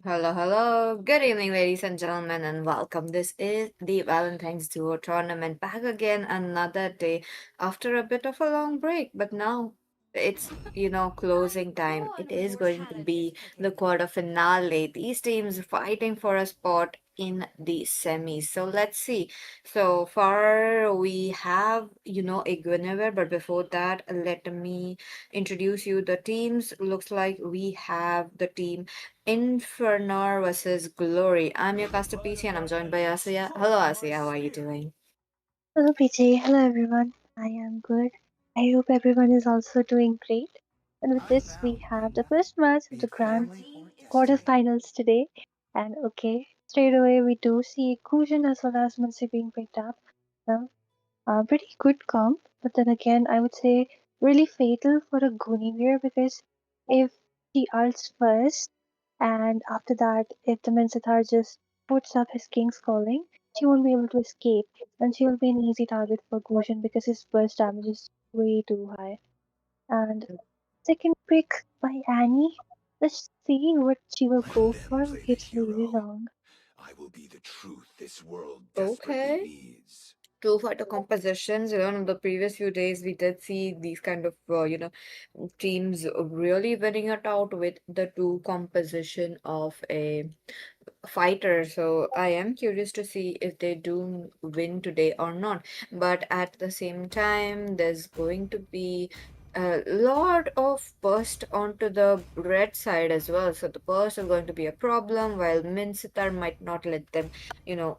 Hello, hello. Good evening, ladies and gentlemen, and welcome. This is the Valentine's Duo tournament back again another day after a bit of a long break. But now it's closing time. It is going to be the quarter finale. These teams fighting for a spot in the semis. So let's see. So far, we have a Guinevere, but before that, let me introduce you the teams. Looks like we have the team Infernor versus Glory. I'm your caster PC and I'm joined by Asiya. Hello Asiya, how are you doing? Hello, PJ. Hello, everyone. I am good. I hope everyone is also doing great. And with this, we have the first match of the grand quarterfinals today. And okay, straight away we do see Kujan as well as Munsi being picked up. Well, pretty good comp, but then again, I would say really fatal for a Guinevere because if she ults first, and after that, if the Mincetar just puts up his King's Calling, she won't be able to escape, and she will be an easy target for Goshen because his burst damage is way too high. And second pick by Annie. Let's see what she will go for. Okay, it's Louis Zhang. Okay. Two fighter compositions. In the previous few days, we did see these kind of teams really winning it out with the two composition of a fighter. So I am curious to see if they do win today or not. But at the same time, there's going to be a lot of burst onto the red side as well. So the burst is going to be a problem, while Minsitar might not let them, you know,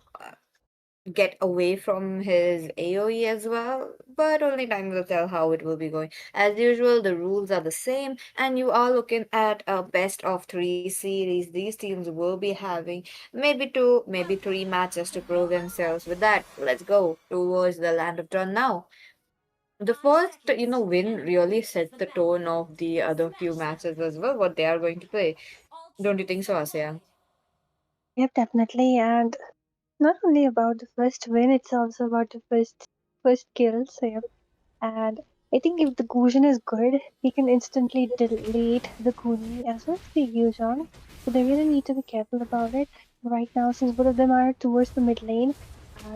get away from his AoE as well, but only time will tell how it will be going. As usual, the rules are the same, and you are looking at a best of three series. These teams will be having maybe two, maybe three matches to prove themselves. With that, let's go towards the land of Dawn now. The first win really sets the tone of the other few matches as well, what they are going to play. Don't you think so, Asya? Yep, definitely. And not only about the first win, it's also about the first kill. So yep. And I think if the Gusion is good, he can instantly delete the Kuni as well as the Yuzhong. So they really need to be careful about it. Right now, since both of them are towards the mid lane,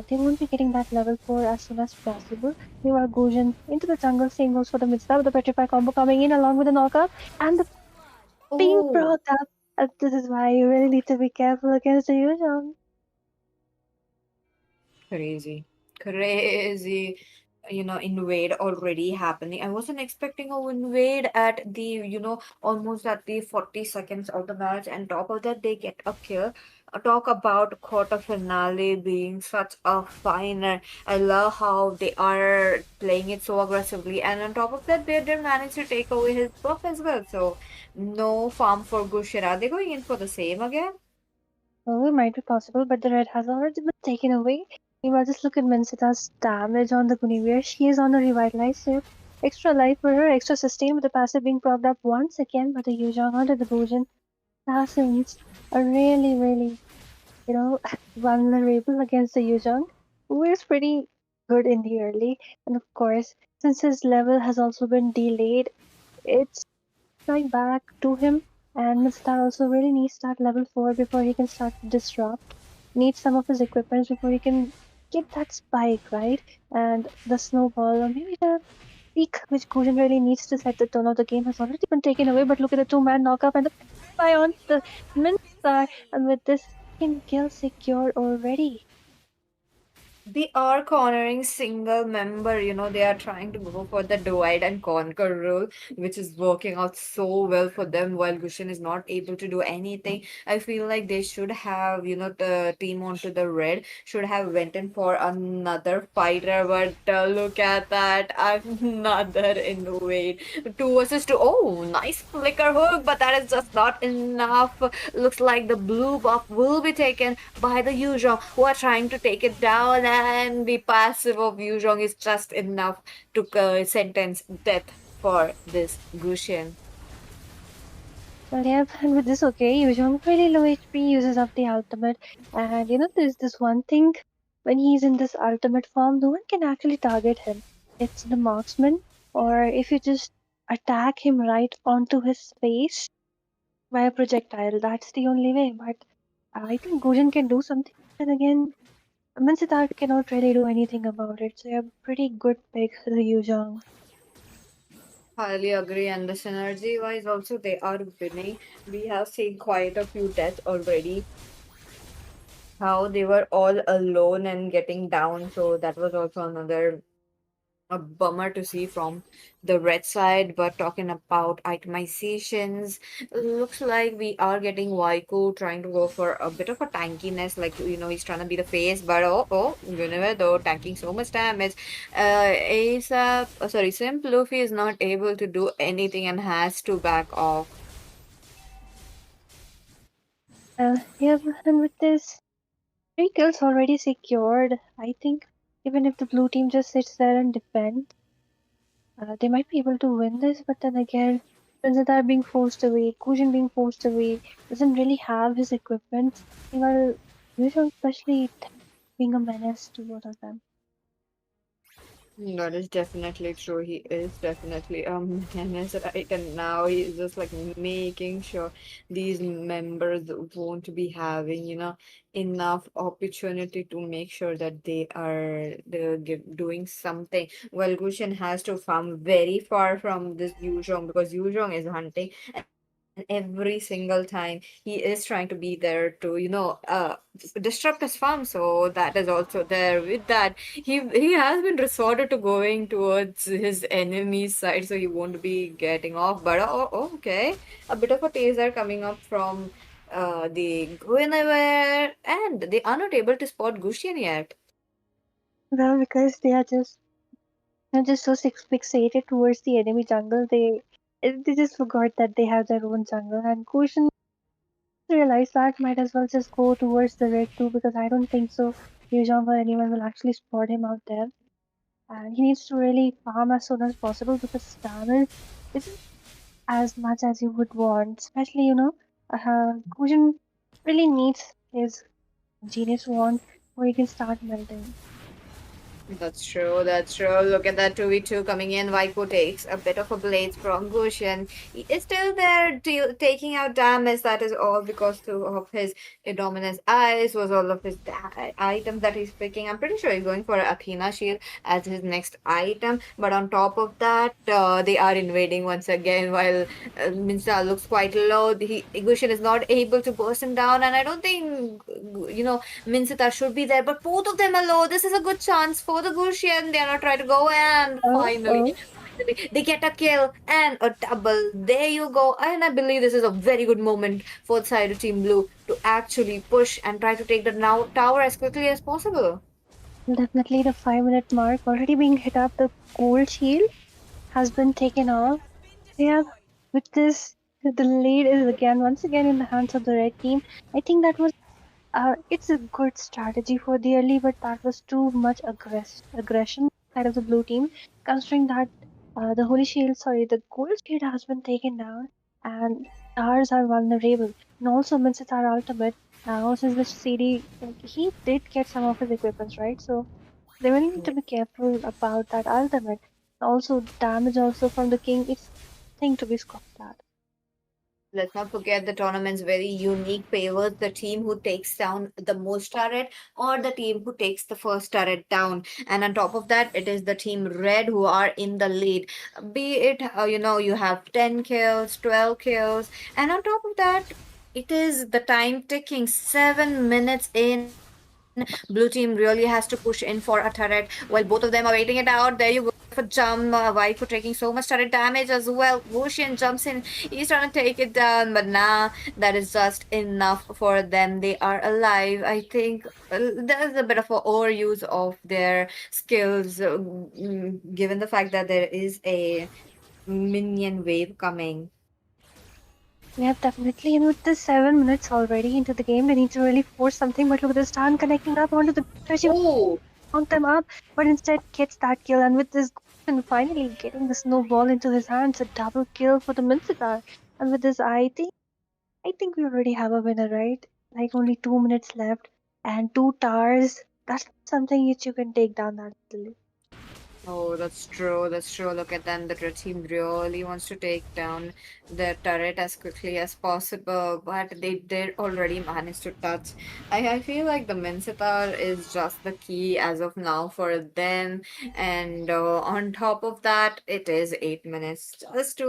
they won't be getting that level 4 as soon as possible. Meanwhile, Gusion into the jungle, same goes for the mid star with the Petrify combo coming in along with the knockup and the being Oh, brought up. And this is why you really need to be careful against the Yuzhong. crazy. Crazy, invade already happening. I wasn't expecting a invade at the almost at the 40 seconds of the match, and top of that, they get a kill. Talk about quarter finale being such a finer. I love how they are playing it so aggressively, and on top of that, they did manage to take away his buff as well. So, no farm for Gushira. Are they going in for the same again? Oh, it might be possible, but the red has already been taken away. Meanwhile, just look at Mencita's damage on the Guinevere. She is on a revitalized ship. Extra life for her, extra sustain with the passive being propped up once again by the Yuzhong onto the Bujin. Assassins are really, vulnerable against the Yuzhong, who is pretty good in the early. And of course, since his level has also been delayed, it's going back to him. And Midstar also really needs that level 4 before he can start to disrupt. Needs some of his equipment before he can get that spike, right? And the snowball, or maybe the peak, which Gujan really needs to set the tone of the game, has already been taken away. But look at the two-man knockup and the fly on the Midstar. And with this second kill secured already. They are cornering single member, they are trying to go for the divide and conquer rule, which is working out so well for them while Gushin is not able to do anything. I feel like they should have the team onto the red should have went in for another fighter, but look at that, another invade. Two versus two. Oh, nice flicker hook, but that is just not enough. Looks like the blue buff will be taken by the Yuzhong, who are trying to take it down, and the passive of Yuzhong is just enough to sentence death for this Guxian. Well, yeah, and with this, okay, Yuzhong really low HP uses up the ultimate. And there's this one thing when he's in this ultimate form, no one can actually target him. It's the marksman, or if you just attack him right onto his face, by a projectile. That's the only way. But I think Gujan can do something. And again, Minsitar cannot really do anything about it. So, yeah, pretty good pick, the Yuzhong. Highly agree, and the synergy wise also they are winning. We have seen quite a few deaths already. How they were all alone and getting down, so that was also another a bummer to see from the red side. But talking about itemizations, looks like we are getting Waiku trying to go for a bit of a tankiness, like he's trying to be the face, but Guinevere though tanking so much damage. ASAP, sorry, Simp Luffy is not able to do anything and has to back off. Yeah, and with this, 3 kills already secured. I think even if the blue team just sits there and defends, they might be able to win this. But then again, Prinzadar being forced away, Kujin being forced away, doesn't really have his equipment. Meanwhile, Yuzhong especially being a menace to both of them. That is definitely true. He is definitely a menace, right? And now he's just like making sure these members won't be having, enough opportunity to make sure that they're doing something. Well, Gushin has to farm very far from this Yuzhong because Yuzhong is hunting, and every single time he is trying to be there to, disrupt his farm. So that is also there. With that, he has been resorted to going towards his enemy's side, so he won't be getting off. But okay, a bit of a taser coming up from the Guinevere, and they are not able to spot Gustian yet. Well, because they're just so fixated towards the enemy jungle, they just forgot that they have their own jungle. And Kushan realized that might as well just go towards the red too, because I don't think so. Yuzhong or anyone will actually spot him out there. And he needs to really farm as soon as possible because his damage isn't as much as you would want. Especially, Kushan really needs his genius wand where he can start melting. That's true, that's true. Look at that 2v2 coming in. Vaiko takes a bit of a blade from Gushin. He is still there taking out damage. That is all because of his Indominus Eyes, was all of his items that he's picking. I'm pretty sure he's going for Athena Shield as his next item. But on top of that, they are invading once again while Minsta looks quite low. Gushin is not able to burst him down, and I don't think, Minsita should be there, but both of them are low. This is a good chance for the Gushian. They are not trying to go, and Oh, finally, oh. they get a kill and a double. There you go. And I believe this is a very good moment for the side of Team Blue to actually push and try to take the now tower as quickly as possible. Definitely the 5 minute mark already being hit up. The gold shield has been taken off. Yeah, with this, the lead is again once again in the hands of the red team. I think that was it's a good strategy for the early, but that was too much aggression side of the blue team, considering that the gold shield has been taken down, and ours are vulnerable, and also Minsits our ultimate. Now, since the CD, like, he did get some of his equipments, right? So they will need to be careful about that ultimate. Also, damage also from the king. It's thing to be scoffed at. Let's not forget the tournament's very unique favors the team who takes down the most turret or the team who takes the first turret down. And on top of that, it is the team red who are in the lead. Be it, you have 10 kills, 12 kills, and on top of that, it is the time ticking, 7 minutes in. Blue team really has to push in for a turret while both of them are waiting it out. There you go. For jump, Waifu taking so much turret damage as well. Wushian jumps in, he's trying to take it down, but nah, that is just enough for them. They are alive. I think there's a bit of an overuse of their skills, given the fact that there is a minion wave coming. Yeah, definitely. And with the 7 minutes already into the game, they need to really force something. But look at the Stan connecting up onto the she Oh, knocked them up, but instead gets that kill. And with this, and finally getting the snowball into his hands, a double kill for the Minsitar. And with this, I think we already have a winner, right? Like only 2 minutes left, and two towers. That's something which you can take down that easily. Oh, that's true. That's true. Look at them. The red team really wants to take down the turret as quickly as possible, but they did already manage to touch. I feel like the Mincetar is just the key as of now for them. And on top of that, it is 8 minutes. Just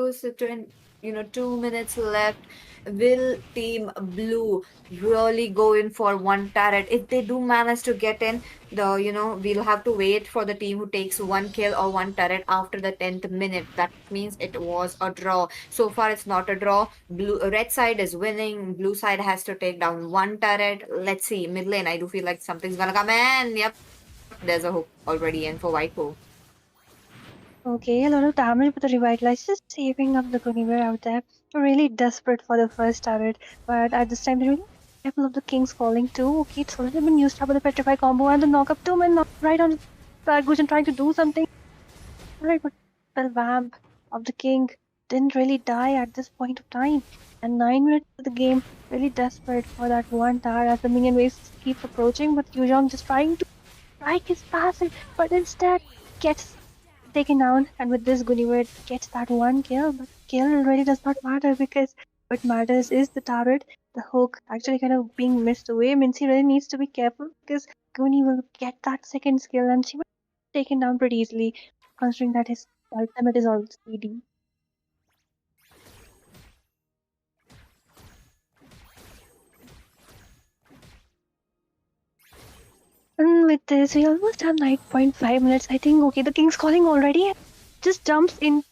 you know, 2 minutes left. Will Team Blue really go in for one turret? If they do manage to get in, we'll have to wait for the team who takes one kill or one turret after the 10th minute. That means it was a draw. So far it's not a draw. Red side is winning, blue side has to take down one turret. Let's see, mid lane, I do feel like something's gonna come in. Yep, there's a hook already in for Waifu. Okay, a lot of damage, but the revitalize just saving up the Guinevere out there. Really desperate for the first turret, but at this time they're really careful of the King's falling too. Okay, it's already been used up with the Petrify combo and the knock up 2 men knock right on Gusion trying to do something. Right, but the vamp of the King didn't really die at this point of time. And 9 minutes of the game, really desperate for that one tower as the minion waves keeps approaching, but Yuzhong just trying to strike his passive, but instead gets taken down, and with this Gunivert gets that one kill, but kill really does not matter because what matters is the turret, the hook actually kind of being missed away means he really needs to be careful because Guni will get that second skill and she might be taken down pretty easily considering that his ultimate is also speedy. And with this, we almost have 9.5 minutes. I think, okay, the king's calling already. Just jumps in,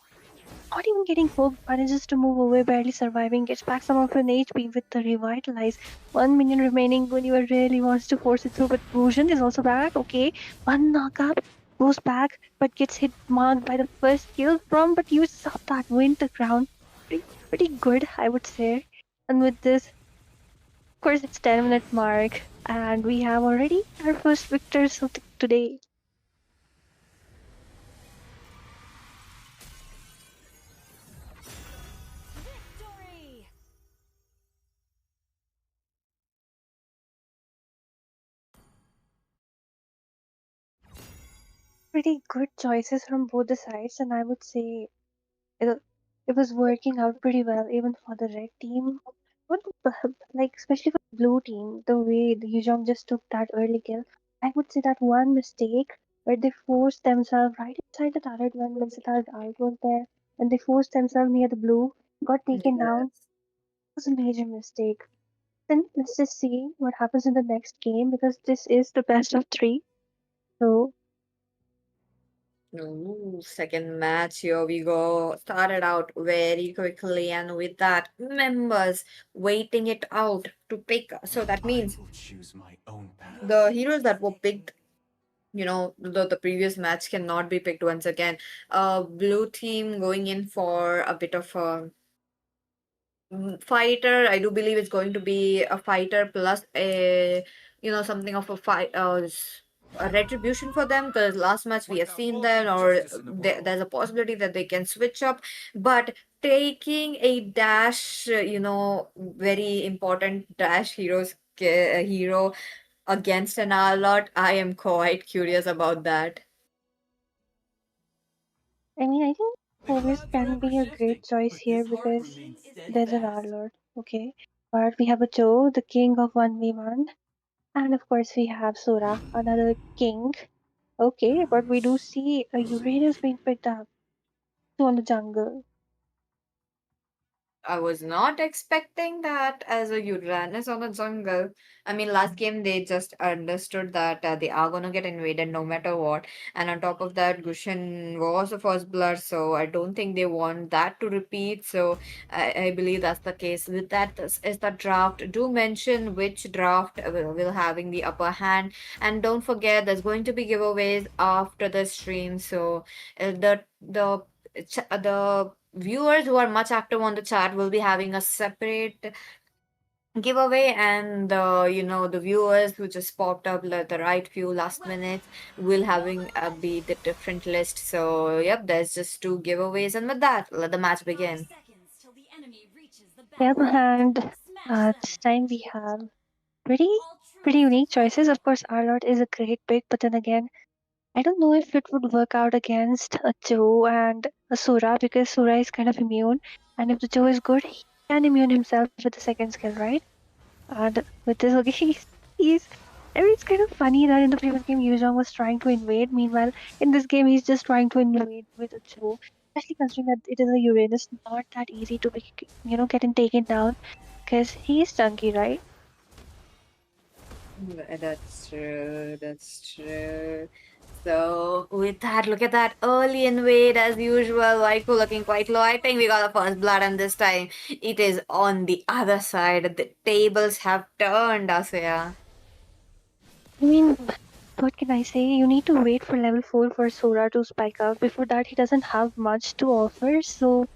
not even getting hooked, manages to move away, barely surviving, gets back some of an HP with the revitalize. 1 minute remaining. Guniva really wants to force it through, but Fusion is also back. Okay, one knockup goes back, but gets hit marked by the first kill from, but uses up that winter crown. Pretty good, I would say. And with this, of course, it's 10-minute mark, and we have already our first victors of today. Pretty good choices from both the sides, and I would say it, it was working out pretty well even for the red team. What like especially for the blue team, the way the Yuzhong just took that early kill. I would say that one mistake where they forced themselves right inside the turret when Mincetar's ult was there, and they forced themselves near the blue, got taken down. Yes. It was a major mistake. Then let's just see what happens in the next game because this is the best of three. So Ooh, second match, here we go. Started out very quickly, and with that, members waiting it out to pick. So that means the heroes that were picked, the previous match cannot be picked once again. Blue team going in for a bit of a fighter. I do believe it's going to be a fighter plus something of a a retribution for them, because last match we have seen that, or there's a possibility that they can switch up. But taking a dash, very important dash hero against an Arlot, I am quite curious about that. I mean, I think Hovis can be a great choice here because there's an Arlord, okay? But we have a Joe, the king of 1v1, and of course we have Sora, another king. Okay, but we do see a Uranus being picked up to on the jungle. I was not expecting that as a Uranus on a jungle. I mean, last game they just understood that they are gonna get invaded no matter what. And on top of that, Gushin was the first blood, so I don't think they want that to repeat. So I believe that's the case. With that, this is the draft. Do mention which draft will having the upper hand. And don't forget, there's going to be giveaways after the stream. So the viewers who are much active on the chat will be having a separate giveaway, and the viewers who just popped up the right few last minutes will having be the different list. So yep, there's just two giveaways, and with that, let the match begin. The other hand, this time we have pretty pretty unique choices. Of course, Arlord is a great pick, but then again, I don't know if it would work out against a Joe and a Sora because Sora is kind of immune, and if the Joe is good, he can immune himself with the second skill, right? And with this, okay, he's I mean, it's kind of funny that in the previous game, Yuzhong was trying to invade. Meanwhile, in this game, he's just trying to invade with a Joe. Especially considering that it is a Uranus, not that easy to be, getting taken down because he's chunky, right? That's true. That's true. So with that, look at that early invade as usual. Waifu looking quite low. I think we got the first blood, and this time it is on the other side. The tables have turned, Asya. I mean, what can I say? You need to wait for level 4 for Sora to spike up. Before that, he doesn't have much to offer. So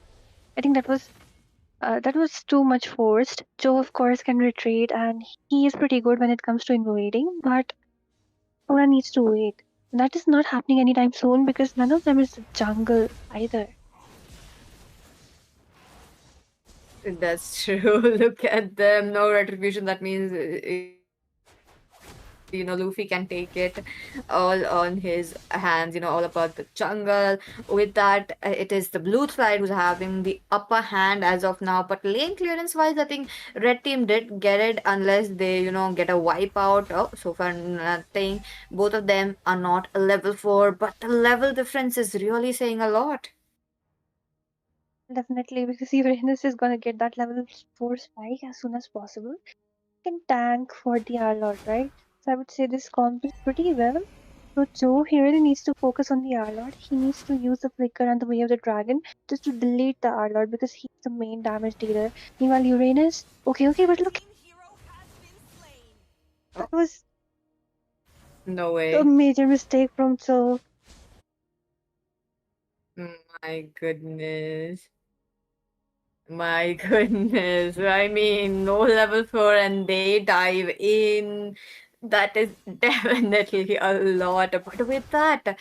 I think that was too much forced. Joe, of course, can retreat, and he is pretty good when it comes to invading, but Sora needs to wait. And that is not happening anytime soon because none of them is the jungle either. That's true. Look at them. No retribution. That means, Luffy can take it all on his hands, all about the jungle. With that, it is the blue side who's having the upper hand as of now. But lane clearance wise, I think red team did get it unless they, get a wipeout. Oh, so far nothing. Both of them are not a level 4, but the level difference is really saying a lot. Definitely, because Uranus is gonna get that level 4 spike as soon as possible. Can tank for the Arlord, right? So I would say this comp is pretty well. So Joe he really needs to focus on the Arlord. He needs to use the Flicker and the Way of the Dragon just to delete the Arlord because he's the main damage dealer. Meanwhile, Uranus, okay, but look, that Oh, was no a way. major mistake from Joe. My goodness. My goodness. I mean, no level 4 and they dive in. That is definitely a lot. But with that,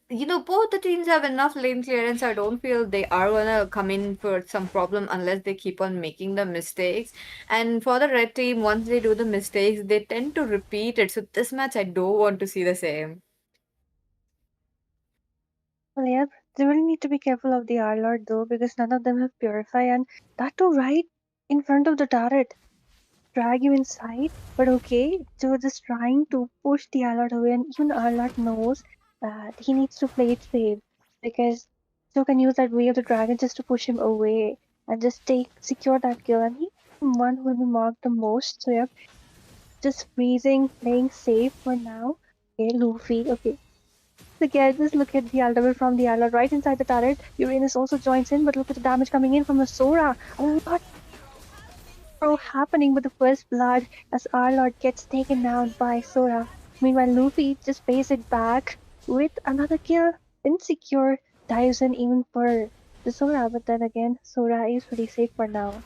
both the teams have enough lane clearance. I don't feel they are gonna come in for some problem unless they keep on making the mistakes. And for the red team, once they do the mistakes, they tend to repeat it. So this match, I don't want to see the same. Well, yeah, they really need to be careful of the Arlord though because none of them have Purify and that too right in front of the turret. Drag you inside. But okay, Joe just trying to push the Alert away, and even Alert knows that he needs to play it safe because Joe can use that way of the dragon just to push him away and just take secure that kill. And he's the one who will be marked the most. So yeah, just freezing, playing safe for now. Okay, Luffy. Okay. Again, just look at the ultimate from the Alert right inside the turret. Uranus also joins in, but look at the damage coming in from the Sora. A lot happening with the first blood as Arlord gets taken down by Sora. Meanwhile, Luffy just pays it back with another kill. Insecure dives in even for the Sora, but then again, Sora is pretty safe for now.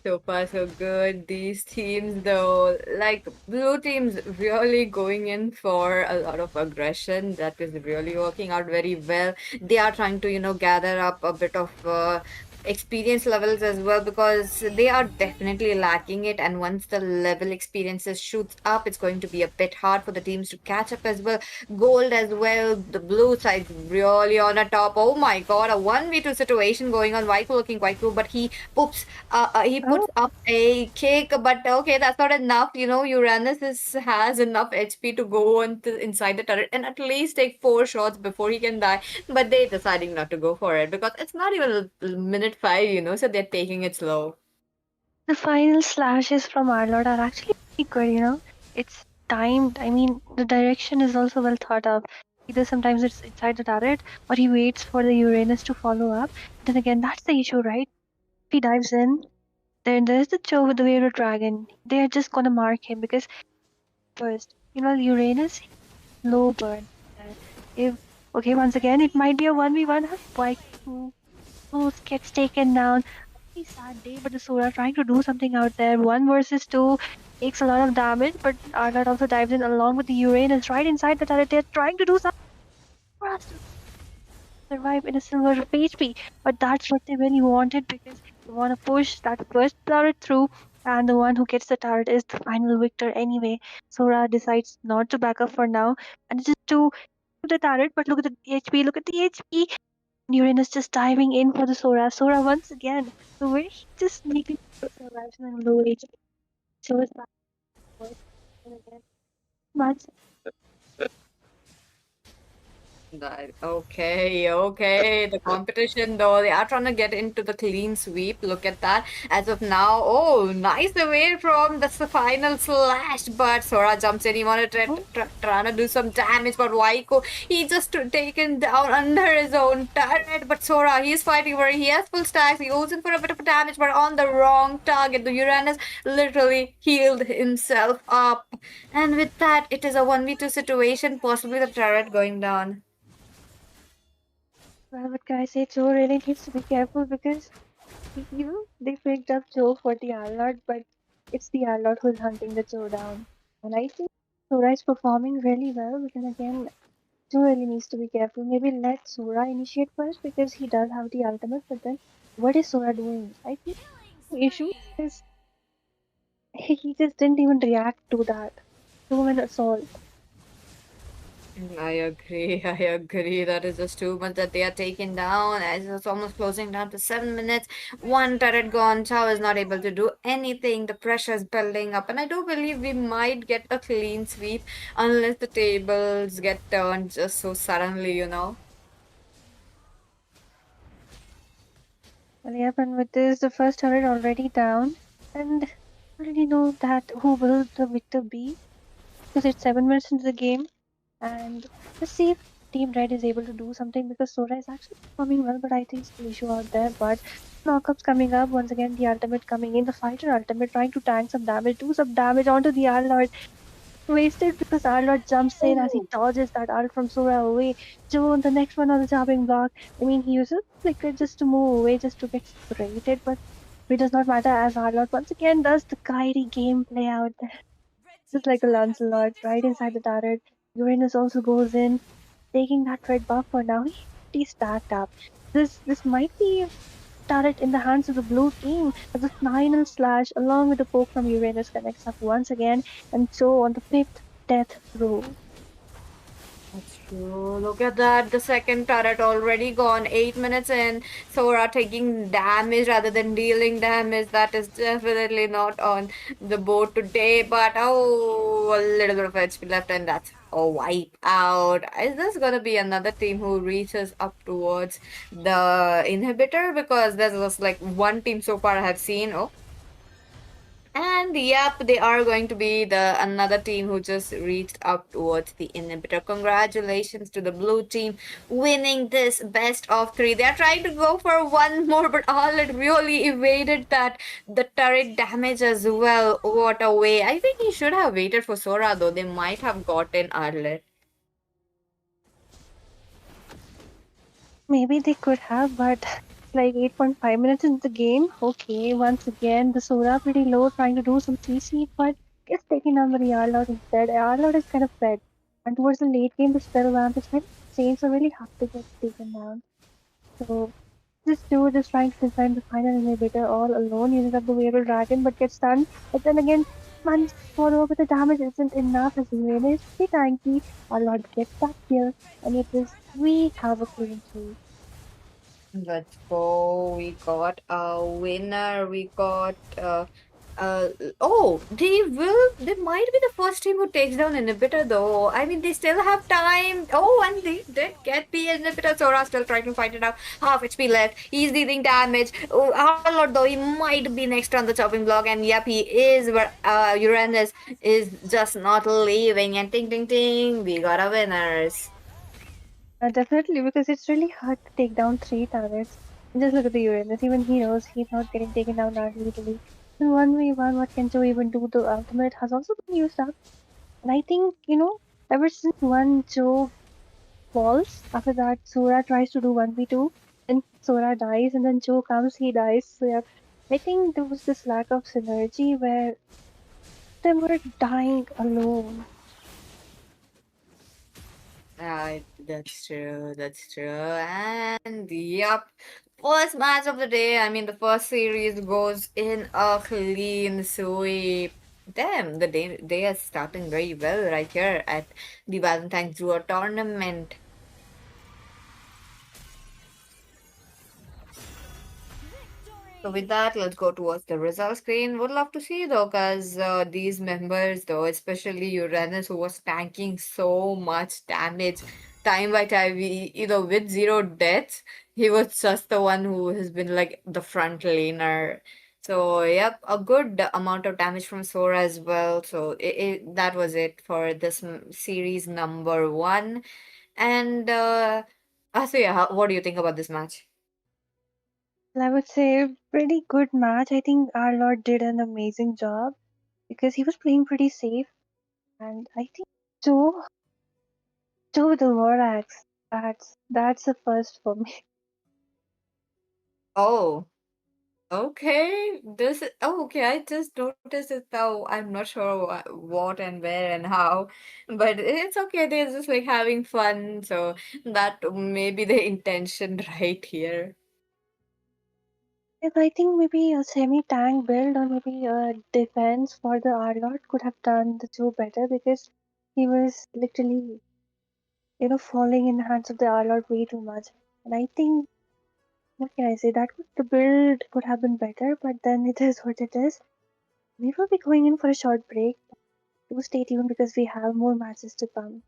So far, so good. These teams, though, like blue teams, really going in for a lot of aggression. That is really working out very well. They are trying to, gather up a bit of experience levels as well because they are definitely lacking it. And once the level experiences shoots up, it's going to be a bit hard for the teams to catch up as well. Gold as well. The blue side's really on the top. Oh my god, a 1v2 situation going on. Waifu looking quite cool, but he Oh, puts up a kick, but okay, that's not enough. Uranus has enough HP to go on inside the turret and at least take 4 shots before he can die. But they deciding not to go for it because it's not even minute 5, so they're taking it slow. the final slashes from Arlord are actually pretty good, It's timed. I mean, the direction is also well thought of. Either sometimes it's inside the turret or he waits for the Uranus to follow up. Then again, that's the issue, right? If he dives in, then there's the Joe with the Weird Dragon. They're just gonna mark him because first, Uranus low burn. If okay, once again, it might be a 1v1. Why almost gets taken down? Very sad day, but the Sora trying to do something out there. 1 versus 2 takes a lot of damage, but Arnold also dives in along with the Uranus right inside the turret. They're trying to do something for us to survive in a silver of HP, but that's what they really wanted because they want to push that first turret through And the one who gets the turret is the final victor anyway. Sora decides not to back up for now and just to the turret, but look at the HP, look at the HP. Uranus just diving in for the Sora. Sora once again. The way he just making Sora and low HP shows that voice again. But Okay, okay. The competition, though, they are trying to get into the clean sweep. Look at that. As of now, oh, nice away from that's the final slash. But Sora jumps in. He wanted to oh, trying to do some damage, but Waiko, he just taken down under his own turret. But Sora, he's fighting where he has full stacks. He goes in for a bit of damage, but on the wrong target. The Uranus literally healed himself up. And with that, it is a 1v2 situation, possibly the turret going down. well, but guys say Joe really needs to be careful because they picked up Joe for the Arlord, but it's the Arlord who's hunting the Joe down. And I think Sora is performing really well, but then again, Joe really needs to be careful. Maybe let Sora initiate first because he does have the ultimate, but then what is Sora doing? I think the issue is he just didn't even react to that. To an assault. I agree. I agree. That is just too much that they are taking down. As it's almost closing down to 7 minutes. One turret gone. Chow is not able to do anything. The pressure is building up, and I do believe we might get a clean sweep unless the tables get turned just so suddenly. Well, yep, and with this, the first turret already down, and already know that who will the victor be because it's 7 minutes into the game, and let's see if Team Red is able to do something because Sora is actually performing well, but I think still issue out there. But knockups coming up once again, the ultimate coming in, the fighter ultimate trying to tank some damage, do some damage onto the Arlord. Wasted because Arlord jumps in as he dodges that ult from Sora away. Joe on the next one on the chopping block. I mean, he uses Flicker just to move away, just to get separated, but it does not matter as Arlord once again does the Kyrie game play out there. Just like a Lancelot, right inside the turret. Uranus also goes in, taking that red buff for now. He's stacked up. This might be turret in the hands of the blue team as the final slash along with the poke from Uranus connects up once again and so on the fifth death row. That's true. Look at that. The second turret already gone. 8 minutes in. Sora taking damage rather than dealing damage. That is definitely not on the board today. But oh, a little bit of HP left, and that's a wipe out. Is this gonna be another team who reaches up towards the inhibitor? Because there's just like one team so far I have seen. Oh, and yep, they are going to be the another team who just reached up towards the inhibitor. Congratulations to the blue team winning this best of three. They are trying to go for one more, but Arlet really evaded that the turret damage as well. What a way! I think he should have waited for Sora though. They might have gotten Arlet. Maybe they could have, but it's like 8.5 minutes into the game. Okay, once again, the Sora pretty low trying to do some CC, but gets taken down by the Arlord instead. Arlord is kind of fed. And towards the late game, the spell ramp is kind of insane, so really hard to get taken down. So this dude is trying to defend the final inhibitor all alone using up the Weird Dragon, but gets stunned. But then again, manages to follow up, but the damage isn't enough as Uranus is pretty tanky. Arlord gets that kill, and it is we have a clean sweep. Let's go. We got a winner. We got uh oh, they might be the first team who takes down inhibitor though. I mean they still have time. Oh, and they did get the inhibitor. Sora still trying to fight it out. Half HP left. He's dealing damage. Oh, Harlot though, he might be next on the chopping block, and yep, he is, but Uranus is just not leaving, and ting ting ting, we got a winners. Definitely, because it's really hard to take down three turrets. And just look at the Uranus, even he knows he's not getting taken down that easily. In 1v1, what can Joe even do? The ultimate has also been used up. And I think, ever since one Joe falls, after that, Sora tries to do 1v2, and Sora dies, and then Joe comes, he dies. So, yeah, I think there was this lack of synergy where they were dying alone. That's true. That's true. And yep, First match of the day, I mean, the first series goes in a clean sweep. Damn, they are starting very well right here at the Valentine Tour tournament. So with that, let's go towards the result screen. Would love to see though, because these members though, especially Uranus, who was tanking so much damage time by time, with zero deaths, he was just the one who has been like the front laner. So yep, a good amount of damage from Sora as well. So that was it for this series number one. And so yeah, what do you think about this match? Well, I would say pretty good match. I think our Lord did an amazing job because he was playing pretty safe, and I think Joe, Joe with the war axe. That's a first for me. Oh. Okay, okay. I just noticed it now. I'm not sure what and where and how, but it's okay. They're just like having fun, so that may be the intention right here. If I think maybe a semi-tank build or maybe a defense for the Arlott could have done the Joe better because he was literally, falling in the hands of the Arlott way too much. And I think, what can I say, the build could have been better, but then it is what it is. We will be going in for a short break. Do stay tuned because we have more matches to come.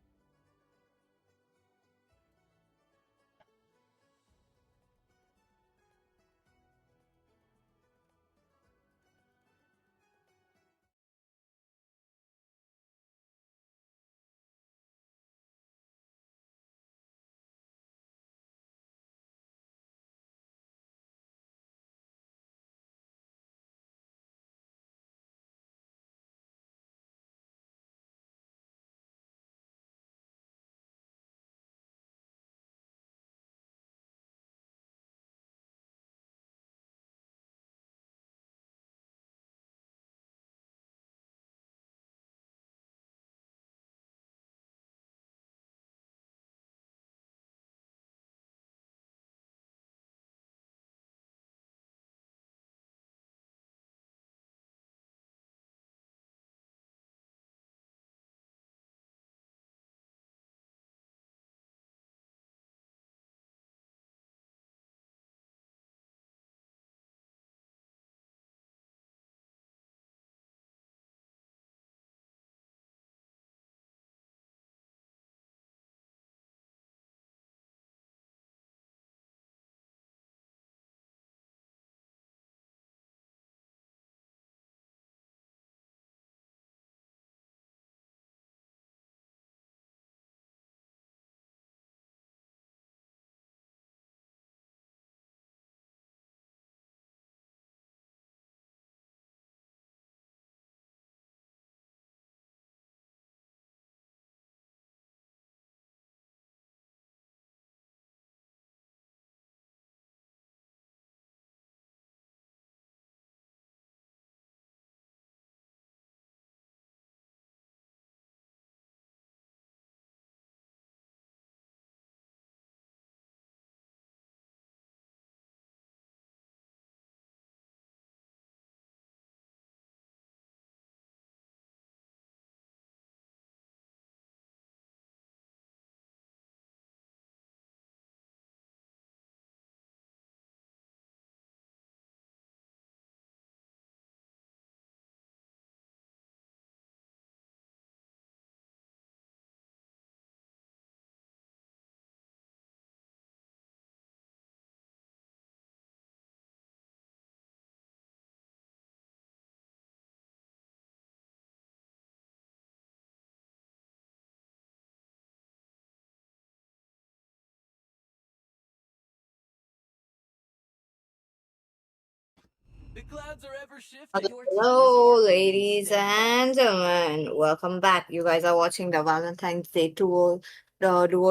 Hello, ladies and gentlemen. Welcome back. You guys are watching the Valentine's Day duo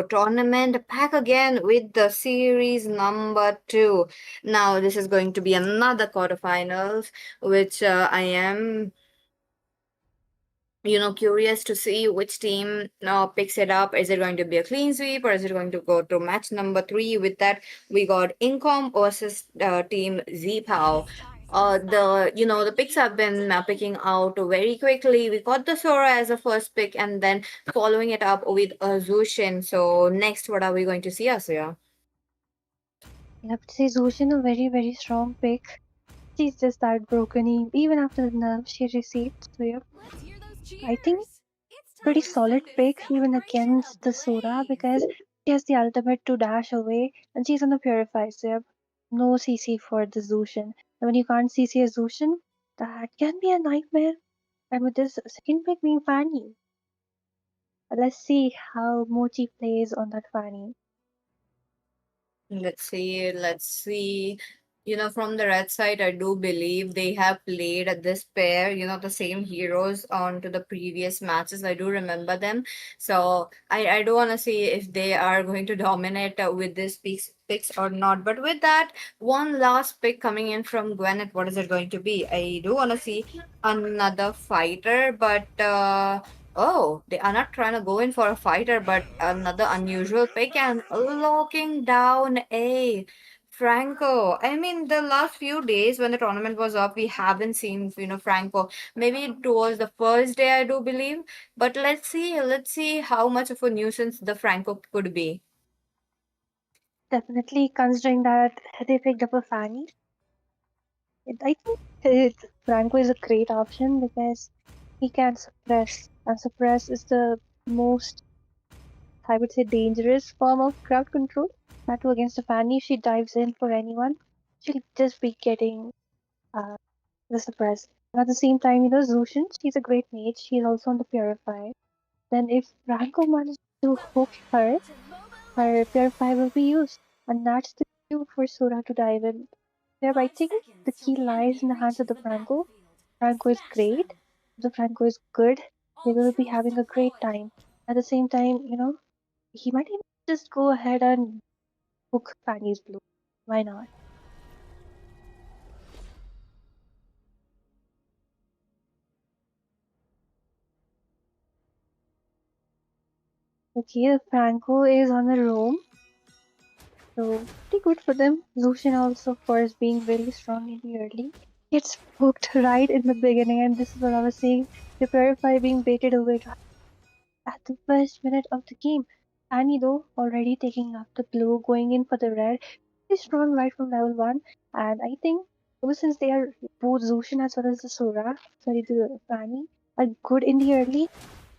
tournament back again with the series number two. Now, this is going to be another quarterfinals, which I am curious to see which team picks it up. Is it going to be a clean sweep or is it going to go to match number three? With that, we got Incom versus team Zpow. The picks have been picking out very quickly. We got the Sora as a first pick and then following it up with Zushin. So next, what are we going to see, Asya? I have to say Zushin a very, very strong pick. She's just that broken even after the nerve she received. So yeah, I think pretty solid pick even against the Sora because she has the ultimate to dash away and she's on the Purify. So yeah, no CC for the Zushin. And when you can't CC a Zushin, that can be a nightmare. And with this second pick being Fanny, let's see how Mochi plays on that Fanny. Let's see, let's see. From the red side, I do believe they have played this pair, the same heroes on to the previous matches. I do remember them. So I do want to see if they are going to dominate with this picks or not. But with that, one last pick coming in from Gwyneth, what is it going to be? I do want to see another fighter, but oh, they are not trying to go in for a fighter, but another unusual pick and locking down a Franco. I mean, the last few days when the tournament was up, we haven't seen, Franco. Maybe it was the first day, I do believe. But let's see how much of a nuisance the Franco could be. Definitely considering that they picked up a Fanny, I think Franco is a great option because he can suppress, and suppress is the most, I would say, dangerous form of crowd control. That too against a Fanny, if she dives in for anyone, she'll just be getting uh, the suppress. And at the same time, Zushin, she's a great mage. She's also on the Purify. Then if Franco manages to hook her, her Purify will be used. And that's the cue for Sora to dive in. There, I think the key lies in the hands of the Franco. Franco is great. The Franco is good. They will be having a great time. At the same time, he might even just go ahead and book Fanny's Blue. Why not? Okay, the Franco is on the roam, so pretty good for them. Lucian also, of course, being really strong in the early. Gets hooked right in the beginning, and this is what I was saying. The Purify being baited away at the first minute of the game. Annie, though, already taking up the blue, going in for the red, is strong right from level 1. And I think, ever since they are both Zushin as well as the Sora, sorry, the Annie, are good in the early,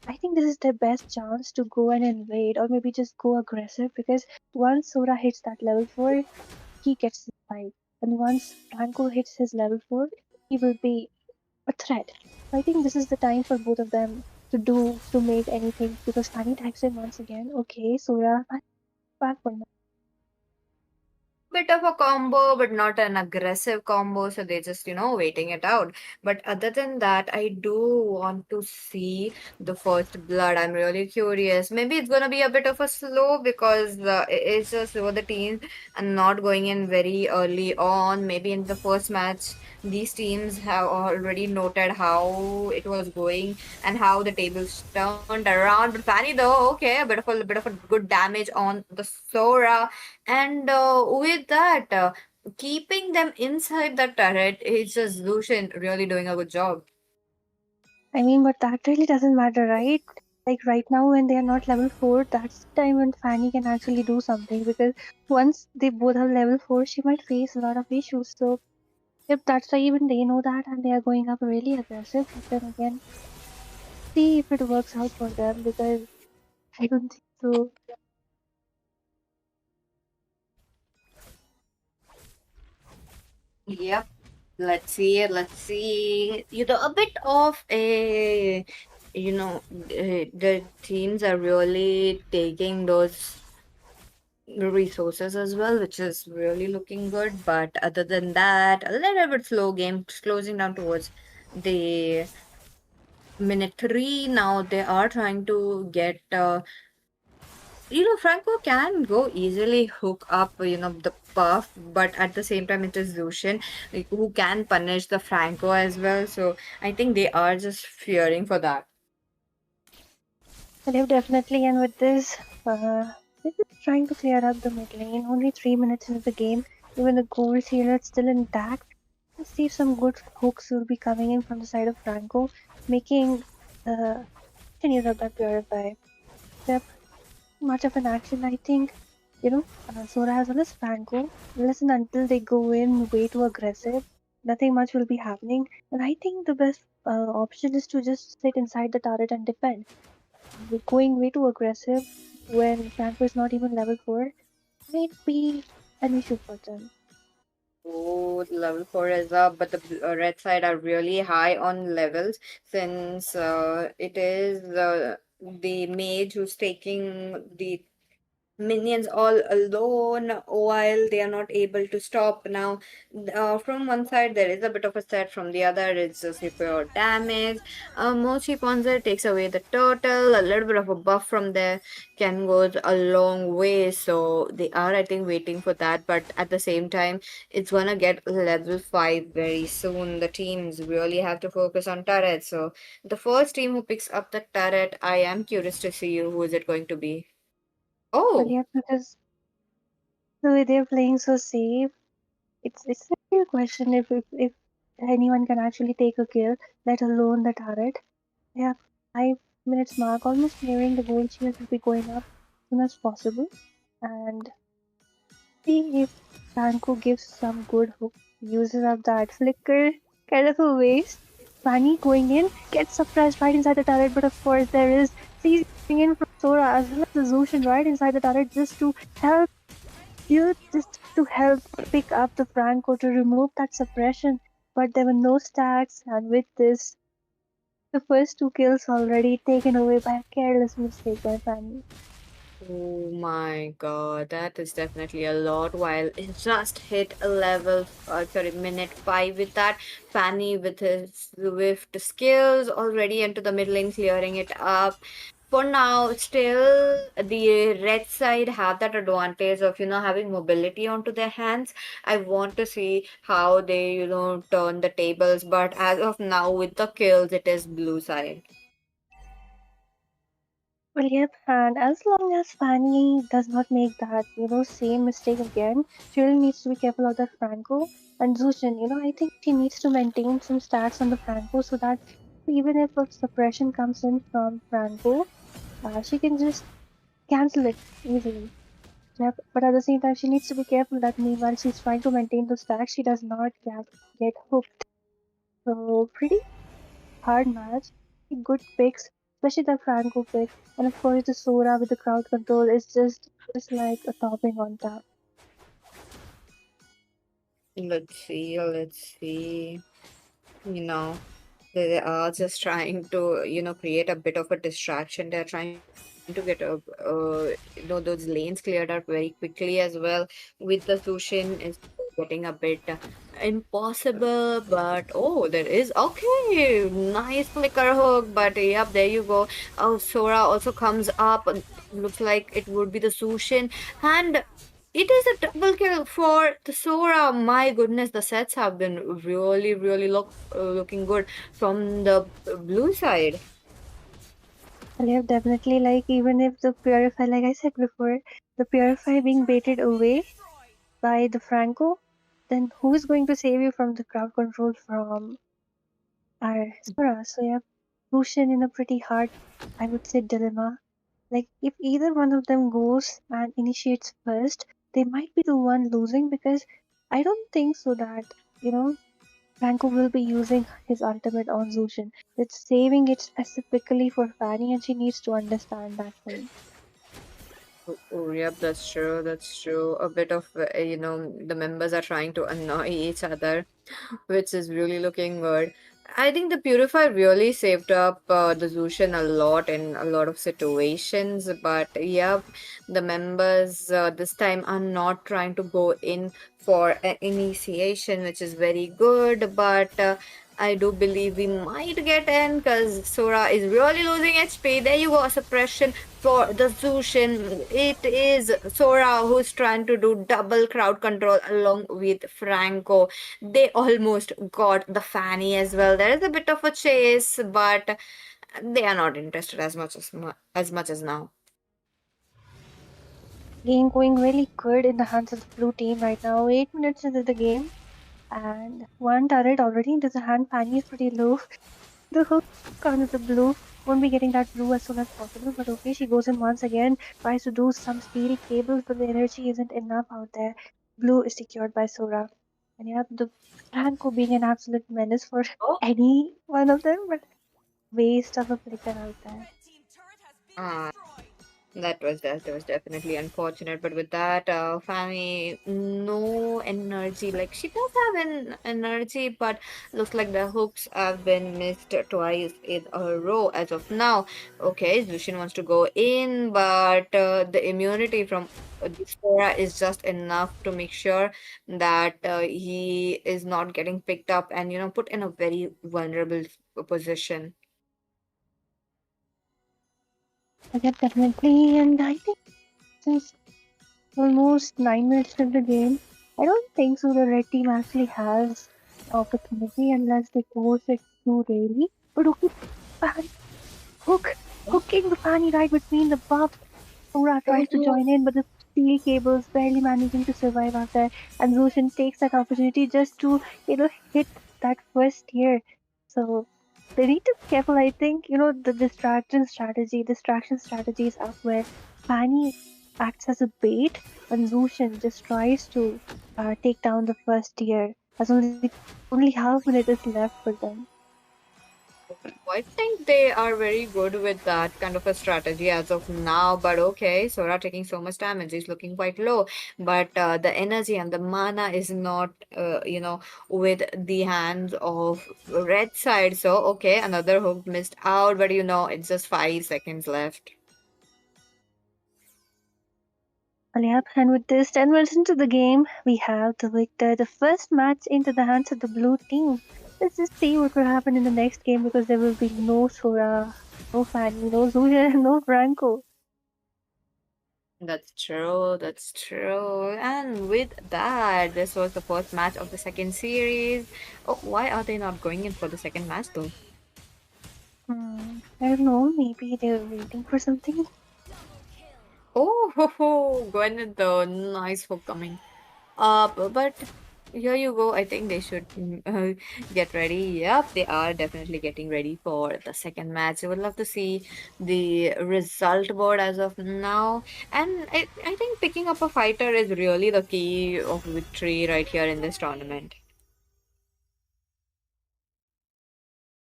I think this is their best chance to go and invade or maybe just go aggressive because once Sora hits that level 4, he gets the fight. And once Franco hits his level 4, he will be a threat. So I think this is the time for both of them to make anything because Fanny tags him once again. Okay, Sora, I'm back for now. Bit of a combo, but not an aggressive combo. So they just, waiting it out. But other than that, I do want to see the first blood. I'm really curious. Maybe it's gonna be a bit of a slow because it's just over the team and not going in very early on. Maybe in the first match, these teams have already noted how it was going and how the tables turned around. But Fanny though, okay, a bit of a good damage on the Sora and with that, keeping them inside the turret is just Lucian really doing a good job. I mean, but that really doesn't matter, right? Like right now, when they are not level 4, that's the time when Fanny can actually do something because once they both have level 4, she might face a lot of issues. So, if that's why even they know that and they are going up really aggressive, but then again, see if it works out for them because I don't think so. Yep. Let's see. Let's see. A bit of a, the teams are really taking those resources as well, which is really looking good. But other than that, a little bit slow game, closing down towards the minute three. Now they are trying to get Franco can go easily hook up, the Puff, but at the same time, it is Lucian who can punish the Franco as well. So I think they are just fearing for that. Well, yeah, definitely. And with this, they're just trying to clear up the mid lane. Only 3 minutes into the game, even the gold sealer is still intact. I see some good hooks will be coming in from the side of Franco, making the use of that purify. Yep, much of an action, I think. Sora as well as Franco. Listen, until they go in way too aggressive, nothing much will be happening. And I think the best option is to just sit inside the turret and defend. Going way too aggressive when Franco is not even level 4 might be an issue for them. Oh, the level 4 is up, but the red side are really high on levels since it is the mage who's taking the minions all alone while they are not able to stop. Now from one side there is a bit of a set, from the other it's just pure damage. Mochi Ponzer takes away the turtle, a little bit of a buff from there can goes a long way, so they are, I think, waiting for that. But at the same time, it's gonna get level 5 very soon. The teams really have to focus on turrets, so the first team who picks up the turret, I am curious to see who is it going to be. But Oh, yeah, because the way they're playing so safe, it's a real question if anyone can actually take a kill, let alone the turret. Yeah, 5 minutes mark, almost nearing the gold shield will be going up as soon as possible. And see if Franco gives some good hook, uses up that flicker, kind of a waste. Fanny going in, gets suppressed right inside the turret, but of course there is CZ coming in from Sora as well as the Zushin right inside the turret just to help just to help pick up the Franco to remove that suppression. But there were no stacks, and with this, the first two kills already taken away by a careless mistake by Fanny. oh my God, that is definitely a lot. While it just hit a level, sorry, minute 5 with that. Fanny with his swift skills already into the mid lane, clearing it up. For now, still the red side have that advantage of, having mobility onto their hands. I want to see how they, turn the tables. But as of now, with the kills, it is blue side. Well, yep, and as long as Fanny does not make that, same mistake again, she really needs to be careful of that Franco and Zushin. I think she needs to maintain some stats on the Franco so that even if a suppression comes in from Franco, she can just cancel it easily. Yep, but at the same time, she needs to be careful that meanwhile she's trying to maintain those stats, she does not get hooked. So, pretty hard match. Good picks, especially the Franco pick. And of course, the Sora with the crowd control is just like a topping on top. Let's see, let's see. you know they are just trying to create a bit of a distraction. They're trying to get those lanes cleared out very quickly as well. With the Sushin is getting a bit impossible, but oh, there is okay, nice flicker hook. But yep, there you go. Oh, Sora also comes up. Looks like it would be the Sushin, and it is a double kill for the Sora. My goodness, the sets have been really, really looking good from the blue side. And yeah, definitely, like, even if the Purify, like I said before, the Purify being baited away by the Franco, then who is going to save you from the crowd control from our Sora? So yeah, Lucian in a pretty hard, I would say, dilemma. Like, if either one of them goes and initiates first, they might be the one losing because I don't think so that, Franco will be using his ultimate on Zushin. It's saving it specifically for Fanny and she needs to understand that thing. Oh, yep, that's true. That's true. A bit of, the members are trying to annoy each other, which is really looking good. I think the Purify really saved up the Zushin a lot in a lot of situations. But yeah, the members this time are not trying to go in for initiation, which is very good. But I do believe we might get in because Sora is really losing HP. There you go, a suppression for the Zushin. It is Sora who's trying to do double crowd control along with Franco. They almost got the Fanny as well. There is a bit of a chase, but They are not interested as much as now. Game going really good in the hands of the blue team right now. 8 minutes into the game, and one turret already into the hand. Pani is pretty low. The hook under the blue won't be getting that blue as soon as possible, but okay, she goes in once again, tries to do some steel cables, but the energy isn't enough out there. Blue is secured by Sora. And yeah, the Franco being an absolute menace for Oh. any one of them, but waste of a flicker out there. Ah, that was definitely unfortunate, but with that, Fanny, no energy. Like she does have an energy, but looks like the hooks have been missed twice in a row as of now. Okay, Zushin wants to go in, but the immunity from this Sora is just enough to make sure that he is not getting picked up and put in a very vulnerable position. Yeah, definitely, and I think since almost 9 minutes in the game, I don't think so. The red team actually has opportunity unless they force it too really. But okay, Hook, hooking the Fanny right between the buff. Sora tries to join in, but the steel cables barely managing to survive out there. And Zushin takes that opportunity just to, hit that first tier. So they need to be careful. I think, the distraction strategy is up where Fanny acts as a bait and Zushin just tries to take down the first tier as only half minute is left for them. I think they are very good with that kind of a strategy as of now. But okay, Sora taking so much damage is looking quite low. But the energy and the mana is not, with the hands of red side. So okay, another hook missed out. But it's just 5 seconds left. Yep, and with this 10 minutes into the game, we have the victor, the first match into the hands of the blue team. Let's just see what will happen in the next game because there will be no Sora, no Fanny, no Zuya, no Franco. That's true. That's true. And with that, this was the first match of the second series. Oh, why are they not going in for the second match though? I don't know, maybe they're waiting for something. Oh, ho, ho, Gwyneth, the nice hook coming up. But here you go. I think they should get ready. Yep, they are definitely getting ready for the second match. I would love to see the result board as of now. And I think picking up a fighter is really the key of victory right here in this tournament.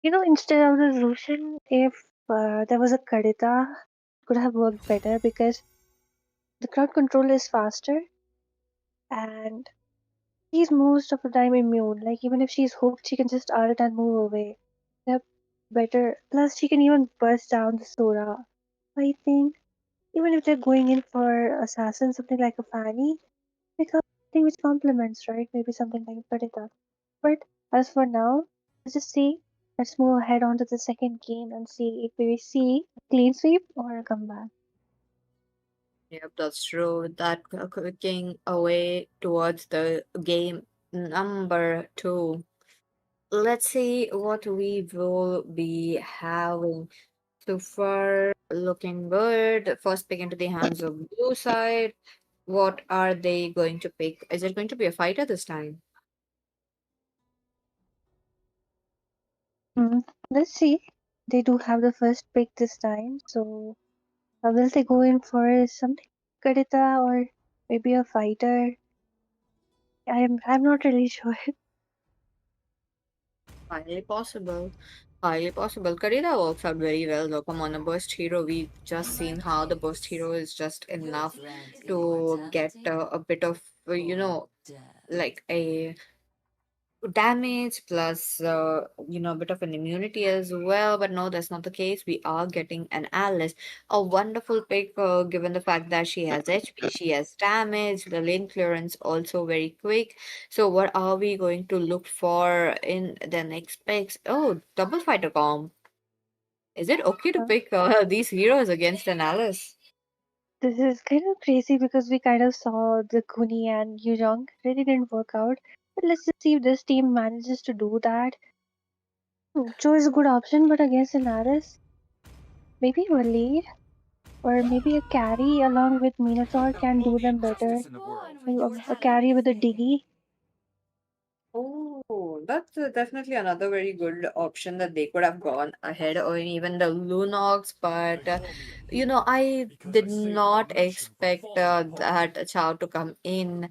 Instead of the Zushin, if there was a Kadita, it could have worked better because the crowd control is faster and she's most of the time immune. Like even if she's hooked, she can just ult and move away. Yep, better. Plus, she can even burst down the Sora. I think even if they're going in for assassin, something like a Fanny, pick up something which complements, right? Maybe something like a Predator. But as for now, let's just see. Let's move ahead on to the second game and see if we see a clean sweep or a comeback. Yep, that's true. That clicking away towards the game number two. Let's see what we will be having. So far, looking good. First pick into the hands of blue side. What are they going to pick? Is it going to be a fighter this time? Mm, let's see. They do have the first pick this time, so will they go in for something Kadita or maybe a fighter? I'm not really sure. Highly possible. Highly possible. Karina works out very well though. Come on, a burst hero. We've just seen how the burst hero is just enough to get a bit of, like a damage plus a bit of an immunity as well, but no, that's not the case. We are getting an Alice, a wonderful pick, given the fact that she has HP, she has damage, the lane clearance also very quick. So what are we going to look for in the next picks? Oh, double fighter comp. Is it okay to Uh, pick these heroes against an Alice? this is kind of crazy because we kind of saw the Kuni and Yujong really didn't work out. But let's just see if this team manages to do that. Joe is a good option, but against an Aris. Maybe a lead or maybe a carry along with Minotaur can do them better. A carry with a diggy. Oh, that's definitely another very good option that they could have gone ahead, or even the Lunox. But I did not expect that Chow to come in.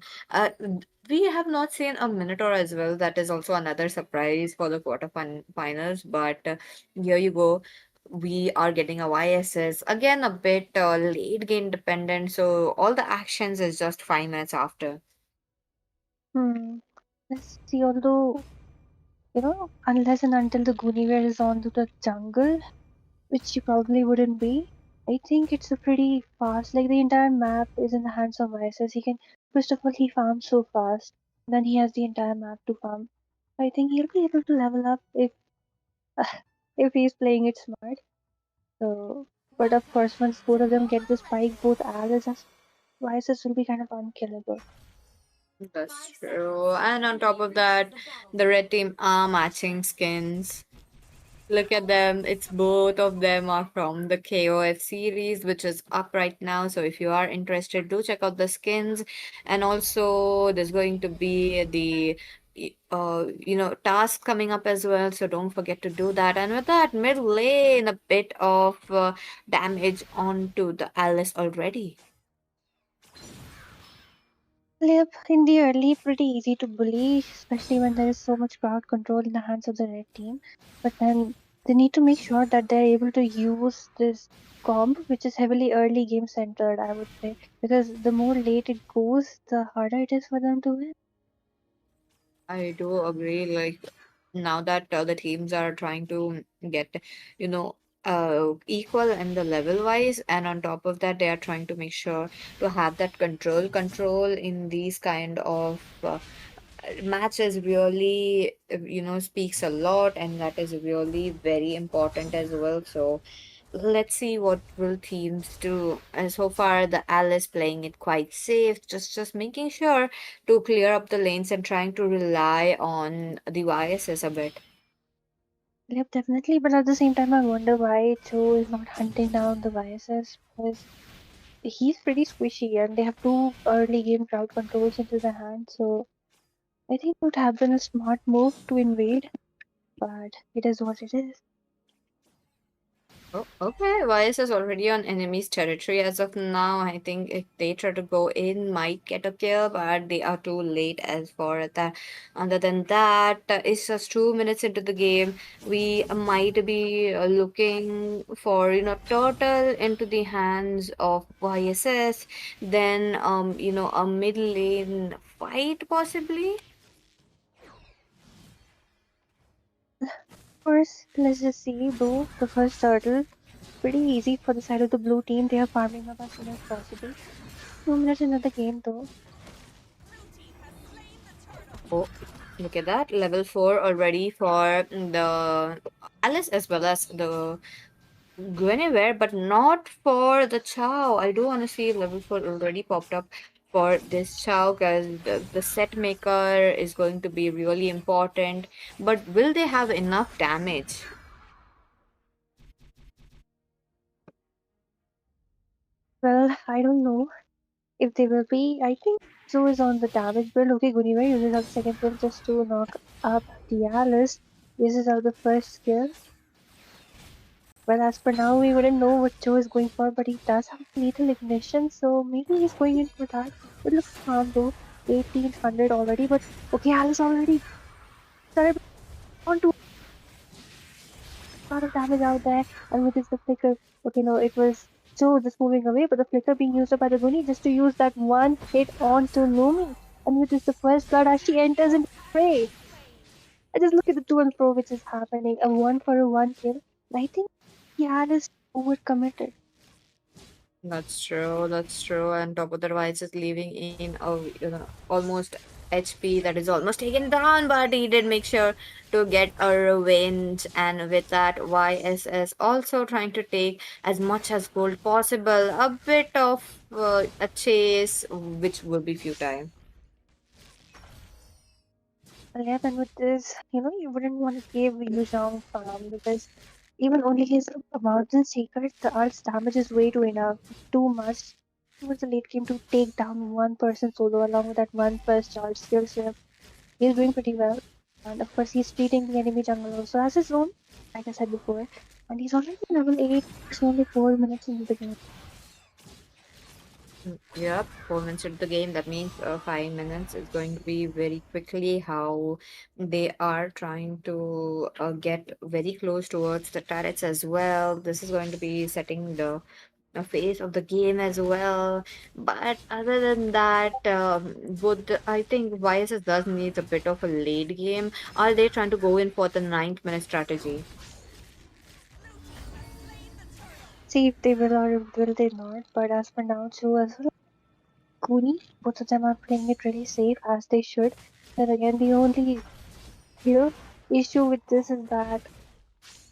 We have not seen a Minotaur as well. That is also another surprise for the quarterfinals. But here you go. We are getting a YSS again, a bit late game dependent. So all the actions is just 5 minutes after. Hmm. Let's see, although, unless and until the Guinevere is on to the jungle, which she probably wouldn't be, I think it's a pretty fast. Like the entire map is in the hands of Isis. He can, first of all, he farms so fast. Then he has the entire map to farm. I think he'll be able to level up if he's playing it smart. So, but of course, once both of them get the spike, both Alice and Isis will be kind of unkillable. That's true. And on top of that, the red team are matching skins. Look at them. It's both of them are from the KOF series, which is up right now. So if you are interested, do check out the skins. And also, there's going to be the task coming up as well. So don't forget to do that. And with that, mid lane, a bit of damage onto the Alice already. Yep, in the early, pretty easy to bully, especially when there is so much crowd control in the hands of the red team. But then they need to make sure that they're able to use this comp, which is heavily early game centered, I would say, because the more late it goes, the harder it is for them to win. I do agree. Like now that the teams are trying to get, you know, equal in the level wise, and on top of that, they are trying to make sure to have that control in these kind of matches really speaks a lot, and that is really very important as well. So let's see what will teams do. And so far the Alice playing it quite safe, just making sure to clear up the lanes and trying to rely on the YSS a bit. Yep, definitely. But at the same time, I wonder why Joe is not hunting down the biases because he's pretty squishy and they have two early game crowd controls into their hand. So I think it would have been a smart move to invade, but it is what it is. Oh, okay. YS is already on enemy's territory as of now. I think if they try to go in, might get a kill, but they are too late as for that. Other than that, it's just 2 minutes into the game. We might be looking for, turtle into the hands of YSS. Then, a mid lane fight possibly. First, let's just see though the first turtle pretty easy for the side of the blue team. They are farming up as soon as possible. 2 minutes into the game though. Oh, look at that. Level 4 already for the Alice as well as the Guinevere, but not for the Chow. I do want to see level 4 already popped up for this Chow because the set maker is going to be really important. But will they have enough damage? Well, I don't know if they will be. I think Joe is on the damage build. Okay, Guinevere uses out the second skill just to knock up the Alice. Uses out the first skill. Well, as per now, we wouldn't know what Joe is going for, but he does have lethal ignition, so maybe he's going in for that. It looks calm though. 1800 already, but okay, Alice already started on to a lot of damage out there, and with this the flicker. Okay, no, it was Joe just moving away, but the flicker being used up by the Goonie just to use that one hit on to Lumi. And with this, the first blood as she enters into prey. I just look at the to and fro which is happening. A one for a one kill. I think Alice overcommitted. That's true. That's true. And top of the device is leaving in a almost HP that is almost taken down, but he did make sure to get a revenge. And with that, YSS also trying to take as much as gold possible. A bit of a chase, which will be futile. Yeah, and with this, you wouldn't want to give Yu Zhang farm because Even only his mountain seeker, the Earth's damage is way too enough, too much towards the late game to take down one person solo along with that one first charge skill. So he's doing pretty well. And of course, he's treating the enemy jungle also as his own, like I said before. And he's already level 8. It's only 4 minutes into the game. Yep, 4 minutes into the game. That means 5 minutes is going to be very quickly how they are trying to get very close towards the turrets as well. This is going to be setting the phase of the game as well. But other than that, I think YSS does need a bit of a late game. Are they trying to go in for the 9th minute strategy? See if they will or will they not. But as for now, too, as well, Cooney, both of them are playing it really safe as they should. But again, the only you know issue with this is that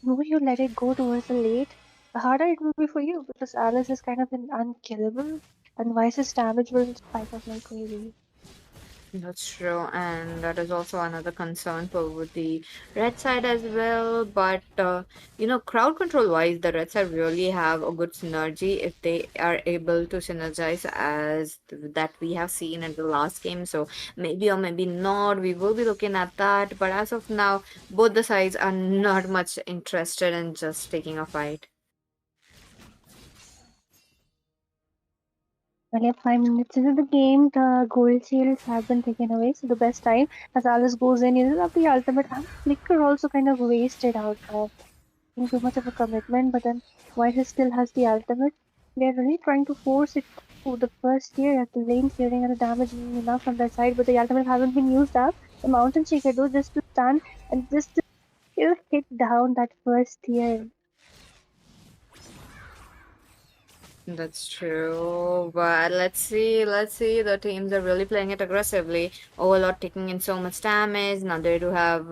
the more you let it go towards the late, the harder it will be for you because Alice is kind of an unkillable and Vice's damage will spike up like crazy. That's true, and that is also another concern for the red side as well. But crowd control wise, the red side really have a good synergy if they are able to synergize as that we have seen in the last game. So maybe or maybe not, we will be looking at that. But as of now, both the sides are not much interested in just taking a fight. Well, yeah, 5 minutes into the game, the gold shields have been taken away. So the best time as Alice goes in uses up the ultimate and Flicker also kind of wasted out there. Being too much of a commitment, but then Vice still has the ultimate. They're really trying to force it to the first tier at the lane clearing and the damage isn't enough from their side, but the ultimate hasn't been used up. The Mountain Shaker though just to stand and just to hit down that first tier. That's true, but let's see. The teams are really playing it aggressively. Overlord taking in so much damage. Now they do have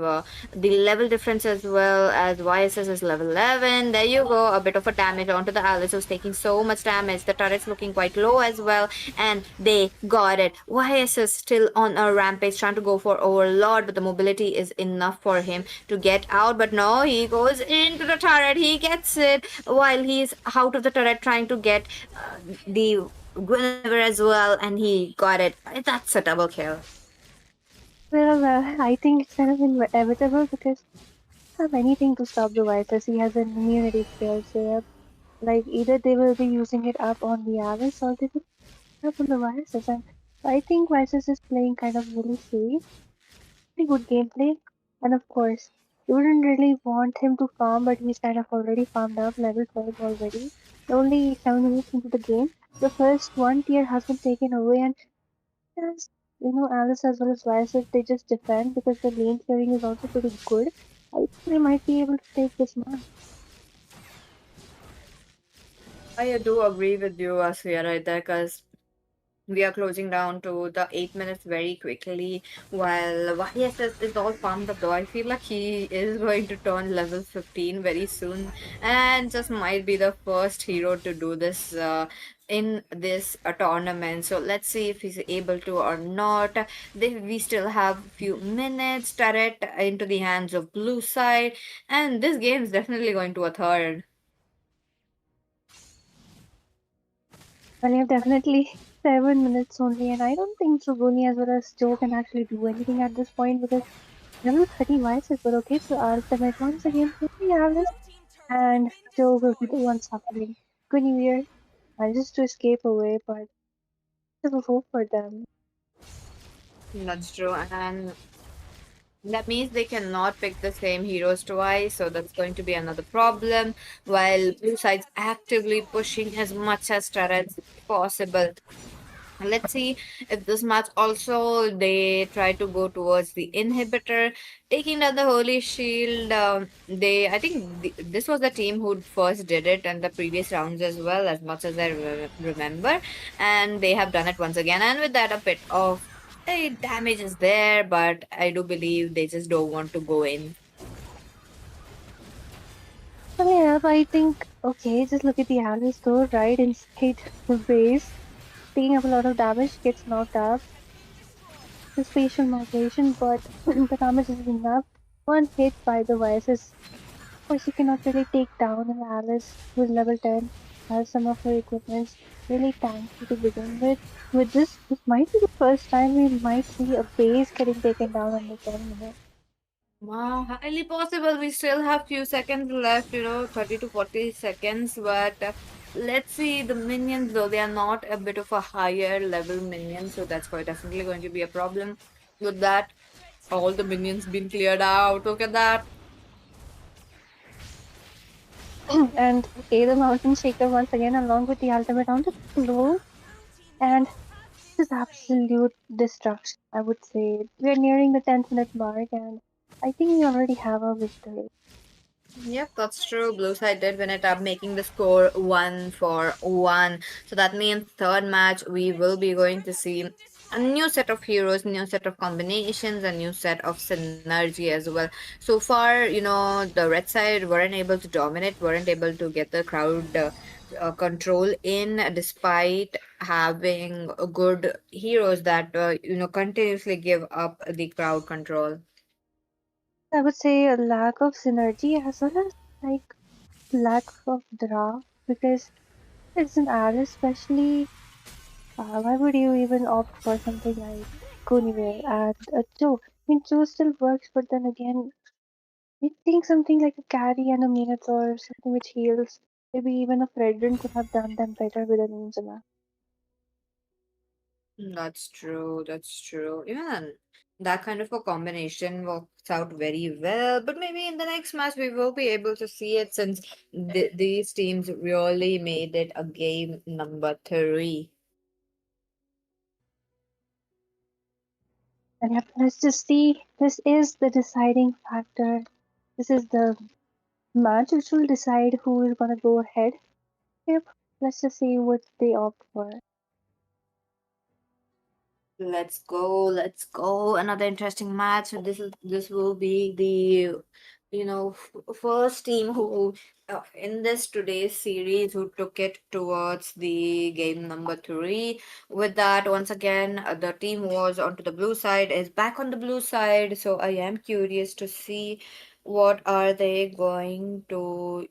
the level difference as well as YSS is level 11. There you go, a bit of a damage onto the Alice who's taking so much damage. The turret's looking quite low as well, and they got it. YSS still on a rampage trying to go for Overlord, but the mobility is enough for him to get out. But no, he goes into the turret. He gets it while he's out of the turret trying to get the Guinevere as well, and he got it. That's a double kill. Well, I think it's kind of inevitable because he doesn't have anything to stop the Vices. He has an immunity skill, so yeah, like either they will be using it up on the Alice or they will up on the Vices. And I think Vices is playing kind of really safe, pretty good gameplay. And of course, you wouldn't really want him to farm, but he's kind of already farmed up level 12 already. Only 7 minutes into the game, the first one tier has been taken away, and yes, Alice as well as Vices, they just defend because the lane clearing is also pretty good. I think they might be able to take this match. I do agree with you, Asya, right there, because we are closing down to the 8 minutes very quickly. While YSS is all pumped up, though, I feel like he is going to turn level 15 very soon and just might be the first hero to do this. In this tournament, so let's see if he's able to or not. We still have a few minutes. Turret into the hands of blue side, and this game is definitely going to a third. Well, yeah, definitely 7 minutes only, and I don't think Suguni as well as Joe can actually do anything at this point because level 30 Vices were okay, so ultimate once again for the Alice, and Joe will be the one suffering. Guinevere manages to escape away, but it was hope for them. That's true, and that means they cannot pick the same heroes twice, so that's going to be another problem. While blue side's actively pushing as much as turrets possible. Let's see if this match also they try to go towards the inhibitor, taking down the holy shield. I think this was the team who first did it in the previous rounds as well, as much as I remember, and they have done it once again. And with that, a bit of damage is there, but I do believe they just don't want to go in. Well, yeah, but I think, okay, just look at the Alice though, right inside the base, taking up a lot of damage, gets knocked up. The spatial migration, but the damage is enough. One hit by the Vices. course, you cannot really take down an Alice who's level 10, has some of her equipments really tanky to begin with. With this might be the first time we might see a base getting taken down under 10 minutes. Wow, highly possible. We still have few seconds left, 30 to 40 seconds. But let's see the minions, though they are not a bit of a higher level minion, so that's quite definitely going to be a problem with that. All the minions been cleared out. Look at that. And A the Mountain Shaker once again, along with the ultimate on the close. And this is absolute destruction, I would say. We are nearing the 10th minute mark, and I think we already have a victory. Yep, that's true. Blue side did win it up, making the score 1-1. So that means third match we will be going to see a new set of heroes, new set of combinations, a new set of synergy as well. So far, the red side weren't able to dominate, weren't able to get the crowd control in, despite having good heroes that continuously give up the crowd control. I would say a lack of synergy as well as like lack of draft because it's an ad, especially. Why would you even opt for something like Kunivale and a Joe? I mean, Joe still works, but then again, I think something like a carry and a Minotaur, something which heals. Maybe even a Fredrin could have done them better with an Angela. That's true. That's true. Even that kind of a combination works out very well. But maybe in the next match we will be able to see it since these teams really made it a game number three. And yep, let's just see. This is the deciding factor. This is the match which will decide who is gonna go ahead. Yep, let's just see what they opt for. Let's go, let's go. Another interesting match. So this will be the first team who in this today's series who took it towards the game number three. With that, once again, the team was onto the blue side is back on the blue side. So I am curious to see what are they going to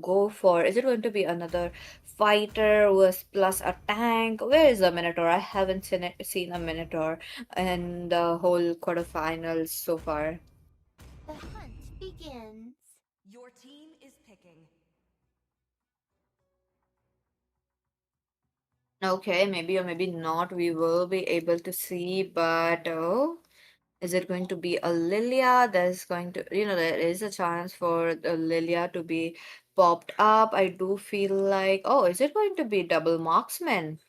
go for. Is it going to be another fighter was plus a tank? Where is the Minotaur? I haven't seen a Minotaur in the whole quarterfinals so far. The hunt begins. Your team is picking. Okay, maybe or maybe not. We will be able to see, but oh, is it going to be a Lilia? There's going to, there is a chance for the Lilia to be popped up. I do feel like, oh, is it going to be double marksman?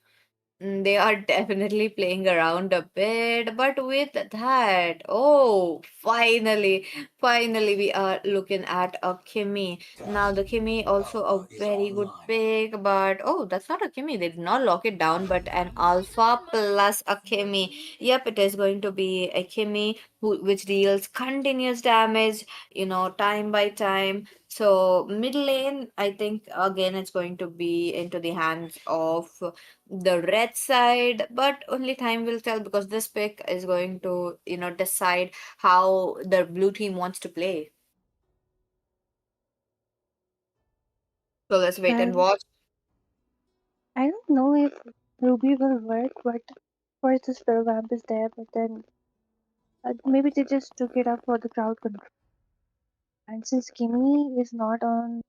They are definitely playing around a bit, but with that, oh, finally, we are looking at a Kimmy. Now, the Kimmy also a very good pick, but oh, that's not a Kimmy. They did not lock it down, but an Alpha plus a Kimmy. Yep, it is going to be a Kimmy which deals continuous damage, time by time. So, mid lane, I think again it's going to be into the hands of the red side, but only time will tell because this pick is going to decide how the blue team wants to play. So let's wait and Well, watch. I don't know if Ruby will work, but of course the spell vamp is there, but then maybe they just took it up for the crowd control. And since Kimmy is not on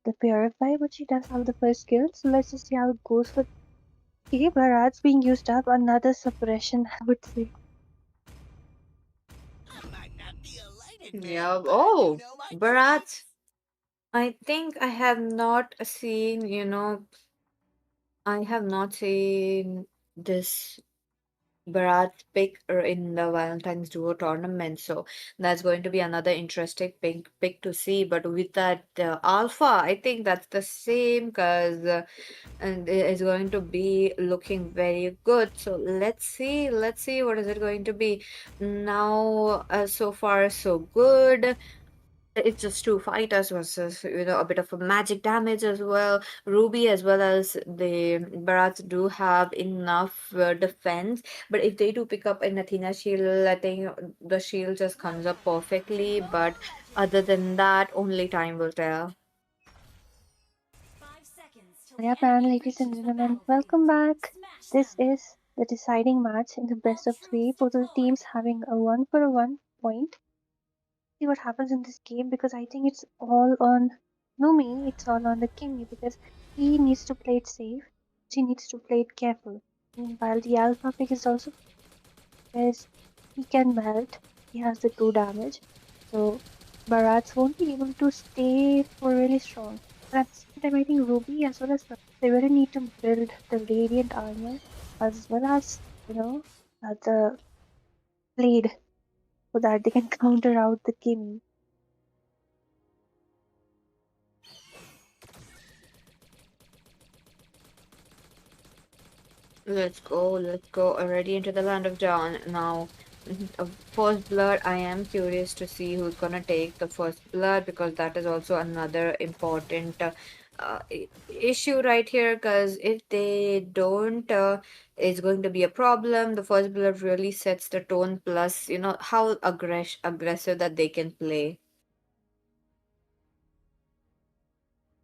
the Purify, but she does have the first skill, so let's just see how it goes for Okay, Bharat's being used up, another suppression, I would say. Yeah. Oh, Bharat, I think I have not seen this Bharat pick in the Valentine's Duo tournament. So that's going to be another interesting pick to see. But with that Alpha, I think that's the same because and it is going to be looking very good. So let's see what is it going to be now. So far so good. It's just two fighters versus, a bit of a magic damage as well. Ruby as well as the Barats do have enough defense, but if they do pick up an Athena shield, I think the shield just comes up perfectly. But other than that, only time will tell. 5 seconds till the Yep, and enemy ladies and reaches the gentlemen, battlefield. welcome back. Smash This them! is the deciding match in the All best of three, troops both of the deployed! teams having a one for a one point. See what happens in this game because I think it's all on Numi, it's all on the Kimi because he needs to play it safe, she needs to play it careful. Meanwhile, the Alpha pick is also because he can melt, he has the 2 damage, so Barats won't be able to stay for really strong. But at the same time, I think Ruby as well as Barats, they really need to build the Radiant armor as well as, the blade so that they can counter out the Kimi. Let's go already into the land of Dawn now. First blood, I am curious to see who's gonna take the first blood because that is also another important issue right here. Because if they don't, it's going to be a problem. The first blood really sets the tone, plus how aggressive that they can play.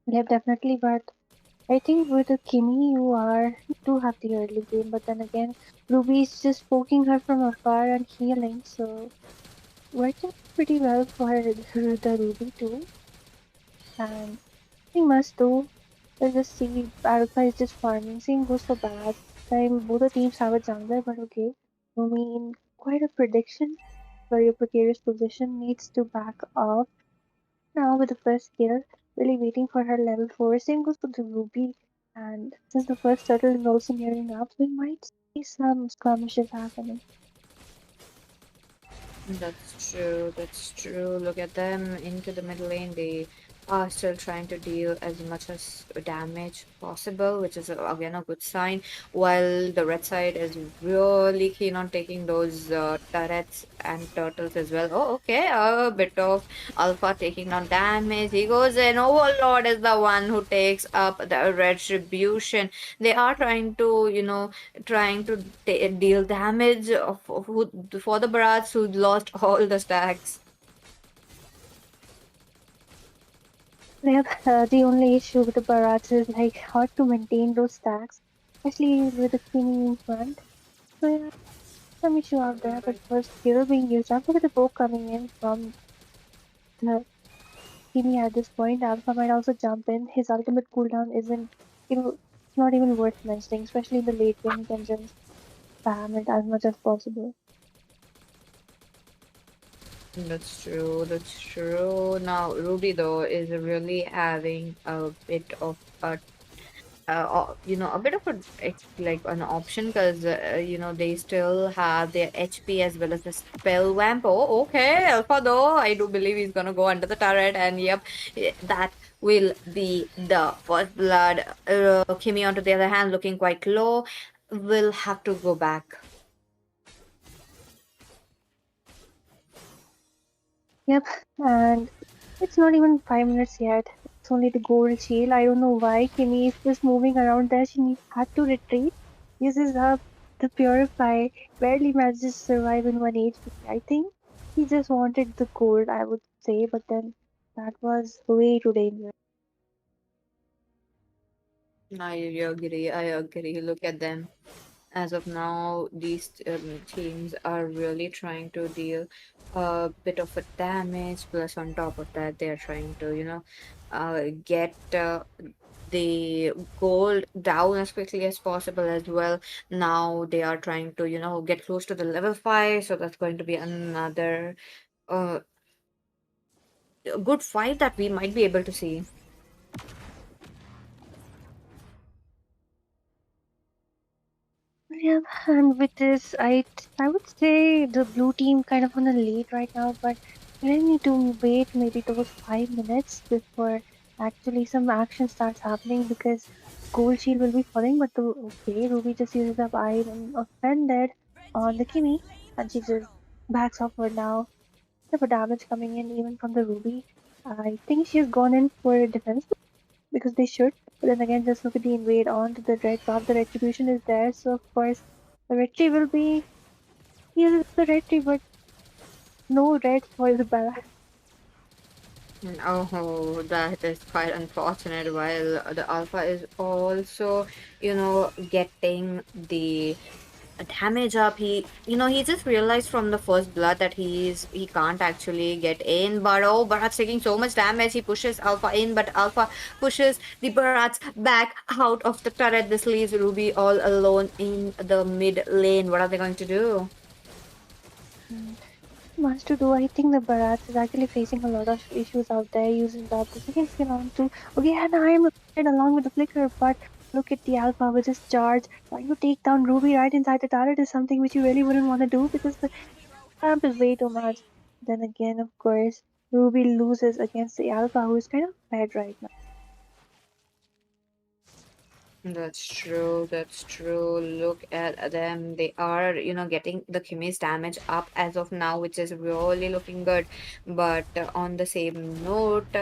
Yep, definitely, but I think with the Kimi, you do have the early game, but then again, Ruby's just poking her from afar and healing, so working pretty well for the Ruby too. And we must do is just see Alpha is just farming. Same goes for Baz. Time both the teams have a jungler, but okay. I mean, quite a prediction for your precarious position needs to back off now with the first kill, really waiting for her level 4. Same goes for the Ruby. And since the first turtle is also nearing up, we might see some skirmishes happening. That's true. That's true. Look at them into the middle lane. They are still trying to deal as much as damage possible, which is again a good sign. While the red side is really keen on taking those turrets and turtles as well. Oh, okay. A bit of Alpha taking down damage. He goes in. Overlord is the one who takes up the retribution. They are trying to deal damage for the brats who lost all the stacks. Yep, the only issue with the Barats is like hard to maintain those stacks, especially with the Kimi in front. So yeah, some issue out there, but first skill being used up. Look at the poke coming in from the Kimi at this point. Alpha might also jump in. His ultimate cooldown it's not even worth mentioning, especially in the late game. He can just spam it as much as possible. That's true. That's true. Now, Ruby though is really having a bit of a bit of like an option because they still have their HP as well as the spell vamp. Oh, okay, Alpha though. I do believe he's gonna go under the turret, and yep, that will be the first blood. Kimi, on to the other hand, looking quite low, will have to go back. Yep, and it's not even 5 minutes yet. It's only the gold shield. I don't know why Kimi is just moving around there. Had to retreat. Uses up the purify. Barely manages to survive in 1 HP. I think he just wanted the gold, I would say, but then that was way too dangerous. I agree. I agree. Look at them. As of now, these teams are really trying to deal a bit of a damage. Plus, on top of that, they are trying to, get the gold down as quickly as possible as well. Now they are trying to, get close to the level 5. So that's going to be another uh, good fight that we might be able to see. Yeah, and with this, I would say the blue team kind of on a lead right now, but we really need to wait maybe those 5 minutes before actually some action starts happening because Gold Shield will be falling. But okay, Ruby just uses up I'm offended Red on team the has Kimi, slain the and she just turtle! backs off for now. The damage coming in even from the Ruby. I think she's gone in for defense because they should. But then again, just look at the invade onto the red buff. The retribution is there, so of course the red tree will be here's the red tree, but no red for the Barat. Oh, that is quite unfortunate. While the Alpha is also, getting the damage up. He just realized from the first blood that he can't actually get in. But oh, Bharat's taking so much damage. He pushes Alpha in, but Alpha pushes the Bharat's back out of the turret. This leaves Ruby all alone in the mid lane. What are they going to do? Much to do. I think the Bharat is actually facing a lot of issues out there using the second skill on to okay, and I'm along with the flicker, but look at the Alpha with his charge. Trying to take down Ruby right inside the turret is something which you really wouldn't want to do because the ramp is way too much. Then again, of course, Ruby loses against the Alpha, who is kind of bad right now. That's true. That's true. Look at them. They are, getting the Kimmy's damage up as of now, which is really looking good. But on the same note,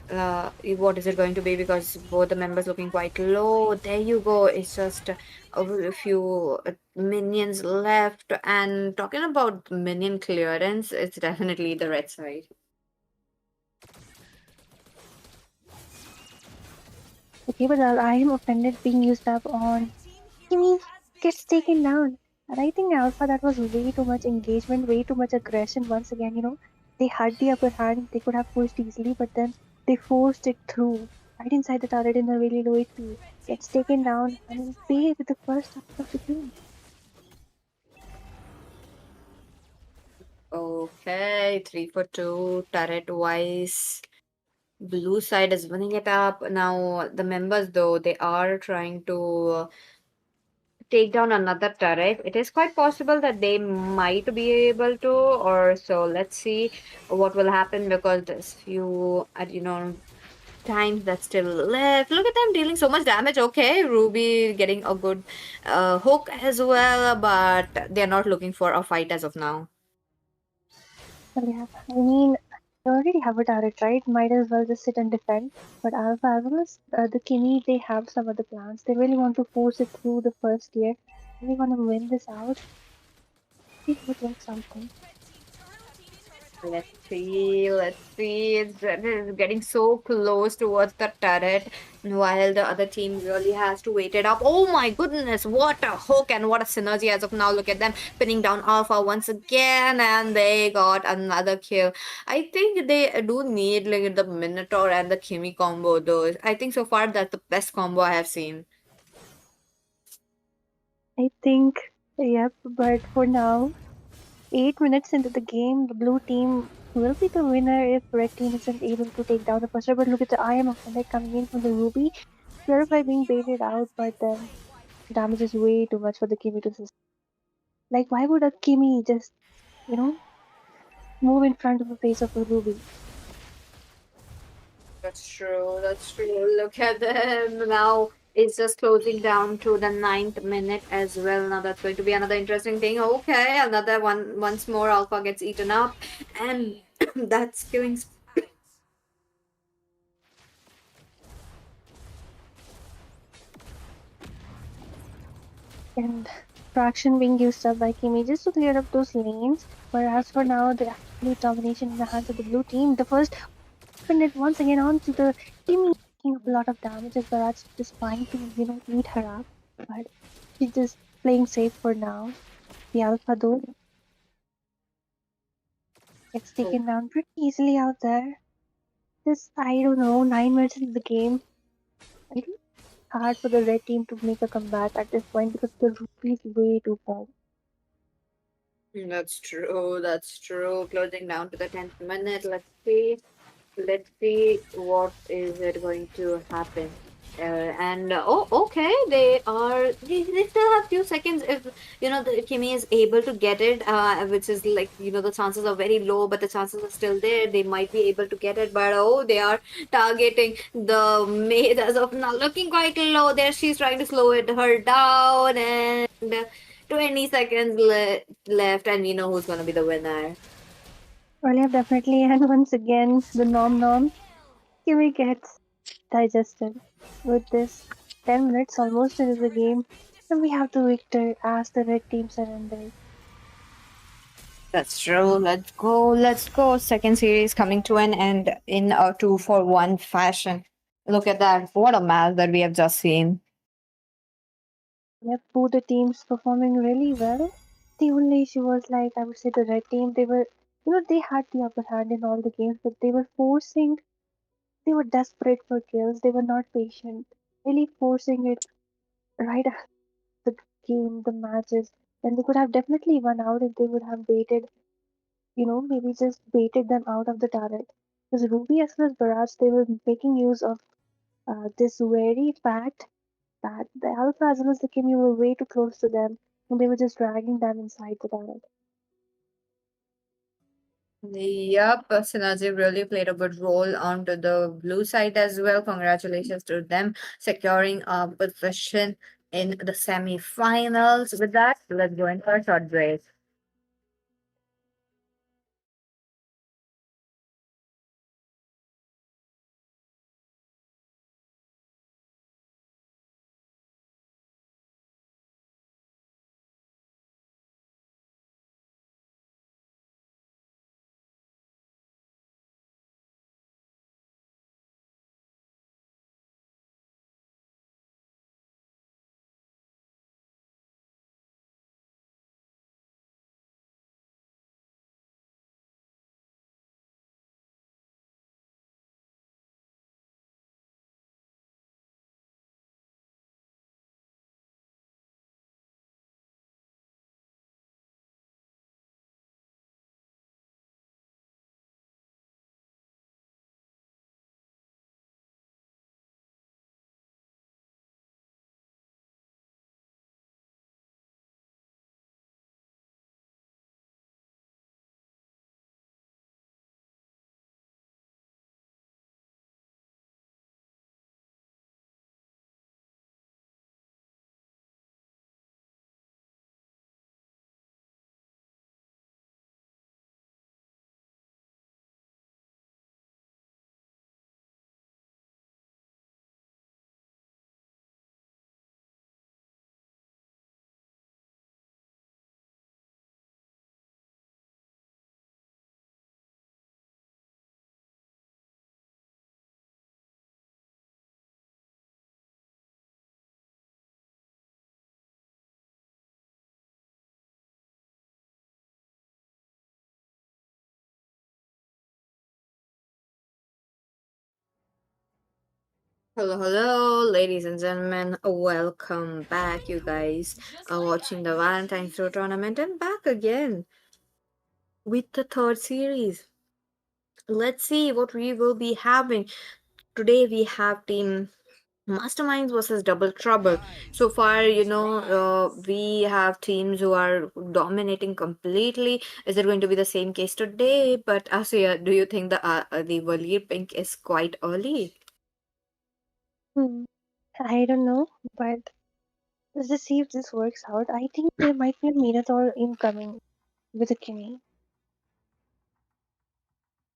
what is it going to be? Because both the members looking quite low. There you go. It's just a few minions left. And talking about minion clearance, it's definitely the red side. Okay, but I am offended being used up on Kimmy gets taken down. And I think Alpha, that was way too much engagement, way too much aggression. Once again, they had the upper hand, they could have pushed easily, but then they forced it through. Right inside the turret in a really low HP. Gets taken down and will pay with the first half of the game. Okay, 3 for 2, turret wise. Blue side is winning it up. Now, the members, though, they are trying to take down another turret. It is quite possible that they might be able to, or so. Let's see what will happen because there's few, times that's still left. Look at them dealing so much damage. Okay, Ruby getting a good hook as well, but they're not looking for a fight as of now. So yeah, I mean, they already have a turret, right? Might as well just sit and defend. But Alpha, as well as the Kimi, they have some other plans. They really want to force it through the first year. They want to win this out. See how it works out then. Let's see, let's see. It's getting so close towards the turret, while the other team really has to wait it up. Oh my goodness, what a hook and what a synergy as of now. Look at them pinning down Alpha once again, and they got another kill. I think they do need like the Minotaur and the Kimi combo, though. I think so far that's the best combo I have seen. I think, yep, but for now, 8 minutes into the game, the blue team will be the winner if red team isn't able to take down the first. But look at the IM offender coming in from the Ruby. Purify being baited out, but then damage is way too much for the Kimi to sustain. Like, why would a Kimi just, you know, move in front of the face of a Ruby? That's true. That's true. Look at them now. It's just closing down to the ninth minute as well. Now that's going to be another interesting thing. Okay, another one. Once more, Alpha gets eaten up, and that's killing. And fraction being used up by Kimi just to clear up those lanes. Whereas for now, the absolute domination in the hands of the blue team. The first opened it once again onto the Kimi, taking up a lot of damage as Barat's just trying to, eat her up. But she's just playing safe for now. The Alpha though gets Oh, taken down pretty easily out there. Just, I don't know, 9 minutes into the game. I think it's hard for the red team to make a comeback at this point because the Ruby is way too bad. that's true. That's true. Closing down to the 10th minute. Let's see. Let's see what is it going to happen. And oh, okay, they still have few seconds if the Kimi is able to get it, which is like the chances are very low, but the chances are still there. They might be able to get it, but oh, they are targeting the maid as of now, looking quite low. There, she's trying to slow her down, and 20 seconds left, and we know who's gonna be the winner. Well, yeah, definitely. And once again, the nom Kiwi gets digested with this 10 minutes almost into the game, and we have the victor as the red team surrenders. That's true. Let's go. Let's go. Second series coming to an end in a 2-for-1 fashion. Look at that. What a match that we have just seen. Yep, both the teams performing really well. The only issue was like I would say the red team, they were they had the upper hand in all the games, but they were desperate for kills. They were not patient, really forcing it right at the game, the matches. And they could have definitely won out if they would have baited, maybe just baited them out of the turret. Because Ruby as well as Barrage, they were making use of this very fact that the Alpha as well as the Kimi were way too close to them, and they were just dragging them inside the turret. Yep, Synergy really played a good role onto the blue side as well. Congratulations to them securing a position in the semi-finals. With that, let's go in for a short break. Hello, hello, ladies and gentlemen. Welcome back. You guys are watching the Valentine Throw Tournament and back again with the third series. Let's see what we will be having. Today we have Team Masterminds versus Double Trouble. So far, we have teams who are dominating completely. Is it going to be the same case today? But Asiya, do you think the Valir Pink is quite early? Hmm. I don't know, but let's just see if this works out. I think there might be a Minotaur incoming with a Kimi.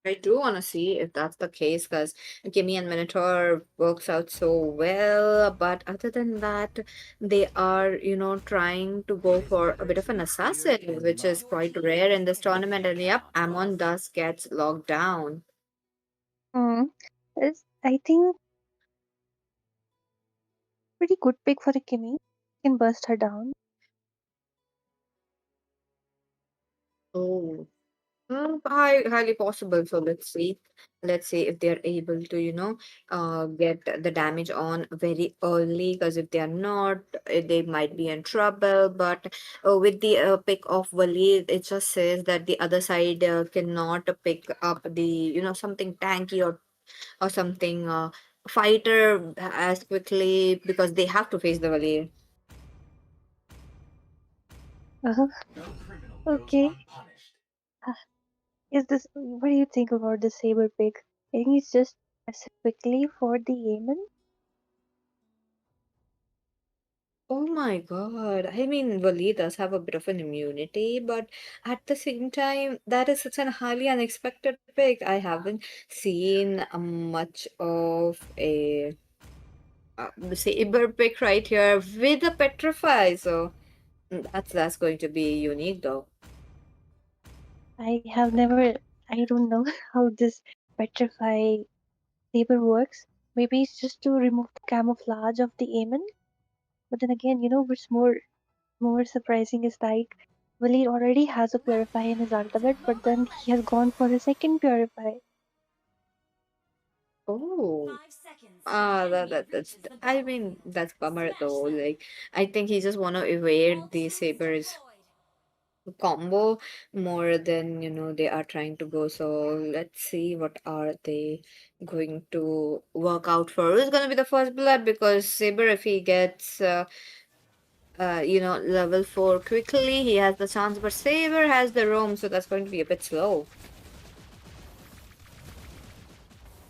I do want to see if that's the case because Gimme and Minotaur works out so well. But other than that, they are, trying to go for a bit of an assassin, which is quite rare in this tournament. And yep, Amon does gets locked down. Hmm. I think pretty good pick for a Kimi. Can burst her down. Oh. Highly possible. So let's see. Let's see if they're able to, get the damage on very early. Because if they are not, they might be in trouble. But with the pick of Waleed, it just says that the other side cannot pick up the, something tanky or something fighter as quickly because they have to face the Waleed. Uh-huh. Okay. Uh, Is this? What do you think about the saber pick? I think it's just specifically for the Yemen. Oh my God. I mean, Wali does have a bit of an immunity, but at the same time, that is such an highly unexpected pick. I haven't seen much of a saber pick right here with a petrify. So that's going to be unique though. I have never, I don't know how this petrify saber works. Maybe it's just to remove the camouflage of the Aemon. But then again, what's more surprising is like Willie already has a purify in his ultimate, but then he has gone for a second purify. Oh. 5 seconds till the Ah, enemy that's reaches the I mean battlefield. that's bummer Smash though. them! Like I think he just wanna evade the Ultimate sabers deployed! combo more than they are trying to go. So let's see what are they going to work out for. Who's gonna be the first blood? Because Saber, if he gets level 4 quickly, he has the chance, but Saber has the roam, so that's going to be a bit slow.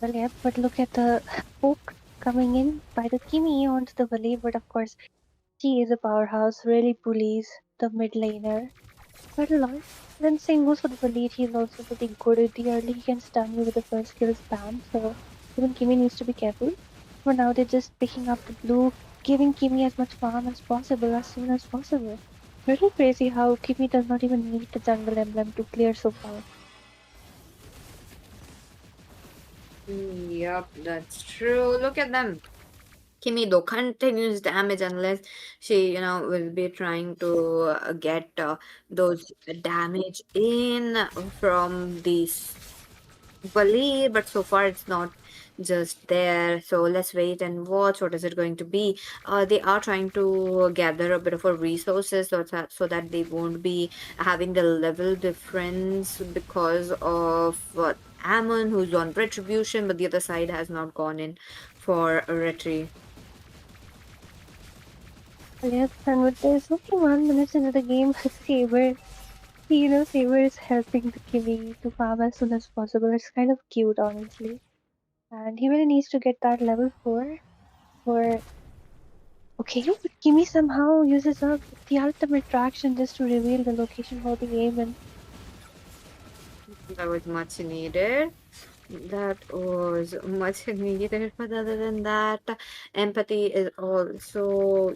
Well, yeah, but look at the poke coming in by the Kimi onto the Willie, but of course she is a powerhouse, really bullies the mid laner quite a lot. Then same goes for the lead, he's also pretty good at the early, he can stun you with the first skill spam, so even Kimi needs to be careful. For now they're just picking up the blue, giving Kimi as much farm as possible as soon as possible. Really crazy how Kimi does not even need the jungle emblem to clear so fast. Yep, that's true. Look at them. Kimi though continues damage unless she, will be trying to get those damage in from these bully, but so far it's not just there. So let's wait and watch what is it going to be. They are trying to gather a bit of a resources so that they won't be having the level difference because of Ammon who's on retribution, but the other side has not gone in for a retry. Yes, and with this only 1 minute into the game, Saber is helping the Kimi to farm as soon as possible. It's kind of cute, honestly. And he really needs to get that level 4 for. Okay, but Kimi somehow uses up the ultimate traction just to reveal the location for the aim, and That was much needed. That was much needed, but other than that, empathy is also,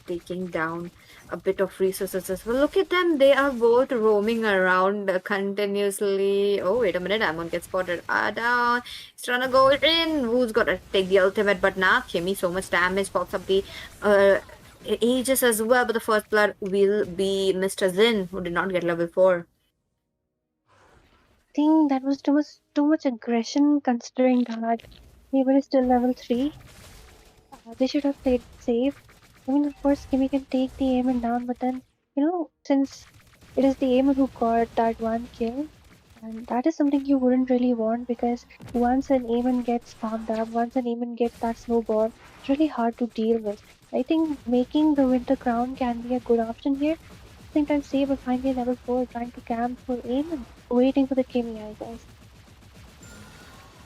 taking down a bit of resources as well. Look at them, they are both roaming around continuously. Oh, wait a minute, Amon gets spotted. Ah, down. He's trying to go in. Who's gonna take the ultimate? But now, Kimmy, so much damage, pops up the Aegis as well. But the first blood will be Mr. Zin, who did not get level 4. I think that was too much aggression considering that Saber is still level 3. They should have played it safe. I mean, of course, Kimi can take the aim down, but then, since it is the aimer who got that one kill, and that is something you wouldn't really want because once an Aemon gets farmed up, once an Aemon gets that snowball, it's really hard to deal with. I think making the Winter Crown can be a good option here. Same time, Saber finally level 4 trying to camp for Aemon, waiting for the Kimi, I guess.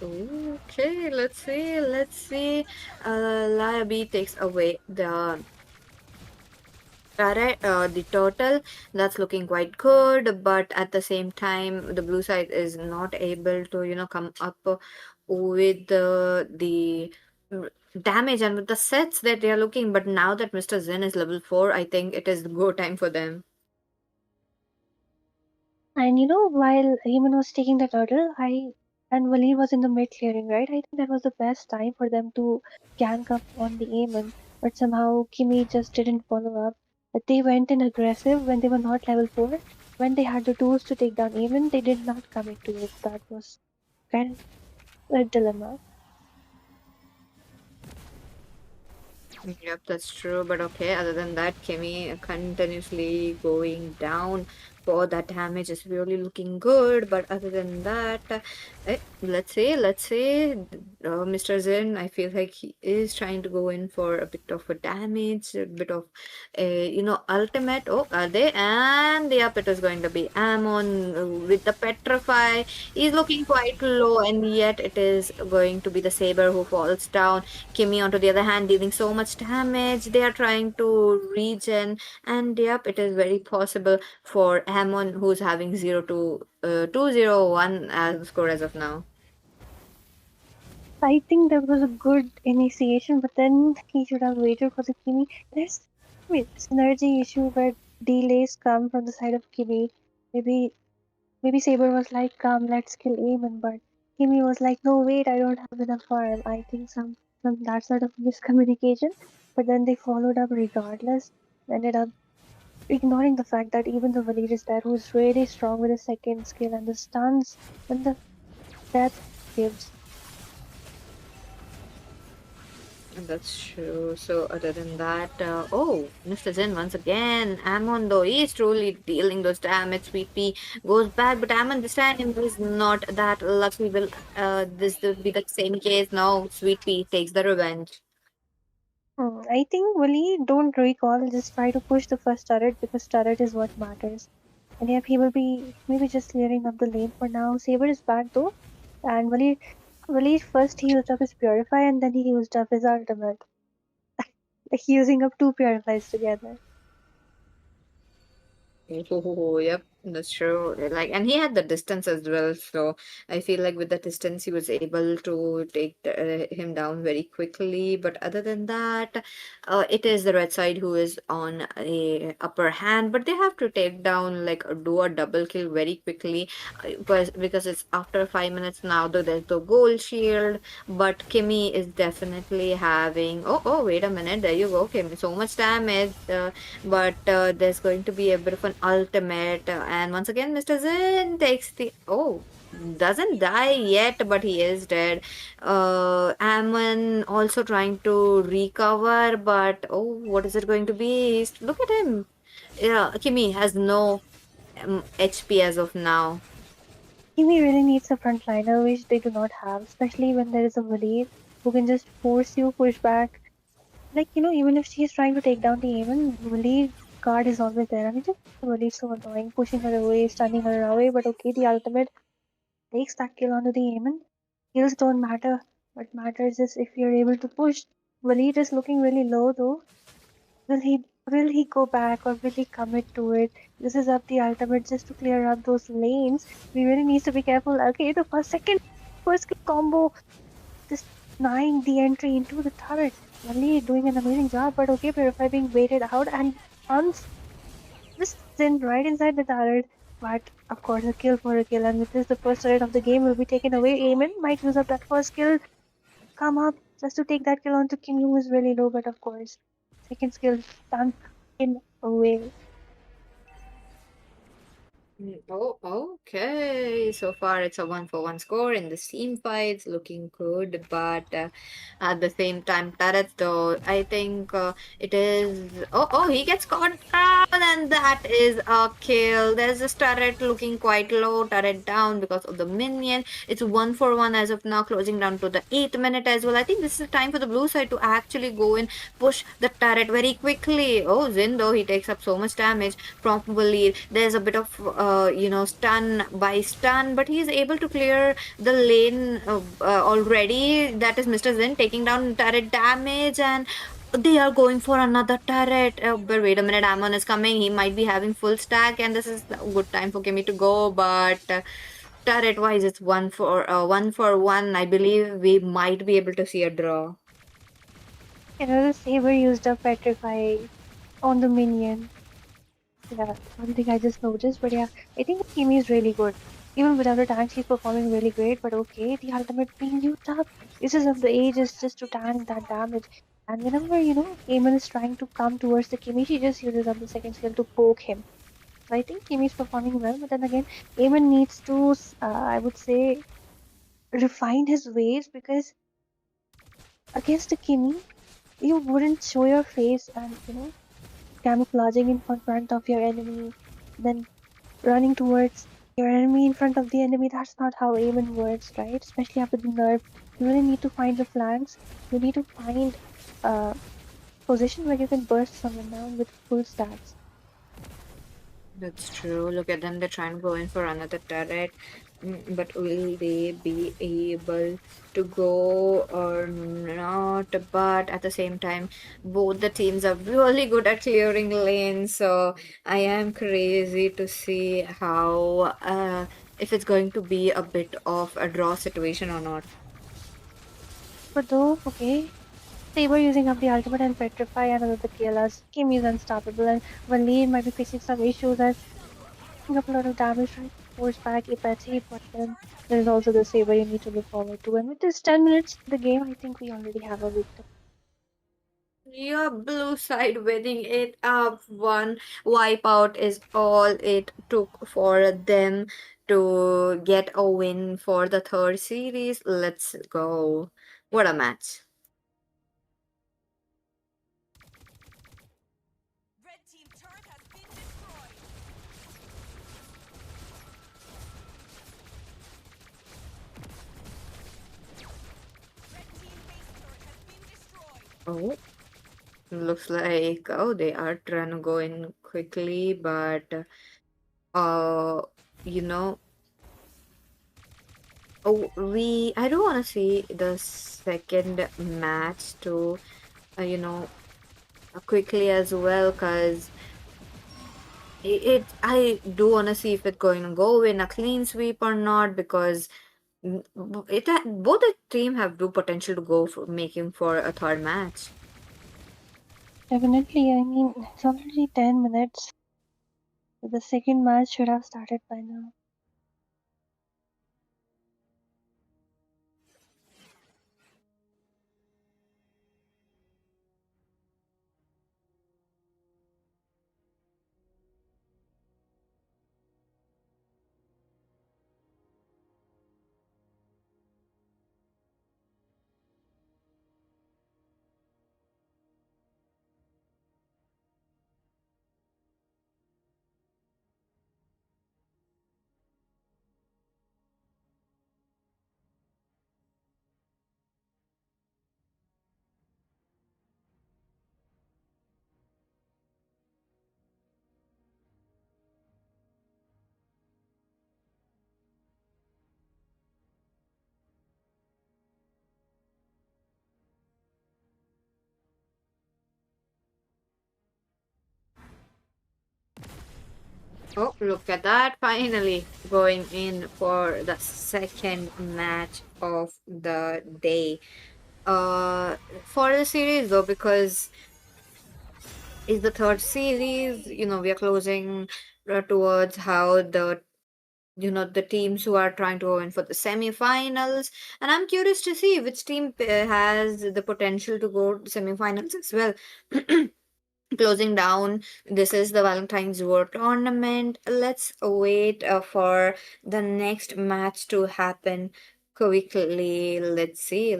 Okay, let's see. Let's see. Liabi takes away the turret, the turtle. That's looking quite good, but at the same time, the blue side is not able to, come up with the damage and with the sets that they are looking. But now that Mr. Zen is level 4, I think it is go time for them. And while Aemon was taking the turtle, and Valir was in the mid clearing, right? I think that was the best time for them to gank up on the Aemon, but somehow Kimi just didn't follow up. But they went in aggressive when they were not level 4. When they had the tools to take down Aemon, they did not commit to it. That was kind of a dilemma. Yep, that's true. But okay, other than that, Kimmy continuously going down for that damage is really looking good. But other than that, let's say, Mr. Zen, I feel like he is trying to go in for a bit of a damage, a bit of ultimate. Oh, are they? And yep, it is going to be Ammon with the Petrify. He's looking quite low, and yet it is going to be the Saber who falls down. Kimmy, on the other hand, dealing so much damage. They are trying to regen, and yep, it is very possible for Ammon, who's having 201 as score as of now. I think that was a good initiation, but then he should have waited for the Kimi. There's synergy issue where delays come from the side of Kimi. Maybe Saber was like, "Come, let's kill Eamon," but Kimi was like, "No, wait, I don't have enough farm." I think some that sort of miscommunication. But then they followed up regardless. Ended up ignoring the fact that even the Valir is there, who's really strong with his second skill and the stuns and the death gives. That's true. So other than that, Mr. Zen once again, Ammon though is truly dealing those damage. Sweet Pea goes back, but Ammon this time is not that lucky. Will this will be the same case now? Sweet Pea takes the revenge. I think Willie, don't recall, just try to push the first turret because turret is what matters. And yep, he will be maybe just clearing up the lane for now. Saber is back though, and Willie first healed up his Purify and then he used up his ultimate. Like using up two Purifies together. Oh, yep, that's true. Like, and he had the distance as well, so I feel like with the distance, he was able to take him down very quickly. But other than that, it is the red side who is on a upper hand, but they have to take down like do a double kill very quickly, because it's after 5 minutes now. Though there's the gold shield, but Kimmy is definitely having. Oh, wait a minute, there you go, Kimmy. So much damage. But there's going to be a bit of an ultimate, and once again Mr. Zin takes the doesn't die yet, but he is dead. Ammon also trying to recover, but what is it going to be? Look at him. Yeah, Kimi has no HP as of now. Kimi really needs a frontliner which they do not have, especially when there is a Valir who can just force you push back. Like, even if she is trying to take down the Aemon, Valir guard is always there. I mean, just Valir is so annoying, pushing her away, stunning her away, but okay, the ultimate takes that kill onto the Aemon. Kills don't matter. What matters is if you're able to push. Valir is looking really low though. Will he go back or will he commit to it? This is up the ultimate just to clear up those lanes. We really need to be careful. Okay, the first kill combo just denying the entry into the turret. Valir doing an amazing job, but okay, Purify being waited out and Hans just in right inside the turret. But of course, a kill for a kill, and with this, the first turret of the game will be taken away. Eamon might use up that first kill, come up just to take that kill onto Kim, who is really low, but of course, second skill done in away. Oh, okay. So far, it's a 1-for-1 score in the team fights, looking good. But at the same time, turret though, I think it is. Oh, he gets caught down, and that is a kill. There's this turret looking quite low, turret down because of the minion. It's 1-for-1 as of now, closing down to the 8th minute as well. I think this is the time for the blue side to actually go and push the turret very quickly. Oh, Zin though, he takes up so much damage. Probably there's a bit of stun by stun, but he's able to clear the lane already. That is Mr. Zen taking down turret damage, and they are going for another turret. But wait a minute, Ammon is coming. He might be having full stack, and this is a good time for Kimmy to go. But turret wise, it's 1-for-1. I believe we might be able to see a draw. The Saber used up Petrify on the minion. Yeah, one thing I just noticed, but yeah, I think Kimi is really good. Even without a tank, she's performing really great. But okay, the ultimate being used up. This is of the age is just to tank that damage. And whenever Eamon is trying to come towards the Kimi, she just uses up the second skill to poke him. So I think Kimi is performing well, but then again, Eamon needs to, I would say, refine his ways because against the Kimi, you wouldn't show your face and camouflaging in front of your enemy. Then running towards your enemy in front of the enemy. That's not how aiming works, right? Especially after the nerf. You really need to find the flanks. You need to find a position where you can burst someone down with full stats. That's true. Look at them. They're trying to go in for another turret. But will they be able to go or not? But at the same time, both the teams are really good at clearing lanes. So I am crazy to see how, if it's going to be a bit of a draw situation or not. But though, okay, Saber using up the ultimate and Petrify and another kill as Kim is unstoppable and Valine might be facing some issues and taking up a lot of damage trying to force back Ipati, but then there's also the Saber you need to look forward to. And with this 10 minutes in the game, I think we already have a victim. Yeah, blue side winning it up. One wipeout is all it took for them to get a win for the third series. Let's go. What a match. Red team turret has been destroyed. Red team base turret has been destroyed. Oh, looks like they are trying to go in quickly, but uh you know I do want to see the second match too, quickly as well, because I do want to see if it's going to go in a clean sweep or not, because both the team have do potential to go for making for a third match. Definitely, I mean, it's already 10 minutes. The second match should have started by now. Oh, look at that! Finally going in for the second match of the day. For the series though, because it's the third series, we are closing towards how the teams who are trying to go in for the semi-finals, and I'm curious to see which team has the potential to go to semi-finals as well. Closing down, this is the Valentine's War tournament. Let's wait for the next match to happen quickly. Let's see.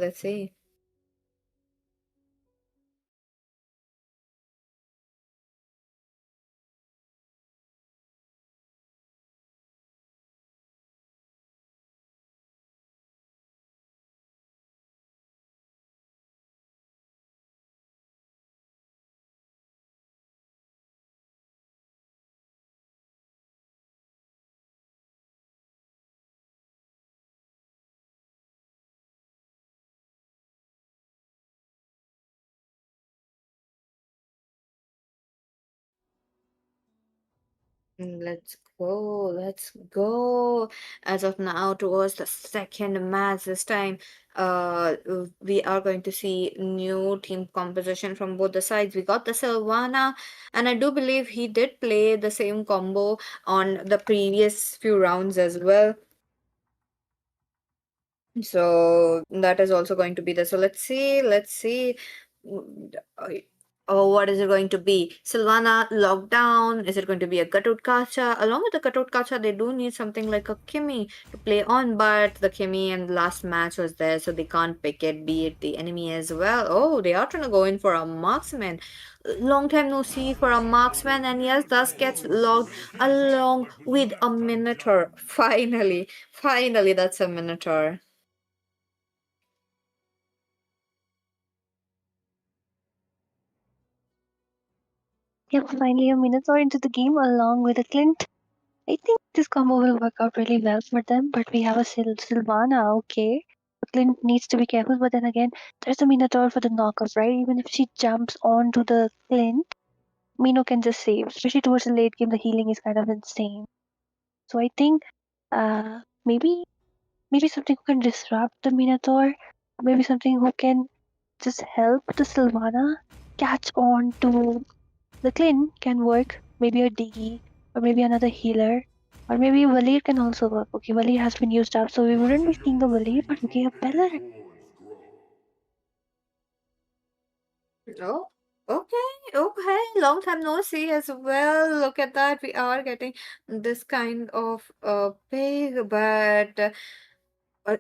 Let's go, let's go. As of now, towards the second match, this time, we are going to see new team composition from both the sides. We got the Sylvana, and I do believe he did play the same combo on the previous few rounds as well. So that is also going to be there. So let's see. Mm, Oh, what is it going to be? Sylvana lockdown? Is it going to be a Gatut Kacha? Along with the Gatut Kacha, they do need something like a Kimmy to play on, but the Kimmy in the last match was there, so they can't pick it, be it the enemy as well. Oh, they are trying to go in for a marksman. Long time no see for a marksman, and yes, thus gets logged along with a Minotaur. Finally, that's a Minotaur. Yep, finally a Minotaur into the game along with a Clint. I think this combo will work out really well for them, but we have a Sylvana, okay. Clint needs to be careful, but then again, there's a Minotaur for the knockup, right? Even if she jumps onto the Clint, Mino can just save. Especially towards the late game, the healing is kind of insane. So I think maybe something who can disrupt the Minotaur, maybe something who can just help the Sylvana catch on to the Clint can work. Maybe a Diggy or maybe another healer. Or maybe Valir can also work. Okay, Valir has been used up, so we wouldn't be seeing the Valir, but okay, a Beller. Oh, okay. Long time no see as well. Look at that. We are getting this kind of pig, but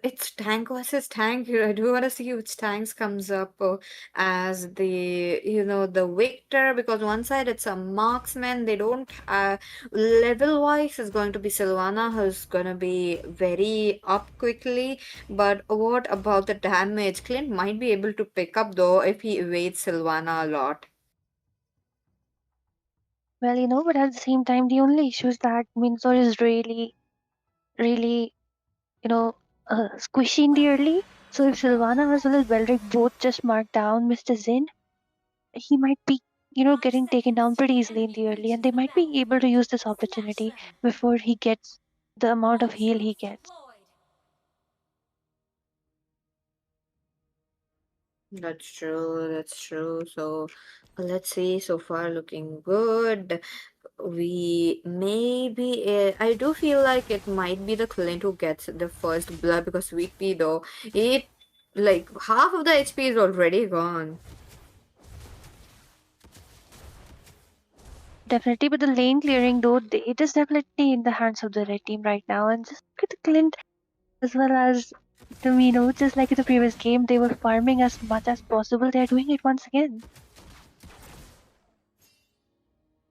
it's tank versus tank. I do want to see which tanks comes up as the victor, because one side it's a marksman. They don't level wise is going to be Sylvana, who's gonna be very up quickly. But what about the damage? Clint might be able to pick up though if he evades Sylvana a lot. Well, but at the same time, the only issue is that Minotaur is really, really, you know, squishy in the early. So if Sylvana as well as Belric both just mark down Mr. Zin, he might be, Five getting taken down seconds. pretty easily in the Entry early, and into they the might be battle. able to use this Smash opportunity them. before he gets the amount of Wall heal he jumps gets. deployed. That's true. That's true. So let's see. So far, looking good. We maybe I do feel like it might be the Clint who gets the first blood, because Sweet Pea though it like half of the HP is already gone. Definitely, but the lane clearing though, it is definitely in the hands of the red team right now. And just look at the Clint as well as the Mino, just like in the previous game, they were farming as much as possible. They're doing it once again.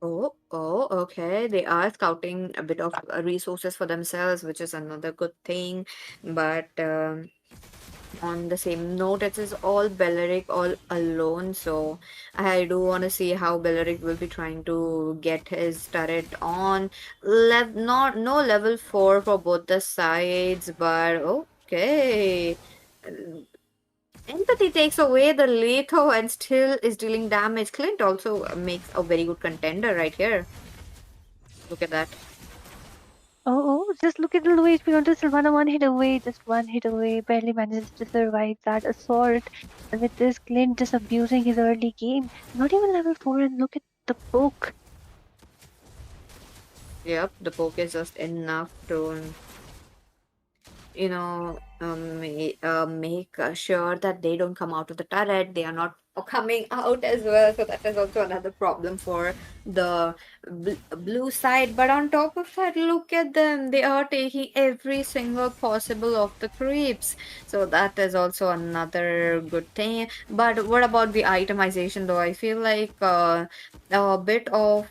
Oh, okay. They are scouting a bit of resources for themselves, which is another good thing. But on the same note, it is all Belleric all alone. So I do want to see how Belleric will be trying to get his turret on. Not no level 4 for both the sides, but okay. Empathy takes away the lethal and still is dealing damage. Clint also makes a very good contender right here. Look at that. Just look at the low HP onto Sylvana, one hit away, just one hit away, barely manages to survive that assault. And with this Clint just abusing his early game, not even level 4, and look at the poke. Yep, the poke is just enough to make sure that they don't come out of the turret. They are not coming out as well. So that is also another problem for the blue side. But on top of that, look at them. They are taking every single possible of the creeps. So that is also another good thing. But what about the itemization though? I feel like a bit of,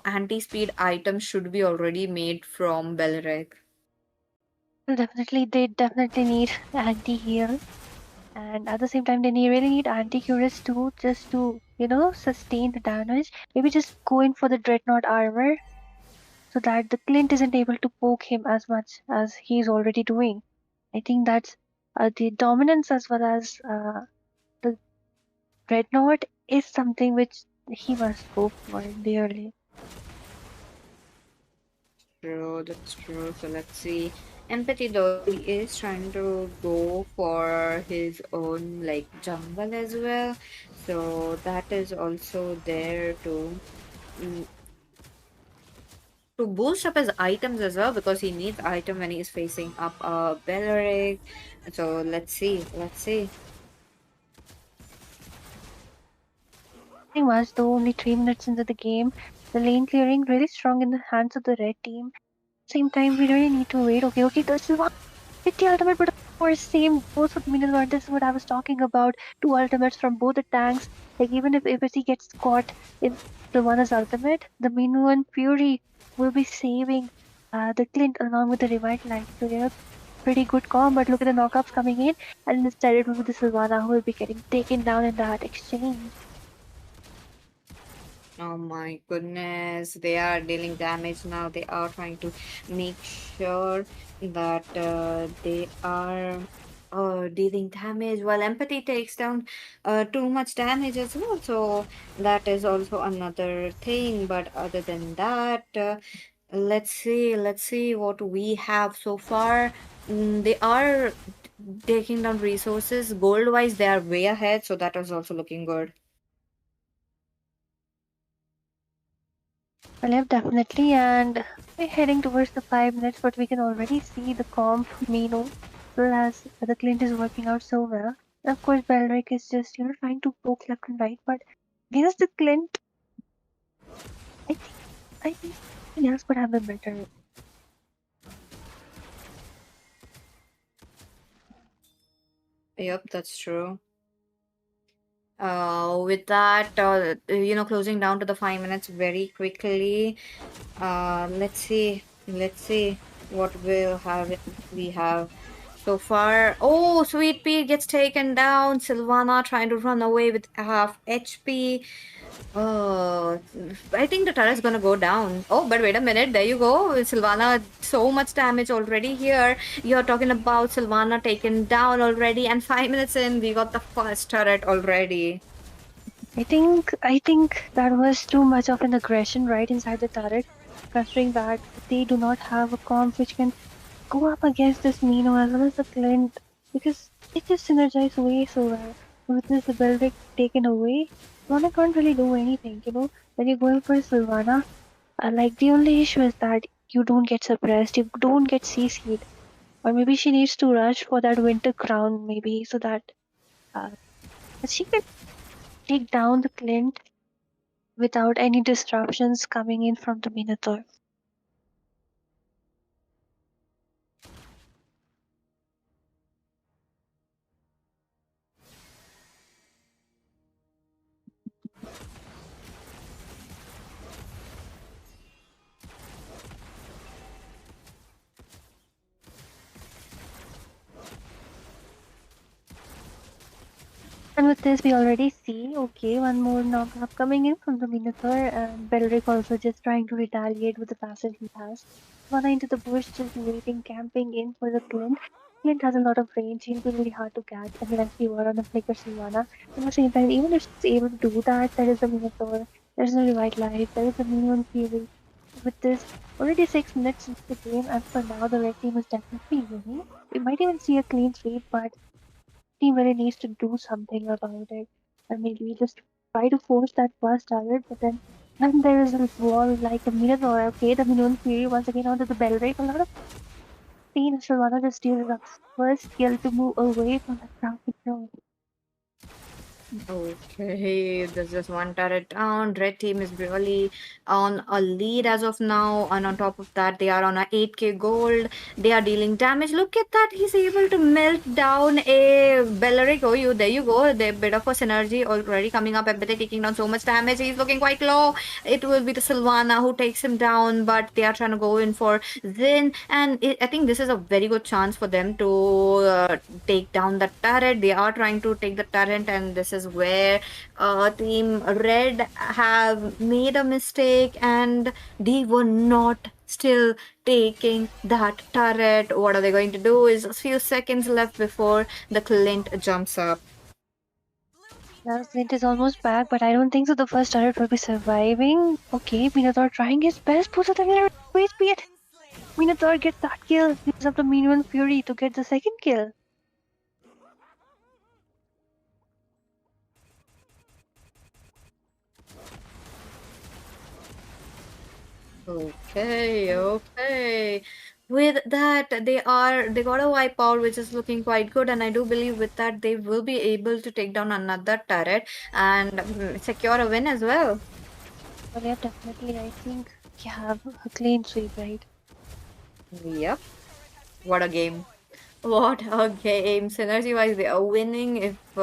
anti-speed items should be already made from Belrek. Well, definitely, they definitely need anti-heal. And at the same time, they really need anti-curious too, just to, sustain the damage. Maybe just go in for the Dreadnought armor so that the Clint isn't able to poke him as much as he's already doing. I think that's the dominance as well as the Dreadnought is something which he must go for in the early. True, that's true. So let's see. Empathy though, he is trying to go for his own like jungle as well. So that is also there mm, to boost up his items as well, because he needs item when he is facing up Belleric. So let's see. Nothing much, though only 3 minutes into the game. The lane clearing really strong in the hands of the red team. Same time, we really need to wait. Okay, this is what hit the ultimate, but of course, same goes for the Minotaur. This is what I was talking about. Two ultimates from both the tanks. Like, even if ABC gets caught in the one is ultimate, the Minoan Fury will be saving the Clint along with the Revitalize. So, pretty good comp, but look at the knockups coming in, and instead it will be the Sylvana who will be getting taken down in that exchange. Oh my goodness, they are dealing damage now. They are trying to make sure that they are dealing damage while empathy takes down too much damage as well. So that is also another thing. But other than that, let's see what we have so far. They are taking down resources. Gold wise, they are way ahead. So that was also looking good. Well, yeah, definitely, and we're heading towards the 5 minutes, but we can already see the comp Mino, well as the Clint is working out so well. And of course, Belric is just trying to poke left and right, but against the Clint, I think I think something else could have been better. Yep, that's true. With that, closing down to the 5 minutes very quickly. Let's see what will have we have so far. Oh, Sweet Pea gets taken down. Sylvana trying to run away with half HP. Oh, I think the turret's gonna go down. Oh, but wait a minute. There you go. Sylvana, so much damage already here. You're talking about Sylvana taken down already, and 5 minutes in, we got the first turret already. I think that was too much of an aggression right inside the turret, considering that they do not have a comp which can go up against this Mino as well as the Clint because it just synergized way so well. With this ability taken away, Sylvana can't really do anything. When you're going for Sylvana, like the only issue is that you don't get suppressed, you don't get CC'd. Or maybe she needs to rush for that winter crown, maybe, so uh, that she can take down the Clint without any disruptions coming in from the Minotaur. And with this, we already see, okay, one more knockup coming in from the Minotaur, and Belric also just trying to retaliate with the passive he has. One into the bush, just waiting, camping in for the Clint. Clint has a lot of range, he'll be really hard to catch unless you are on a flicker Sylvana. At the same time, even if she's able to do that, there is a Minotaur, there's a Revitalize, there is a Minion Fury. With this, already 6 minutes into the game, and for now, the red team is definitely winning. We might even see a clean sweep, but team really needs to do something about it. And maybe just try to force that first target, but then when there is a wall like a Minotaur, okay, the Minion Fury once again onto the bell rake, a lot of pain Sylvana just uses that first skill to move away from the crowd control. Okay, there's just one turret down. Red team is really on a lead as of now, and on top of that, they are on a 8k gold. They are dealing damage. Look at that, he's able to melt down a Bellaric. Oh, there you go. The bit of a synergy already coming up. Empathy taking down so much damage. He's looking quite low. It will be the Sylvana who takes him down, but they are trying to go in for Zin, and I think this is a very good chance for them to take down the turret. They are trying to take the turret, and this is where Team Red have made a mistake, and they were not still taking that turret. What are they going to do? Is a few seconds left before the Clint jumps up. Now Clint is almost back, but I don't think so. The first turret will be surviving. Okay, Minotaur trying his best, puts out the Minotaur. Wait, be it. Minotaur gets that kill. Uses up the Minion Fury to get the second kill. Okay, okay. with that they got a wipeout which is looking quite good, and I do believe with that they will be able to take down another turret and secure a win as well. Well, yeah, definitely. I think we have a clean sweep, right? Yep, what a game. What a game. Synergy wise, they are winning. If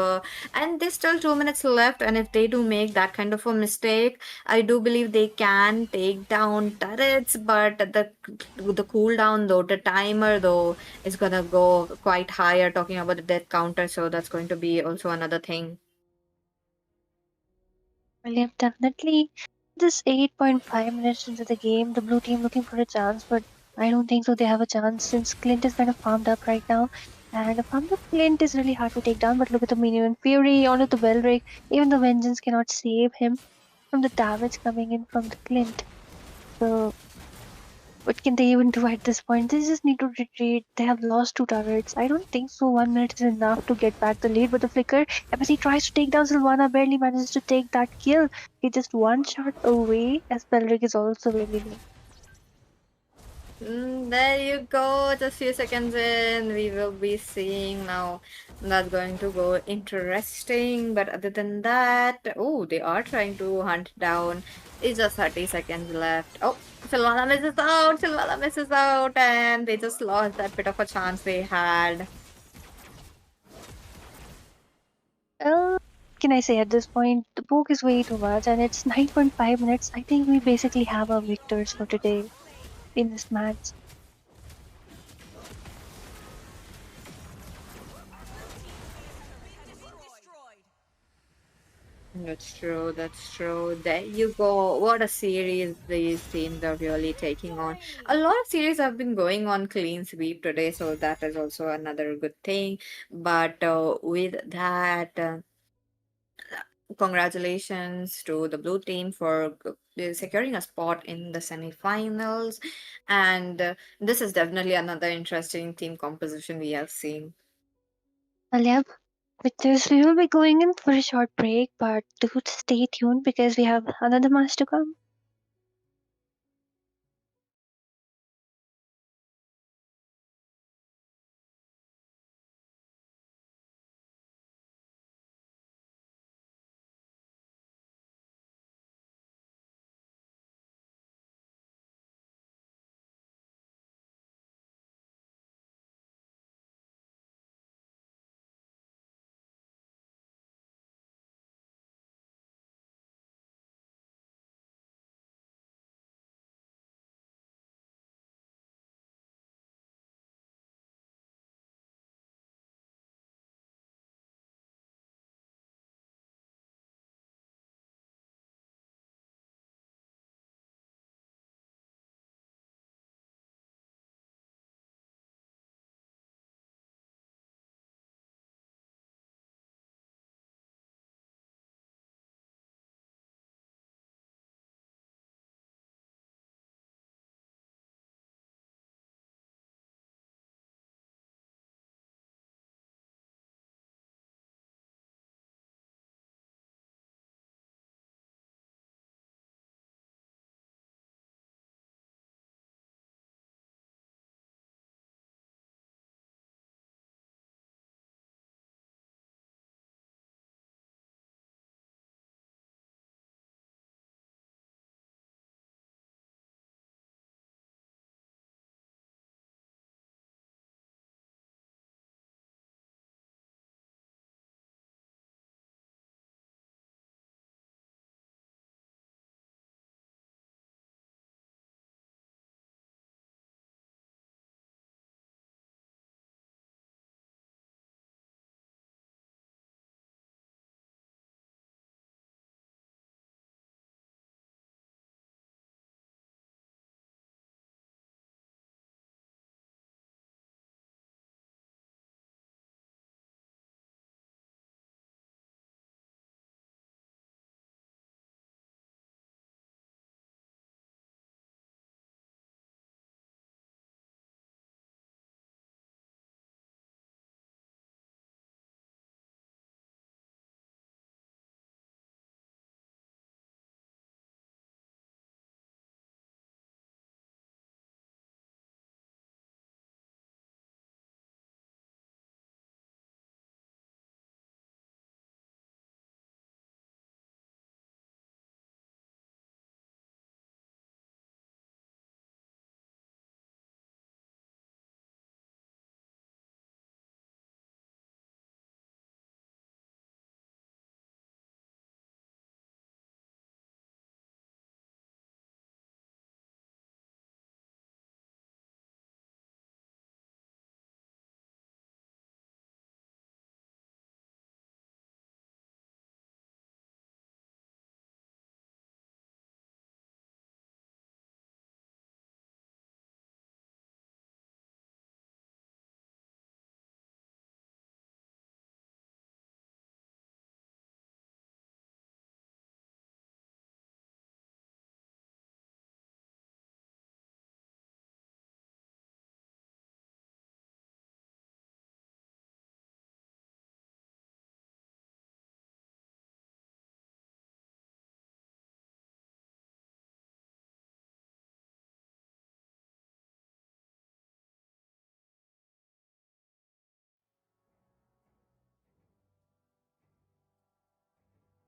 and there's still 2 minutes left, and if they do make that kind of a mistake, I do believe they can take down turrets. But the cooldown though, the timer though, is gonna go quite higher. Talking about the death counter, so that's going to be also another thing. Well, yeah, definitely. This 8.5 minutes into the game, the blue team looking for a chance, but I don't think so. They have a chance since Clint is kind of farmed up right now. And a farmed up Clint is really hard to take down, but look at the minion Fury onto the Belric. Even the Vengeance cannot save him from the damage coming in from the Clint. So what can they even do at this point? They just need to retreat. They have lost two turrets. I don't think so. 1 minute is enough to get back the lead. But the flicker, as he tries to take down Sylvana, barely manages to take that kill. He's just one shot away, as Belric is also really low. There you go. Just few seconds in, we will be seeing now. That's going to go interesting. But other than that, oh, they are trying to hunt down. It's just 30 seconds left. Oh, Silvana misses out. Silvana misses out, and they just lost that bit of a chance they had. Well, what can I say at this point? The poke is way too much, and it's 9.5 minutes. I think we basically have our victors for today in this match. That's true. That's true. There you go. What a series these teams are really taking on. A lot of series have been going on clean sweep today, so that is also another good thing. But with that, congratulations to the blue team for securing a spot in the semifinals. And this is definitely another interesting team composition we have seen. Well, yeah, with this, we will be going in for a short break, but do stay tuned because we have another match to come.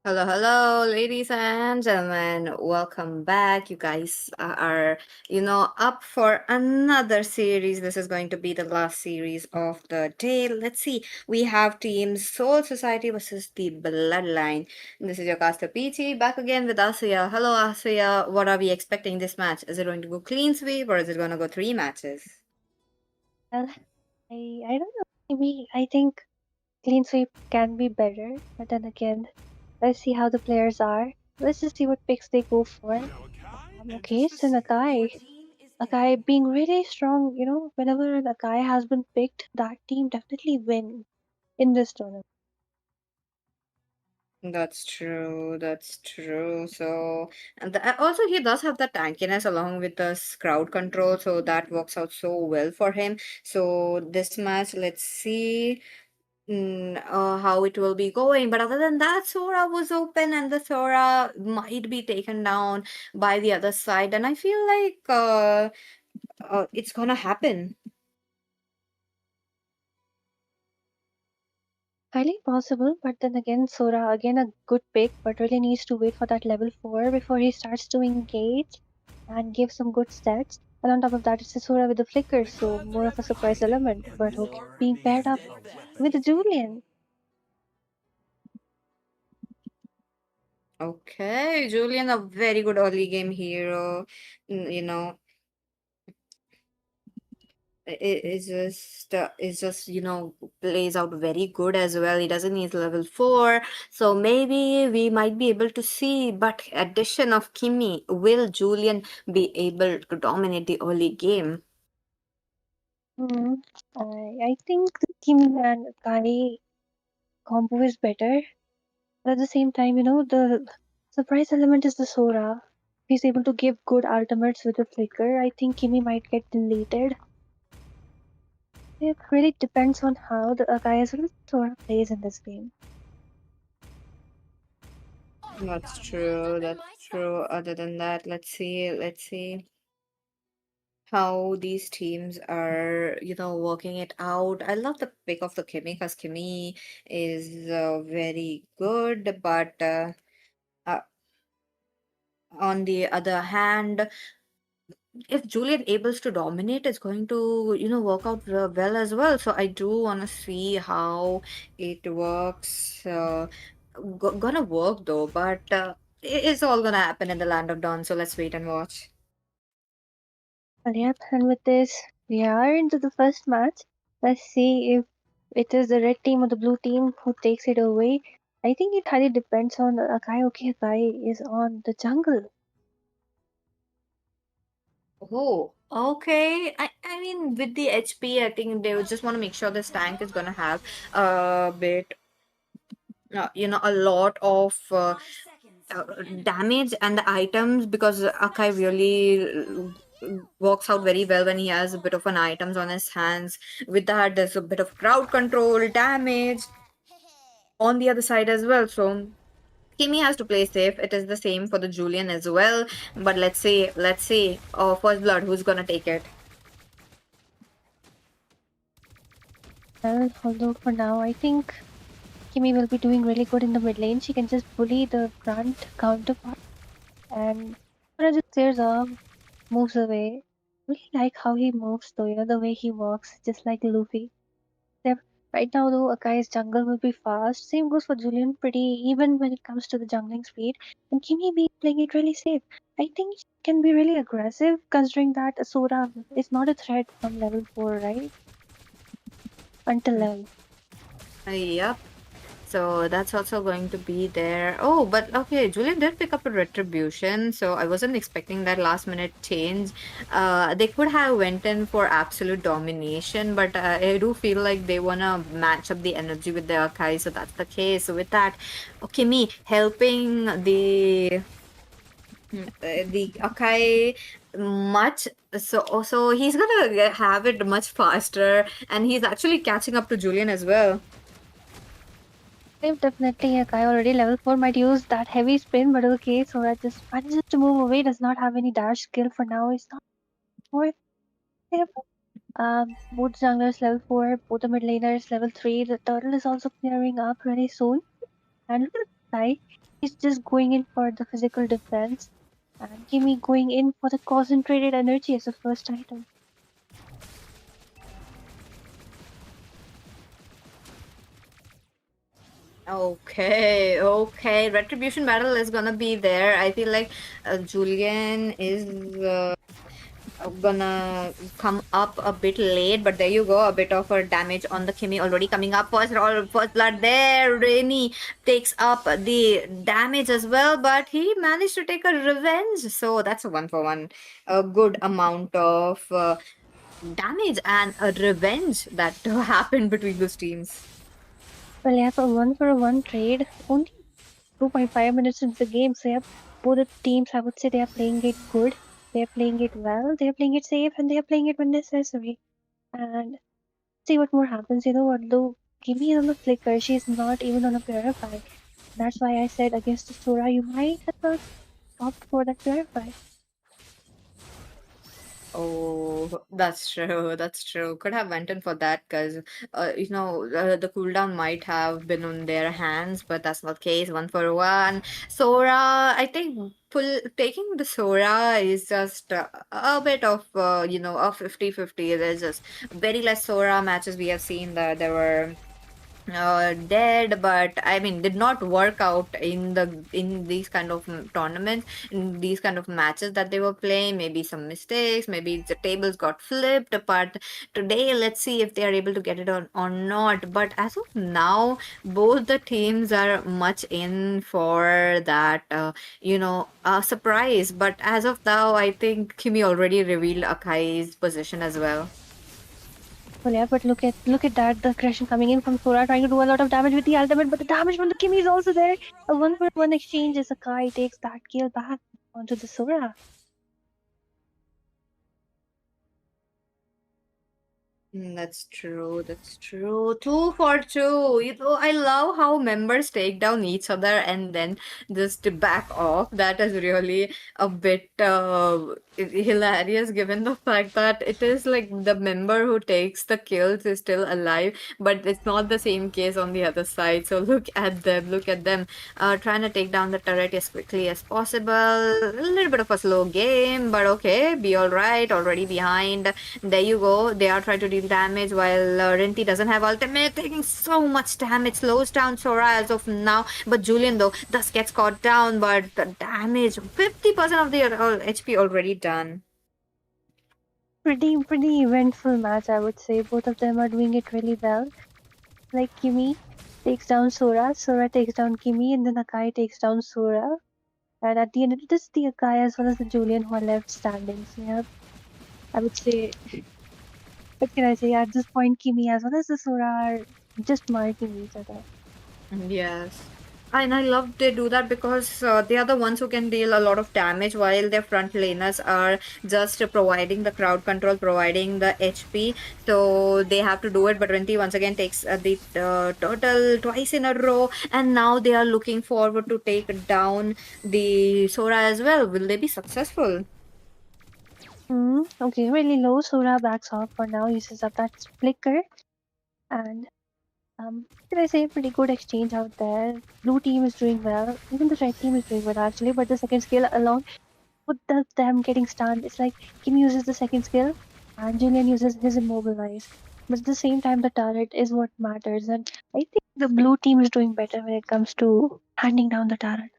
Hello, hello, ladies and gentlemen. Welcome back. You guys are, up for another series. This is going to be the last series of the day. Let's see. We have teams Soul Society versus the Bloodline. This is your caster PT back again with Asuya. Hello, Asuya. What are we expecting this match? Is it going to go clean sweep or is it going to go three matches? Well, I don't know. Maybe I think clean sweep can be better, but then again, let's see how the players are. Let's just see what picks they go for. Okay, so Nakai being really strong, whenever a guy has been picked, that team definitely win in this tournament. That's true. That's true. So, and also he does have the tankiness along with the crowd control, so that works out so well for him. So this match, let's see how it will be going. But other than that, Sora was open, and the Sora might be taken down by the other side, and I feel like it's gonna happen. Highly possible, but then again, Sora, again a good pick, but really needs to wait for that level 4 before he starts to engage and give some good stats. And on top of that, it's a Sora with a flicker, so more of a surprise element. But okay, being paired up with Julian. Okay, Julian, a very good early game hero. You know, is just plays out very good as well. He doesn't need level 4, so maybe we might be able to see. But addition of Kimi, will Julian be able to dominate the early game? Hmm. I think the Kim and Kai combo is better. But at the same time, the surprise element is the Sora. If he's able to give good ultimates with the flicker, I think Kimi might get deleted. It really depends on how the guy as well as Sora plays in this game. That's true. That's true. Other than that, let's see how these teams are, working it out. I love the pick of the Kimi because Kimi is very good, but uh, on the other hand, if Juliet able to dominate, it's going to, work out well as well. So I do want to see how it works. Gonna work though, but it's all gonna happen in the land of dawn. So let's wait and watch. Well, yep, and with this, we are into the first match. Let's see if it is the red team or the blue team who takes it away. I think it highly depends on Akai. Okay, Akai is on the jungle. Oh, okay. I mean, with the HP, I think they would just want to make sure this tank is gonna have a bit, a lot of damage and the items because Akai really works out very well when he has a bit of an items on his hands. With that, there's a bit of crowd control, damage on the other side as well. So Kimi has to play safe. It is the same for the Julian as well. But let's see. Oh, first blood, who's gonna take it? Well, although for now, I think Kimi will be doing really good in the mid lane. She can just bully the front counterpart and Sora just stares off, moves away. Really like how he moves though, the way he walks, just like Luffy. Yep. Right now though, Akai's jungle will be fast. Same goes for Julian, pretty even when it comes to the jungling speed. And Kimi be playing it really safe. I think she can be really aggressive considering that Sora is not a threat from level 4, right? Until level. Yep. So that's also going to be there. Oh, but okay, Julian did pick up a retribution, so I wasn't expecting that last minute change. They could have went in for absolute domination, but I do feel like they wanna match up the energy with the Akai, so that's the case. So with that, okay, me helping the Akai much. So he's gonna have it much faster, and he's actually catching up to Julian as well. If definitely a guy already level 4 might use that heavy spin, but okay, Sora just manages to move away, does not have any dash skill for now. It's not worth it. Both junglers level 4, both the mid laners level 3. The turtle is also clearing up really soon. And look at the guy. He's just going in for the physical defense, and Kimmy going in for the concentrated energy as the first item. Okay, okay. Retribution battle is gonna be there. I feel like Julian is gonna come up a bit late, but there you go. A bit of a damage on the Kimmy already coming up. First blood there. Rainy takes up the damage as well, but he managed to take a revenge. So that's a 1 for 1. A good amount of damage and a revenge that happened between those teams. Well, yeah, for a one trade, only 2.5 minutes into the game. So, yeah, both the teams, I would say, they are playing it good. They are playing it well. They are playing it safe, and they are playing it when necessary. And see what more happens. You know what? Though Kimmy is on the flicker, she's not even on a purify. That's why I said against the Sora, you might have to opt for that purify. Oh, that's true. That's true. Could have went in for that because, the cooldown might have been on their hands, but that's not the case. 1 for 1. Sora, I think taking the Sora is just a bit of, a 50-50. There's just very less Sora matches we have seen that there were dead, but I mean did not work out in these kind of tournaments, in these kind of matches that they were playing. Maybe some mistakes, maybe the tables got flipped, but today let's see if they are able to get it on or not. But as of now, both the teams are much in for that surprise. But as of now, I think Kimi already revealed Akai's position as well. Well, yeah, but look at that, the aggression coming in from Sora, trying to do a lot of damage with the ultimate, but the damage from the Kimmy is also there. A 1 for 1 exchange as Sakai takes that kill back onto the Sora. That's true. That's true. 2 for 2. I love how members take down each other and then just back off. That is really a bit hilarious, given the fact that it is like the member who takes the kills is still alive, but it's not the same case on the other side. So look at them. Look at them trying to take down the turret as quickly as possible. A little bit of a slow game, but okay, be all right. Already behind. There you go. They are trying to deal damage while Rinty doesn't have ultimate, taking so much damage. Slows down Sora as of now. But Julian, though, does gets caught down. But the damage, 50% of the HP already done. Pretty eventful match, I would say. Both of them are doing it really well. Like Kimmy takes down Sora, Sora takes down Kimmy, and then Akai takes down Sora. And at the end, it is the Akai as well as the Julian who are left standing. So yeah, I would say, what can I say? At this point, Kimmy as well as the Sora are just marking each other. Yes. And I love they do that because they are the ones who can deal a lot of damage while their front laners are just providing the crowd control, providing the HP. So they have to do it. But Rinty once again takes the turtle twice in a row. And now they are looking forward to take down the Sora as well. Will they be successful? Okay, really low. Sora backs off for now, uses up that flicker. And can I say pretty good exchange out there. Blue team is doing well. Even the red team is doing well actually, but the second skill alone with them getting stunned, it's like Kim uses the second skill and Julian uses his immobilize. But at the same time the turret is what matters, and I think the blue team is doing better when it comes to handing down the turret.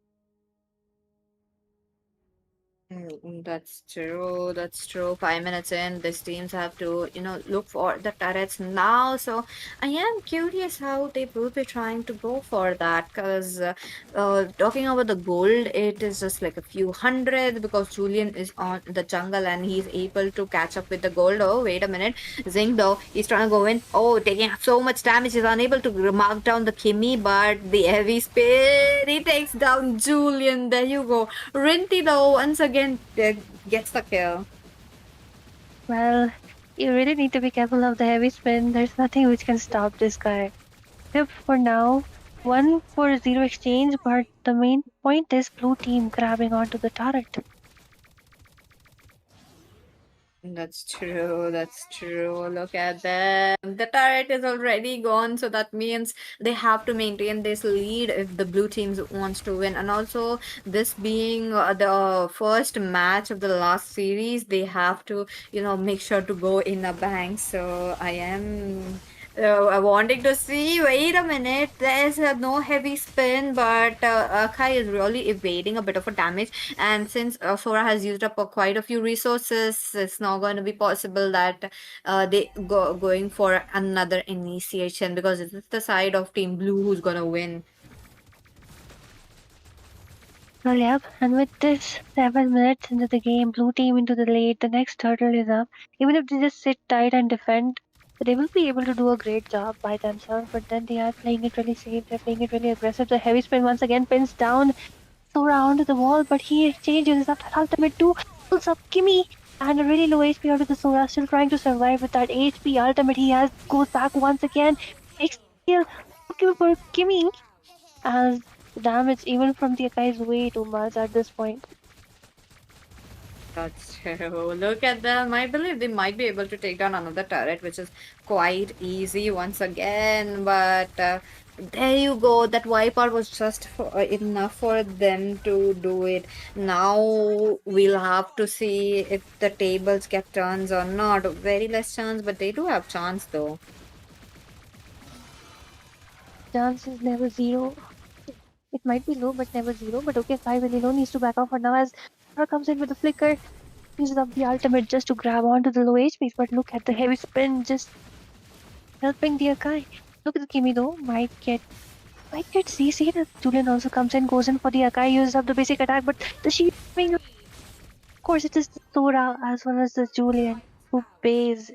That's true. That's true. 5 minutes in, these teams have to, look for the turrets now. So I am curious how they will be trying to go for that. Because talking about the gold, it is just like a few hundred because Julian is on the jungle and he's able to catch up with the gold. Oh, wait a minute. Zing though, he's trying to go in. Oh, taking so much damage. He's unable to mark down the Kimmy, but the heavy spin, he takes down Julian. There you go. Rinty though, once again gets the kill. Well, you really need to be careful of the heavy spin. There's nothing which can stop this guy. Yep, for now, 1-for-0 exchange, but the main point is blue team grabbing onto the turret. That's true. That's true. Look at them. The turret is already gone, so that means they have to maintain this lead if the blue teams wants to win. And also, this being the first match of the last series, they have to, make sure to go in a bank. So I am wanting to see. Wait a minute. There's no heavy spin, but Akai is really evading a bit of a damage. And since Sora has used up quite a few resources, it's not going to be possible that they going for another initiation because it's the side of Team Blue who's going to win. Well, yep. And with this 7 minutes into the game, blue team into the lead, the next turtle is up. Even if they just sit tight and defend, they will be able to do a great job by themselves. But then they are playing it really safe. They're playing it really aggressive. The heavy spin once again pins down Sora onto the wall, but he changes his ultimate too. Pulls up Kimmy and a really low HP out of the Sora, still trying to survive with that HP ultimate he has. Goes back once again, takes the kill. Kill for Kimmy as the damage even from the Akai is way too much at this point. That's true. Look at them. I believe they might be able to take down another turret, which is quite easy once again. But there you go. That wipeout was just enough for them to do it. Now we'll have to see if the tables get turns or not. Very less chance, but they do have chance though. Chance is never zero. It might be low, but never zero. But okay, Kai really low needs to back off for now as Sora comes in with the flicker. Uses up the ultimate just to grab onto the low HPs. But look at the heavy spin just helping the Akai. Look at the Kimi though, might get CC. Julian also comes in, goes in for the Akai, uses up the basic attack, but the shield, of course, it is the Sora as well as the Julian who pays.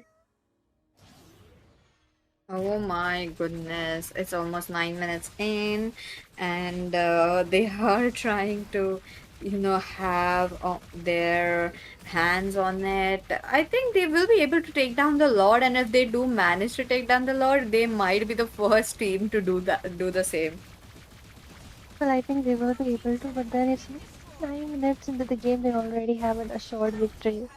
Oh my goodness, it's almost 9 minutes in, and they are trying to, have their hands on it. I think they will be able to take down the Lord, and if they do manage to take down the Lord, they might be the first team to do the same. Well, I think they will be able to, but then it's 9 minutes into the game, they already have an assured victory.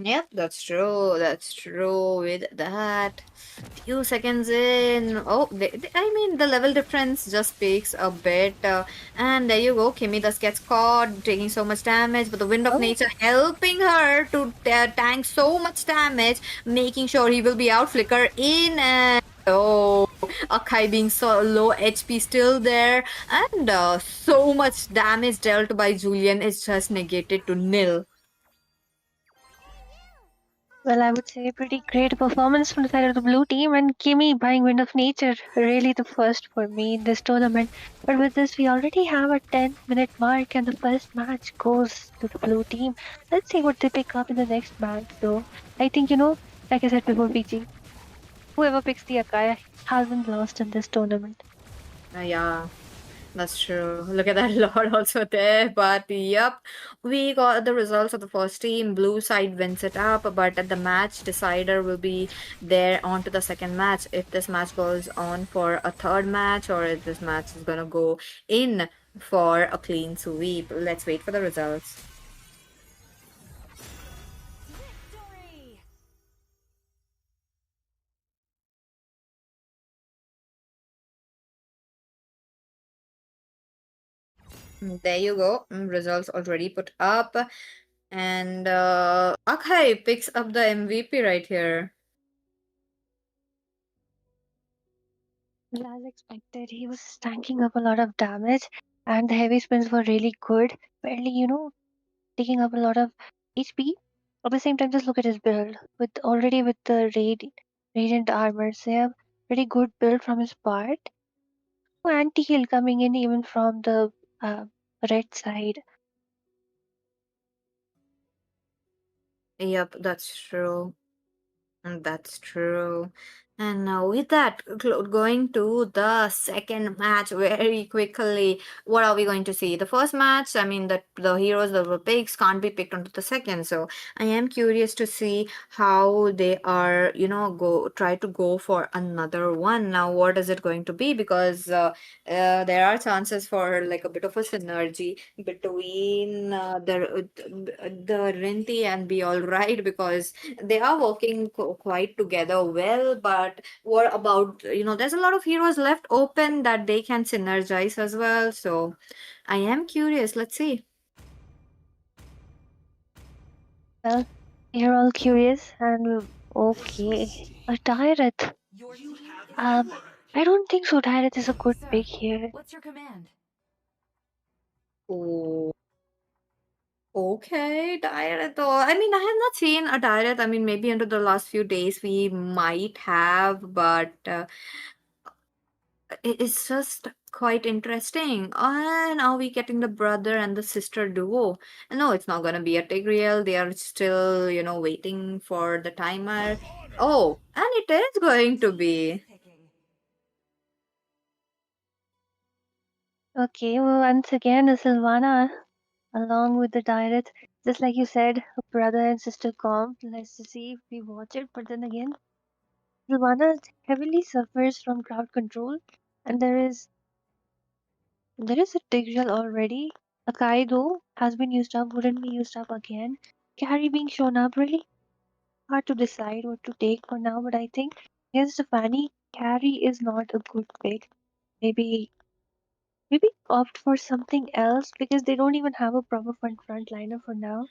Yep, that's true. That's true. With that, few seconds in, oh, I mean, the level difference just speaks a bit. And there you go. Kimmy thus gets caught, taking so much damage, but the Wind of Oh, Nature helping her to tank so much damage, making sure he will be out. Flicker in and. Oh, Akai being so low HP still there, and so much damage dealt by Julian is just negated to nil. well, I would say pretty great performance from the side of the blue team, and Kimi buying Wind of Nature, really the first for me in this tournament. But with this, we already have a 10-minute mark, and the first match goes to the blue team. Let's see what they pick up in the next match, though. I think, like I said before, PG, whoever picks the Akai hasn't lost in this tournament. Yeah. That's true. Look at that Lord also there. But yep, we got the results of the first team. Blue side wins it up, but the match decider will be there on to the second match. If this match goes on for a third match or if this match is gonna go in for a clean sweep. Let's wait for the results. Victory! There you go. Results already put up. And Akai picks up the MVP right here. Well, as expected, he was stacking up a lot of damage, and the heavy spins were really good. Barely, taking up a lot of HP. At the same time, just look at his build with the radiant armor. So yeah, pretty good build from his part. Anti heal coming in even from the uh, red side. Yep, that's true. That's true. And with that, going to the second match very quickly, what are we going to see? The first match, I mean, the heroes, the picks can't be picked onto the second. So I am curious to see how they are, go try to go for another one. Now, what is it going to be? Because there are chances for like a bit of a synergy between the Rinti and Be All Right, because they are working quite together well. But what about, there's a lot of heroes left open that they can synergize as well. So I am curious. Let's see. Well, you're all curious and okay. A Tyrant. Your team is Um, I don't think so. Tyrant is a good Sir, pick here. what's your command? Oh, okay, diet. Though I mean, I have not seen a diet. I mean, maybe into the last few days we might have, but it's just quite interesting. And are we getting the brother and the sister duo? No, it's not gonna be a Tigreal. They are still, waiting for the timer. Oh, and it is going to be. Picking. Okay, well, once again, Sylvana, along with the Tyrant, just like you said, a brother and sister comp. Let's just see if we watch it. But then again, Sylvana heavily suffers from crowd control, and there is a Tigreal already. A Kaido has been used up, wouldn't be used up again. Carry being shown up, really hard to decide what to take for now, but I think against Stefani, Carry is not a good pick. Maybe opt for something else because they don't even have a proper frontliner for now.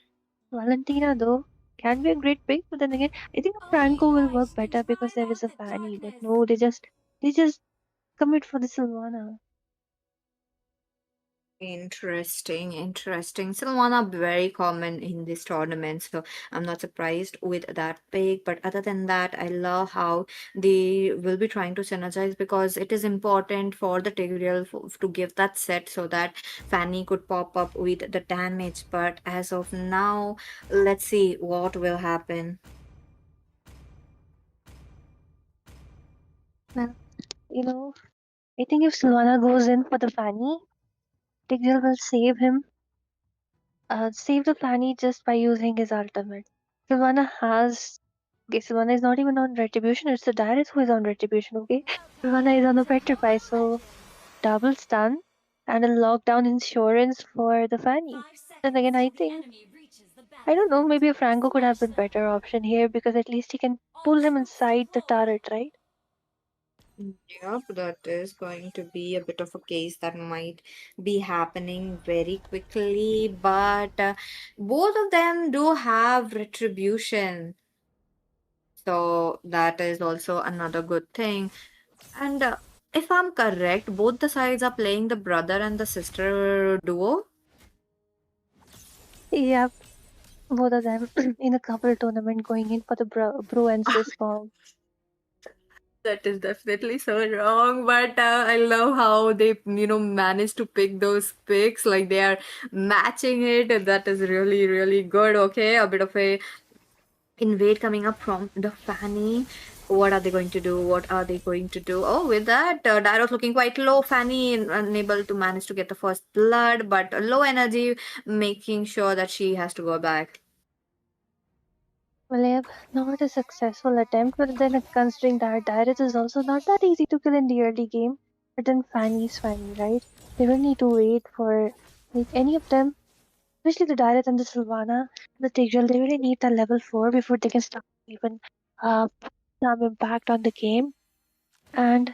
Valentina though can be a great pick, but then again, I think Franco will work better because there is a Fanny. But no, they just commit for the Sylvana. Interesting, interesting. Silvana very common in this tournament, so I'm not surprised with that pick. But other than that, I love how they will be trying to synergize, because it is important for the Tigreal to give that set so that Fanny could pop up with the damage. But as of now, let's see what will happen. Well, you know, I think if Sylvana goes in for the Fanny, Tigreal will save the Fanny just by using his ultimate. Sylvana has Okay, Sylvana is not even on retribution, it's the Darius who is on retribution, okay? Sylvana is on the petrify, so double stun and a lockdown insurance for the Fanny. Five And seconds again, I till the think enemy reaches the I don't know, battlefield. maybe a Franco could have Smash been them. better option here because at least he can All pull him troops inside the deployed. turret, right? Yep, that is going to be a bit of a case that might be happening very quickly, but both of them do have retribution. So that is also another good thing. And if I'm correct, both the sides are playing the brother and the sister duo. Yep, both of them in a couple tournament going in for the bro and sis comp. That is definitely so wrong, but I love how they, manage to pick those picks. Like they are matching it. And that is really, really good. Okay, a bit of a invade coming up from the Fanny. What are they going to do? What are they going to do? Oh, with that, Dairo's looking quite low. Fanny unable to manage to get the first blood, but low energy, making sure that she has to go back. Well, yep, not a successful attempt, but then considering that Darius is also not that easy to kill in the early game, but then Fanny's Fanny, right? They don't need to wait for like any of them, especially the Darius and the Sylvana, the Tigreal, they really need the level 4 before they can start even put some impact on the game. And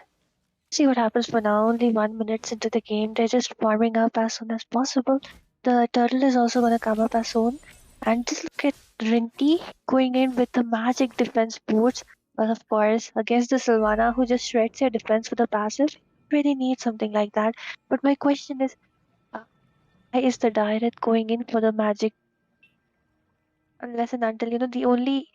see what happens for now. Only 1 minute into the game, they're just warming up as soon as possible. The turtle is also gonna come up as soon. And just look at Rinty going in with the magic defense boots. Well, of course, against the Sylvana who just shreds your defense with a passive. Really need something like that. But my question is, why is the direct going in for the magic unless and until the only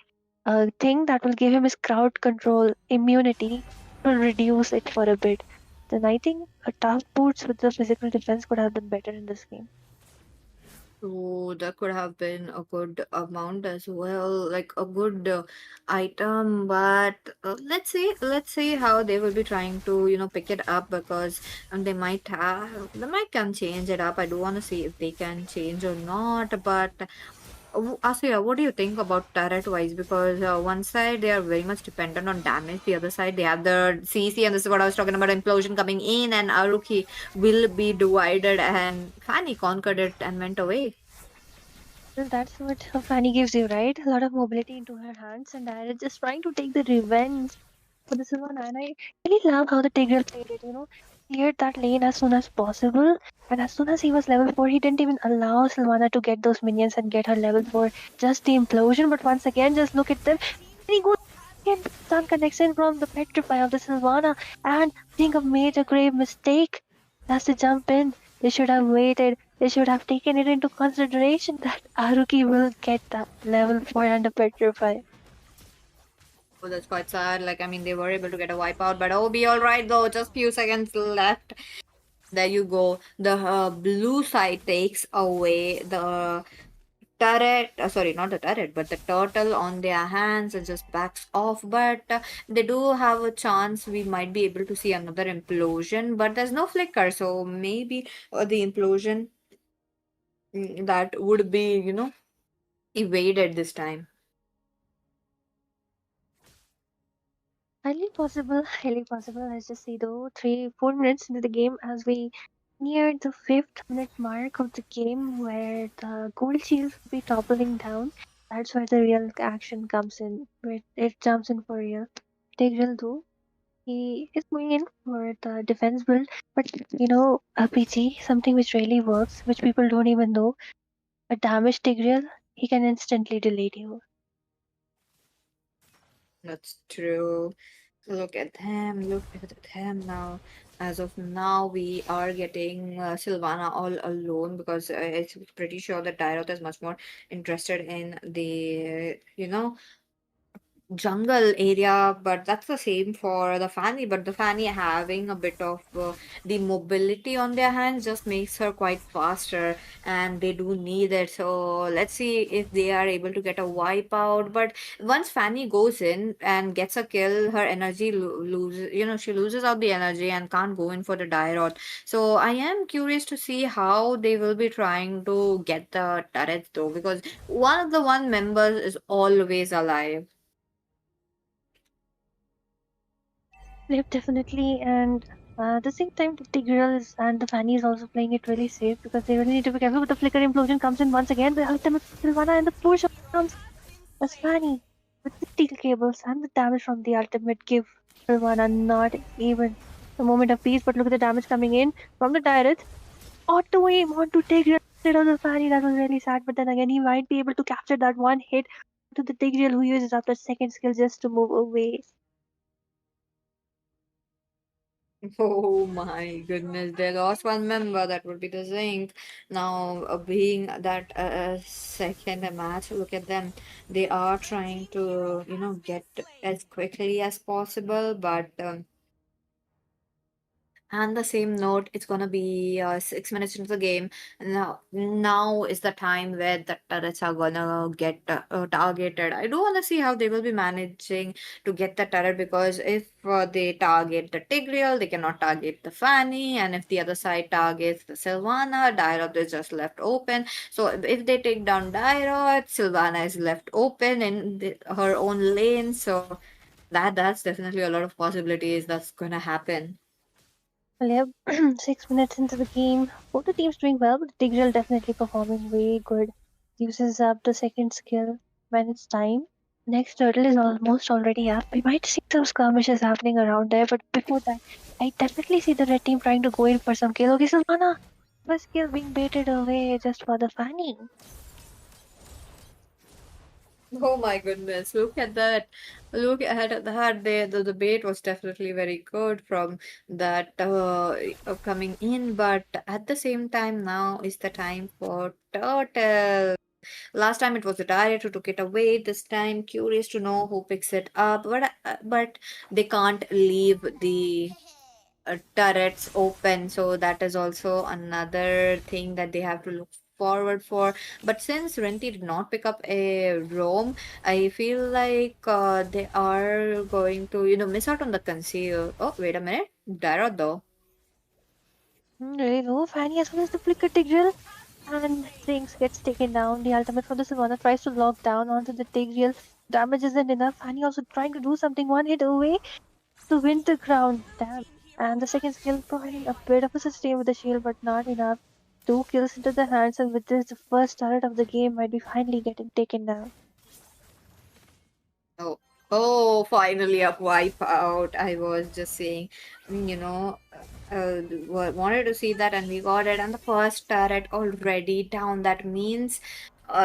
thing that will give him is crowd control immunity will reduce it for a bit. Then I think a tough boots with the physical defense could have been better in this game. So that could have been a good amount as well, like a good item. But let's see how they will be trying to pick it up because they might can change it up. I do want to see if they can change or not. But Asya, what do you think about turret wise? Because one side they are very much dependent on damage, the other side they have the CC, and this is what I was talking about implosion coming in, and Aruki will be divided, and Fanny conquered it and went away. Well, that's what Fanny gives you, right? A lot of mobility into her hands, and Diana just trying to take the revenge for the Sylvana. And I really love how the Tigreal played it, cleared that lane as soon as possible. And as soon as he was level 4, he didn't even allow Sylvana to get those minions and get her level 4, just the implosion. But once again, just look at them. And he goes again, stun connection from the petrify of the Sylvana. And I think a major grave mistake. That's to jump in. They should have waited. They should have taken it into consideration that Aruki will get that level 4 under Petrify. Oh, that's quite sad. Like, I mean, they were able to get a wipeout, but oh, be all right though. Just few seconds left. There you go. The blue side takes away the turret. Sorry, not the turret, but the turtle on their hands and just backs off. But they do have a chance. We might be able to see another implosion, but there's no flicker, so maybe the implosion that would be, evaded this time. Highly possible, highly possible. Let's just see though, 4 minutes into the game as we near the 5th minute mark of the game where the gold shields will be toppling down. That's where the real action comes in, where it jumps in for real. Tigreal though, he is going in for the defense build, but RPG, something which really works, which people don't even know. A damaged Tigreal, he can instantly delete you. That's true. Look at them, look at them now. As of now, we are getting Sylvana all alone because it's pretty sure that Dairoth is much more interested in the, jungle area, but that's the same for the Fanny. But the Fanny having a bit of the mobility on their hands just makes her quite faster, and they do need it. So let's see if they are able to get a wipeout. But once Fanny goes in and gets a kill, her energy loses. She loses out the energy and can't go in for the Dairot. So I am curious to see how they will be trying to get the turrets though, because one of the one members is always alive. Yep, definitely. And at the same time, the Tigreal is and the Fanny is also playing it really safe because they really need to be careful. But the Flicker implosion comes in once again. The ultimate Sylvana and the push comes as Fanny with the steel cables and the damage from the ultimate give Sylvana not even the moment of peace. But look at the damage coming in from the turret. Auto aim onto Tigreal instead of the Fanny. That was really sad. But then again, he might be able to capture that one hit to the Tigreal who uses up the second skill just to move away. Oh my goodness, they lost one member. That would be the Zinc. Now, being that second match, look at them. They are trying to, get as quickly as possible, but on the same note, it's gonna be 6 minutes into the game. Now is the time where the turrets are gonna get targeted. I do wanna see how they will be managing to get the turret because if they target the Tigreal, they cannot target the Fanny, and if the other side targets the Sylvana, Dairoth is just left open. So if they take down Dairoth, Sylvana is left open in her own lane. So that's definitely a lot of possibilities that's gonna happen. Well, yeah, 6 minutes into the game, both the teams doing well, but Tigreal definitely performing way good. Uses up the second skill when it's time. Next turtle is almost already up. We might see some skirmishes happening around there, but before that, I definitely see the red team trying to go in for some kill. Okay, Silvana, first kill being baited away just for the Fanny. Oh my goodness, look at that. Look at that. The bait was definitely very good from that coming in, but at the same time, now is the time for Turtle. Last time it was the Darius who took it away. This time, curious to know who picks it up, but they can't leave the turrets open, so that is also another thing that they have to look forward for. But since Renti did not pick up a roam, I feel like they are going to, miss out on the conceal. Oh, wait a minute. Dara though. There you go. Fanny as well as the flicker Tigreal. And Jinx gets taken down. The ultimate from the Sivana tries to lock down onto the Tigreal. Damage isn't enough. Fanny also trying to do something. One hit away to win the crown. Damn. And the second skill providing a bit of a sustain with the shield, but not enough. Two kills into the hands, and with this, the first turret of the game might be finally getting taken down. Oh, oh, finally a wipe out. I was just saying, wanted to see that, and we got it. And the first turret already down. That means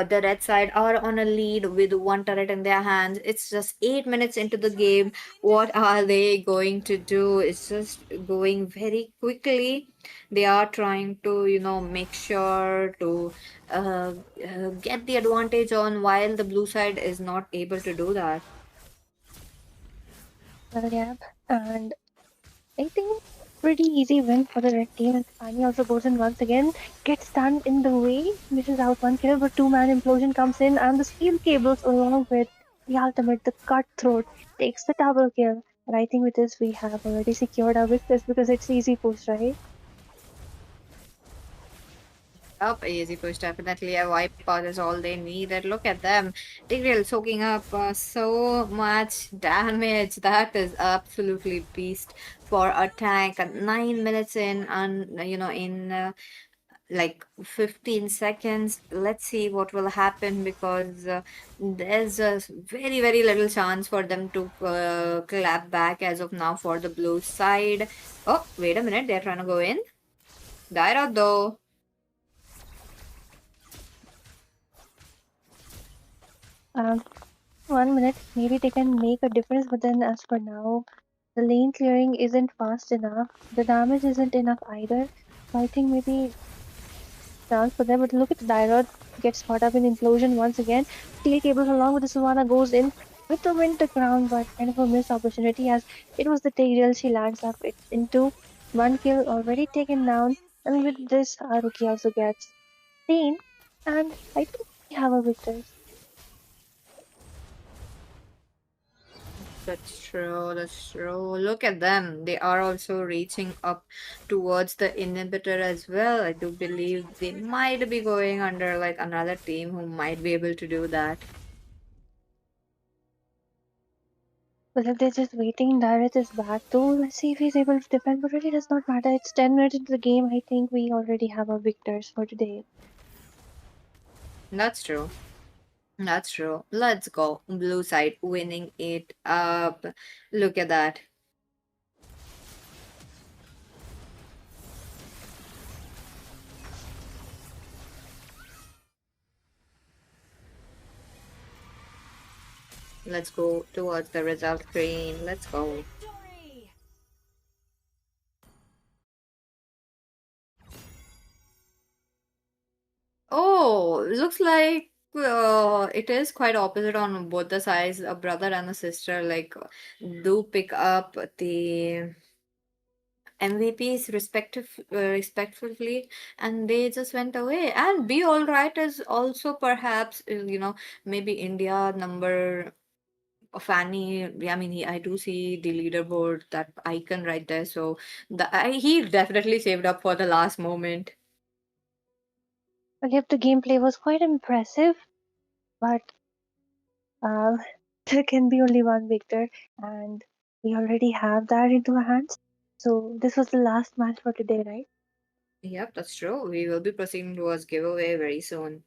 the red side are on a lead with one turret in their hands. It's just 8 minutes into the game. What are they going to do? It's just going very quickly. They are trying to, make sure to get the advantage on while the blue side is not able to do that. Well, yeah. And I think pretty easy win for the red team. And Fanny also goes in once again, gets stunned in the way, misses out one kill, but two-man implosion comes in, and the steel cables along with the ultimate, the cutthroat, takes the double kill. And I think with this we have already secured our victors because it's easy push, right? Up, easy push, definitely a wipeout is all they needed. Look at them. Tigreal soaking up so much damage. That is absolutely beast for a tank. 9 minutes in, and in like 15 seconds. Let's see what will happen because there's a very, very little chance for them to clap back as of now for the blue side. Oh, wait a minute. They're trying to go in. Daira though. 1 minute, maybe they can make a difference, but then as for now, the lane clearing isn't fast enough. The damage isn't enough either. So I think maybe chance for them. But look at the Dyrod gets caught up in implosion once again. Steel cables along with the Savannah goes in with the winter crown, but kind of a missed opportunity as it was the tail she lands up it into. One kill already taken down, and with this, Haruki also gets seen. And I think we have a victor. That's true, that's true. Look at them. They are also reaching up towards the inhibitor as well. I do believe they might be going under like another team who might be able to do that. But if they're just waiting, Dyrus is back too. Let's see if he's able to defend, but really does not matter. It's 10 minutes into the game. I think we already have our victors for today. That's true. That's true. Let's go. Blue side winning it up. Look at that. Let's go towards the result screen. Let's go. Victory! Oh, looks like it is quite opposite on both the sides. A brother and a sister like do pick up the MVPs respectively, and they just went away. And Be All Right is also perhaps maybe India number Fanny. I mean, I do see the leaderboard that icon right there. So he definitely saved up for the last moment. Well, yep, the gameplay was quite impressive, but uh, there can be only one victor, and we already have that into our hands. So this was the last match for today, right? Yep, that's true. We will be proceeding towards giveaway very soon.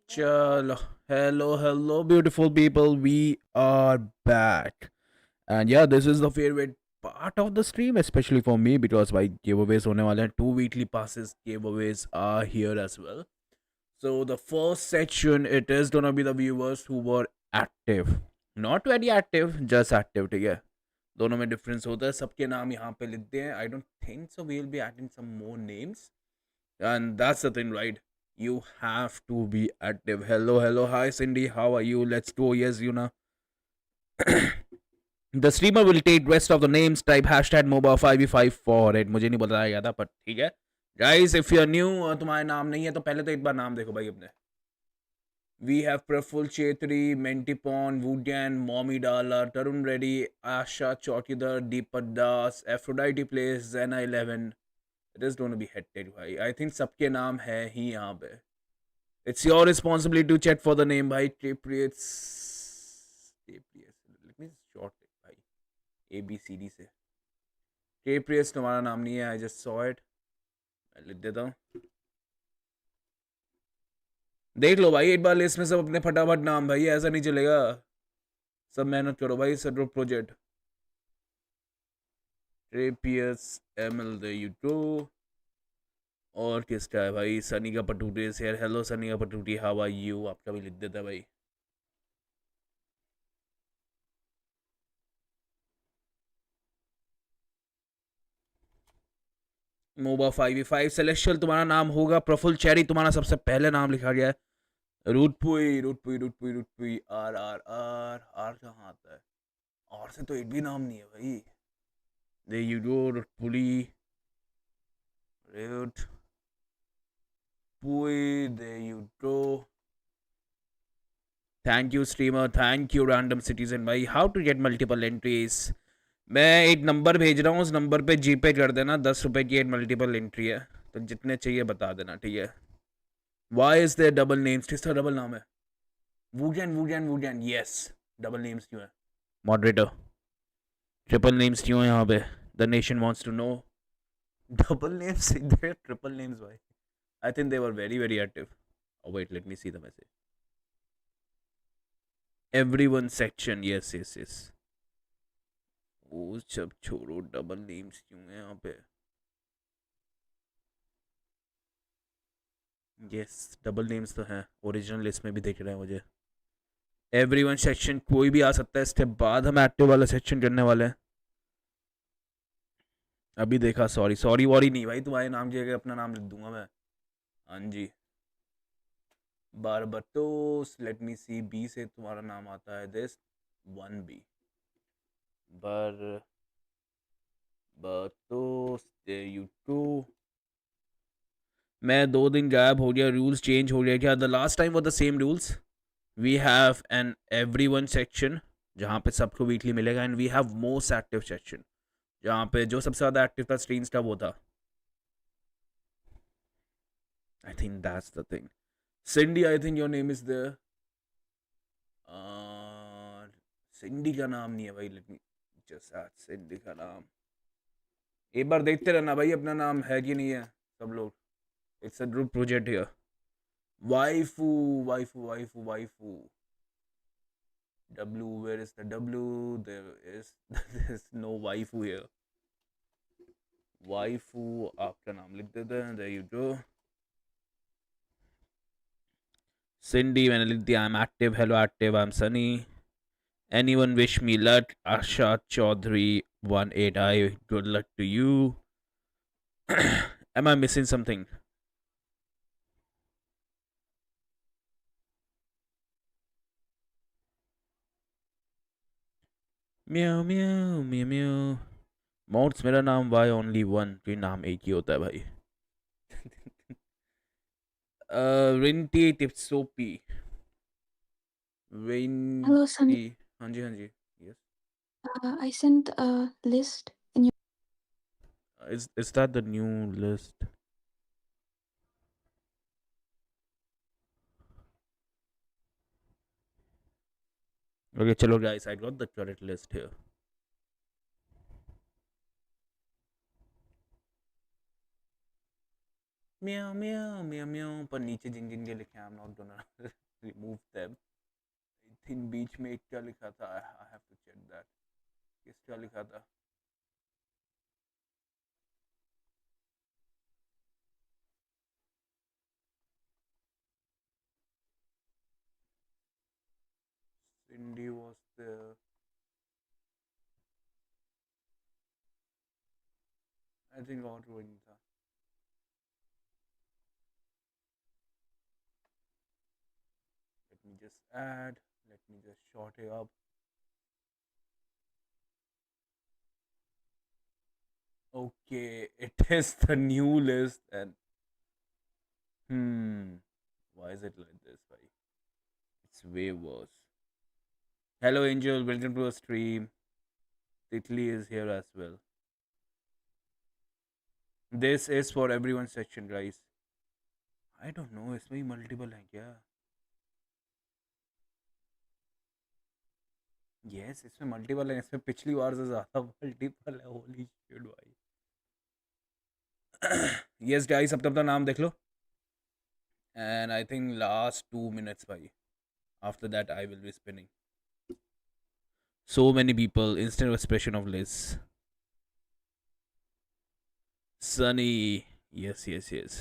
Chalo. Hello, beautiful people. We are back. And yeah, this is the favorite part of the stream, especially for me, because by giveaways hone wale hain. 2 weekly passes giveaways are here as well. So the first section, it is gonna be the viewers who were active. Not very active, just active, ठीक है. दोनों में difference होता है. सबके नाम यहाँ पे लिखते हैं. I don't think so we'll be adding some more names. And that's the thing, right? You have to be active. Hello. Hi, Cindy. How are you? Let's go. Yes, you know. The streamer will take rest of the names. Type hashtag MOBA5v5 for it. मुझे नहीं बताया गया था, पर ठीक है. Guys, if you're new और तुम्हारे नाम नहीं है तो पहले तो एक बार नाम देखो भाई अपने. We have Praful Chetri, Mentipon, Woodyan, Mommy Dala, Tarun Reddy, Asha Chaukidar, Deepak Das, Aphrodite Place, Zena 11. It is going to be hectic भाई. I think सबके नाम है ही यहाँ पे. It's your responsibility to check for the name भाई. Taprius. Let me short it भाई. ABCD से. Taprius तुम्हारा नाम नहीं है. I just saw it. मैं लिख देता हूँ. देख लो भाई एक बार लिस्ट में सब अपने फटाफट नाम भाई. ऐसा नहीं चलेगा. सब मेहनत करो भाई. सड्रो project. Taprius ML there you go. और किसका है भाई. सनी का पटूटी से यार. हेलो सनी का पटूटी. How are you. आपका भी लिख देता भाई. मोबा 5v5 सेलेक्शल तुम्हारा नाम होगा. प्रफुल चेरी तुम्हारा सबसे पहले नाम लिखा गया है. रूटपुई आर आर आर आर कहाँ आता है. आर से तो एक भी नाम नहीं है भाई. There you go. रूटपुली there you go. Thank you streamer. Thank you random citizen भाई. How to get multiple entries. मैं एक नंबर भेज रहा हूँ. उस नंबर पे जीपे कर देना. 10 रुपए की एक मल्टीपल एंट्री है. तो जितने चाहिए बता देना. ठीक है. Why is there double names. किसका डबल नाम है. वुडन. Yes. डबल नेम्स क्यों है. मॉडरेटर. ट्रिपल नेम्स क्यों है यहाँ पे. The nation wants to know. Double names. Triple names भाई. I think they were very active. Oh wait, let me see the message. Everyone section. Yes. वो सब छोड़ो. डबल नेम्स क्यों है यहाँ पे. यस डबल नेम्स तो हैं. ओरिजिनल लिस्ट में भी देख रहे हैं मुझे. एवरीवन सेक्शन कोई भी आ सकता है. इसके बाद हम एक्टिव वाला सेक्शन करने वाले हैं. अभी देखा. सॉरी वॉरी नहीं भाई. तुम्हारे नाम की जगह अपना नाम लिख दूंगा मैं. हाँ जी. बारबतोस. लेट मी सी. बी से तुम्हारा नाम आता है. This 1B. Barbatos. There you go. मैं 2 दिन गायब हो गया. रूल्स चेंज हो गया क्या. The last time were the same rules. We have an everyone section जहाँ पे सबको वीकली मिलेगा. And we have most active section जहाँ पे जो सबसे ज़्यादा एक्टिव था स्ट्रीम्स का वो था. I think that's the thing. Cindy I think your name is there. Cindy का नाम नहीं है भाई. Let me just add Cindy का नाम. एक बार देखते रहना भाई अपना नाम है कि नहीं है सब लोग. It's a group project here. Waifu. W, where is the W? There's no waifu here. Waifu, आपका नाम लिख देते हैं. There you go. Cindy, मैंने लिख दिया. I'm active. Hello active. I'm Sunny. Anyone wish me luck? Asha Chaudhary 18I. Good luck to you. Am I missing something? म्याऊ. Modes मेरा नाम वाई ओनली वन. कोई नाम एक ही होता है भाई. रिंटी टिप्सोपी. Hello, Sunny. हाँ जी. Yes. I sent a list in your. Is that the new list? Okay, chalo guys, I got the correct list here. म्याऊ म्याऊ म्याऊ म्याऊ पर नीचे जिन जिन के लिखे I am not gonna remove them. I think बीच में एक क्या लिखा था, I have to check that. किस क्या लिखा था? Cindy was there. I think और कोई नहीं था। Let me just add. Let me just short it up. Okay, it is the new list and why is it like this? Why? It's way worse. Hello Angel, welcome to the stream. Titli is here as well. This is for everyone's section, guys. I don't know, इसमें ही multiple हैं क्या? Yes, इसमें multiple हैं, इसमें पिछली बार से ज़्यादा multiple है, holy shit भाई. Yes guys, अब तक नाम देख लो. And I think last 2 minutes भाई. After that I will be spinning. So many people, instant expression of Liz. Sunny. Yes, yes, yes.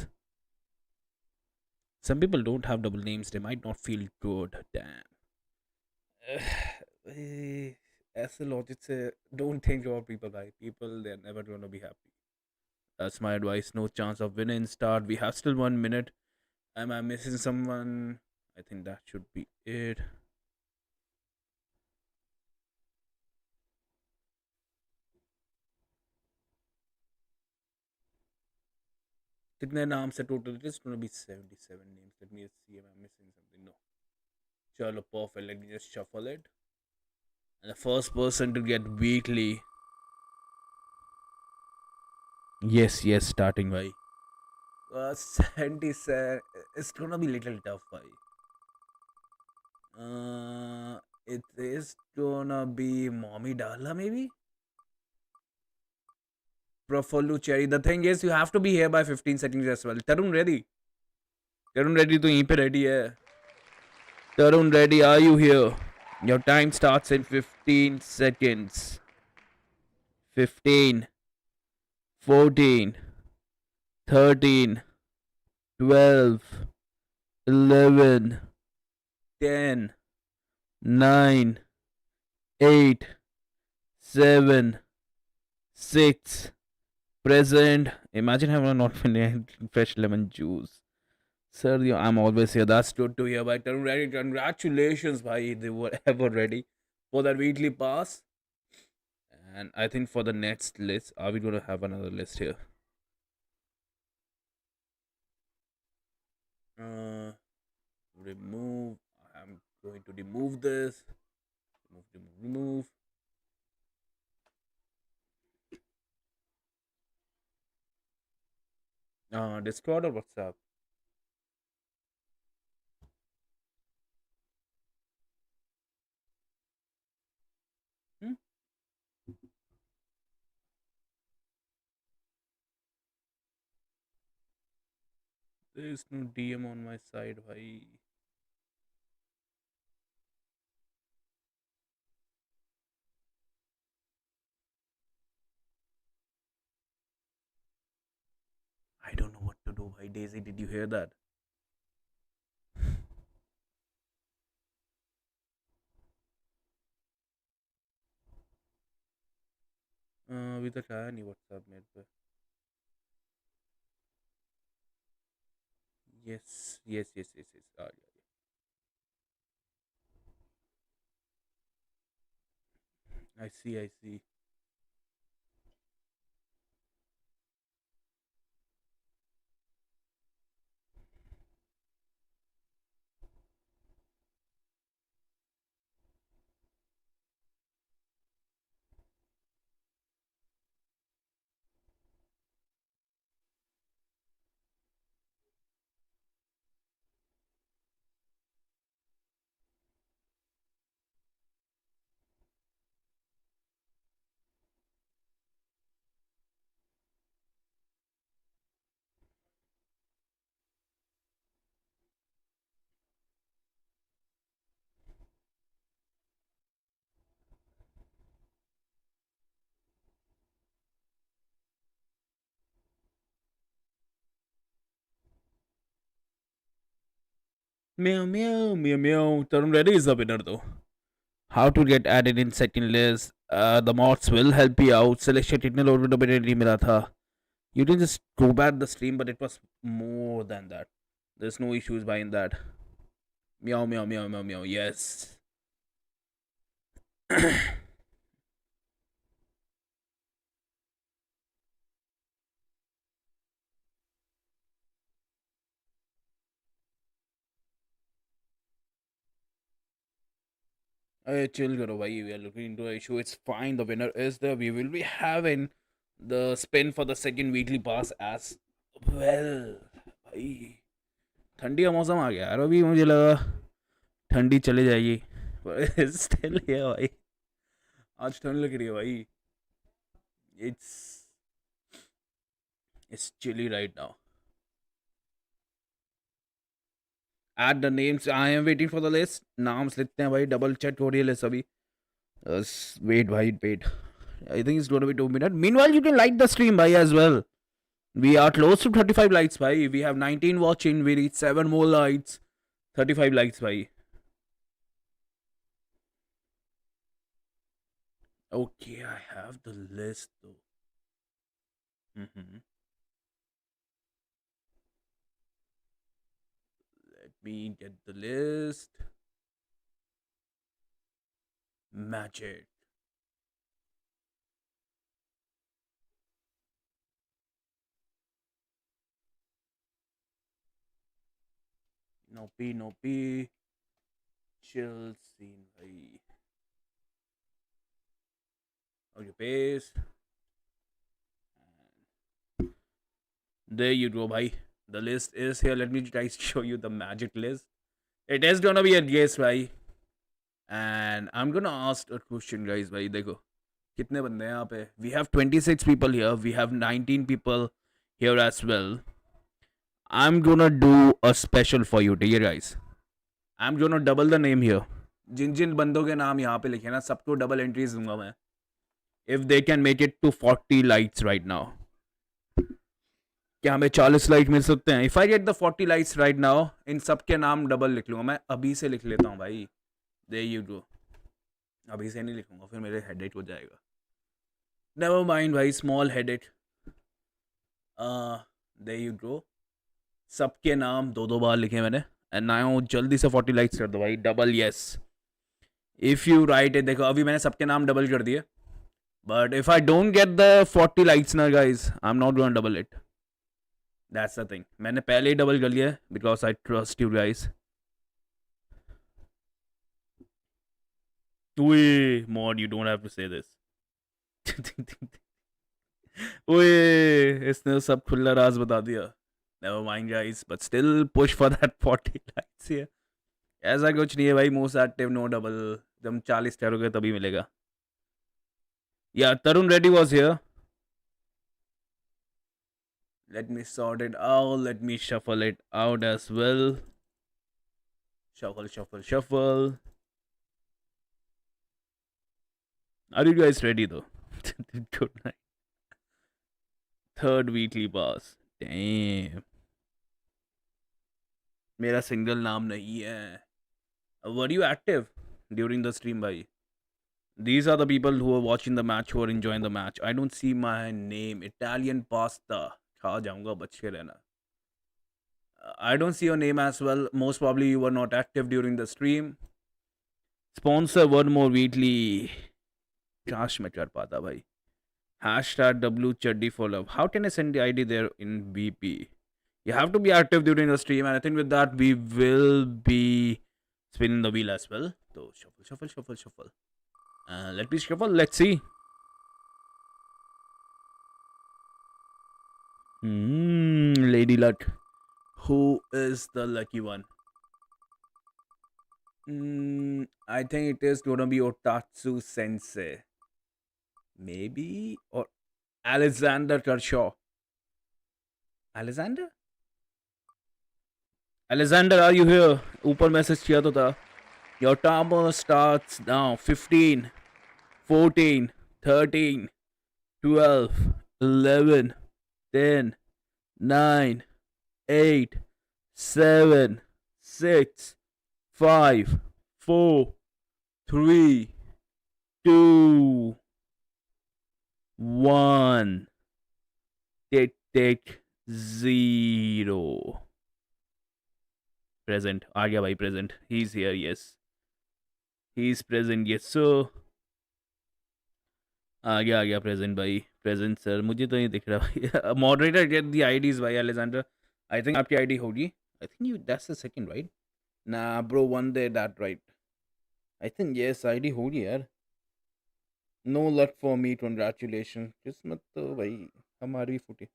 Some people don't have double names. They might not feel good. Damn. ऐसे logic से don't think about people, right? People, they're never gonna be happy. That's my advice. No chance of winning. Start. We have still 1 minute. Am I missing someone? I think that should be it. कितने नाम से total? It is gonna be 77 names. Let me just see if I'm missing something. No. Chalo, perfect. Let me just shuffle it. And the first person to get weekly. Yes, yes, starting by 77. It's gonna be little tough, bhai. It is gonna be Mommy Dala, maybe? Profolu Cherry. The thing is, you have to be here by 15 seconds as well. Tarun ready? Tarun ready to eat ready, yeah. Tarun ready, are you here? Your time starts in 15 seconds. 15, 14, 13, 12, 11, 10, 9, 8, 7, 6, present. Imagine having not been fresh lemon juice. Sir, I'm always here. That's good to hear. By ready. Congratulations, bhai. They were ever ready for that weekly pass. And I think for the next list, are we going to have another list here? Remove. I'm going to remove this. Remove. Discord or WhatsApp? Hmm? There is no DM on my side, bhai. I don't know what to do, bhai. Daisy, did you hear that? अभी तक आया नहीं WhatsApp मेरे पे. Yes, yes, yes, yes, yes. आ गया. I see, I see. Meow meow meow meow. Tarun Reddy is the winner though. How to get added in second list? The mods will help you out. Selection इतने लोगों को नहीं मिला था. You can just go back the stream, but it was more than that. There's no issues behind that. Meow meow meow meow meow. Yes. Hey, chill karo bhai. We are looking into an issue. It's fine. The winner is there. We will be having the spin for the second weekly pass as well. भाई ठंडी का मौसम आ गया यार. अभी मुझे लगा ठंडी चले जाएगी. स्टिल है भाई. आज ठंड लग रही है भाई. It's chilly right now. Add the names. I am waiting for the list. नाम्स लिखते हैं भाई. डबल चेक हो रही है लिस्ट अभी. Wait भाई, wait. I think it's going to be 2 minutes. Meanwhile, you can like the stream bhai as well. We are close to 35 likes bhai. We have 19 watching. We reach 7 more likes. 35 likes bhai. Okay, I have the list though. Let me get the list. Magic. No P. Chill scene bhai. Okay, paste. There you go, bhai. The list is here. Let me guys show you the magic list. It is gonna be a guess, bhai. And I'm gonna ask a question, guys. Bhai, देखो कितने बंदे हैं यहाँ पे? We have 26 people here. We have 19 people here as well. I'm gonna do a special for you, dear guys. I'm gonna double the name here. जिन जिन बंदों के नाम यहाँ पे लिखे ना, सबको डबल एंट्रीज दूंगा मैं. If they can make it to 40 likes right now. क्या हमें 40 लाइक मिल सकते हैं? If I get the 40 likes right now, इन सब के नाम डबल लिख लूँगा. मैं अभी से लिख लेता हूँ भाई. There you go. अभी से नहीं लिखूंगा, फिर मेरे हेडेक हो जाएगा. Never mind भाई, small headache. There you go. सबके नाम दो बार लिखे मैंने. And now जल्दी से 40 likes कर दो भाई. Double yes. If you write it, देखो अभी मैंने सबके नाम डबल कर दिए. But if I don't get the 40 likes ना guys, I'm not gonna double it. That's the thing. मैंने पहले ही डबल कर लिया है because I trust you guys. Wait, mod, you don't have to say this. Wait, इसने सब खुला राज बता दिया. Never mind guys, but still push for that 40 likes here. ऐसा कुछ नहीं है भाई. Most active, no double. जब 40 करोगे तभी मिलेगा. Yeah, Tarun Reddy was here. Let me sort it out. Let me shuffle it out as well. Shuffle. Are you guys ready though? Good night. Third weekly pass. Damn. मेरा single नाम नहीं है. Were you active during the stream, bhai? These are the people who are watching the match, who are enjoying the match. I don't see my name. Italian pasta. खा जाऊंगा, बच के रहना. I don't see your name as well. Most probably you were not active during the stream. Sponsor one more weekly. काश मैं कर पाता भाई. Hashtag WChaddi for love. How can I send the ID there in BP? You have to be active during the stream, and I think with that we will be spinning the wheel as well. So shuffle. Let me shuffle. Let's see. Lady Luck. Who is the lucky one? I think it is gonna be Otatsu Sensei. Maybe? Or Alexander Kershaw. Alexander? Alexander, are you here? ऊपर message किया तो था. Your timer starts now. 15, 14, 13, 12, 11, 10, 9, 8, 7, 6, 5, 4, 3, 2, 1. Tick 0. Present. आ गया भाई present. He's here. Yes. He's present. Yes. So आ गया present भाई. Present sir. मुझे तो नहीं दिख रहा भाई. Moderator get the IDs भाई Alexander. I think आपकी ID होगी. I think you that's the second right. Nah bro one day that right. I think yes ID होगी यार. No luck for me. Congratulations. किस्मत तो भाई हमारी भी फूटी.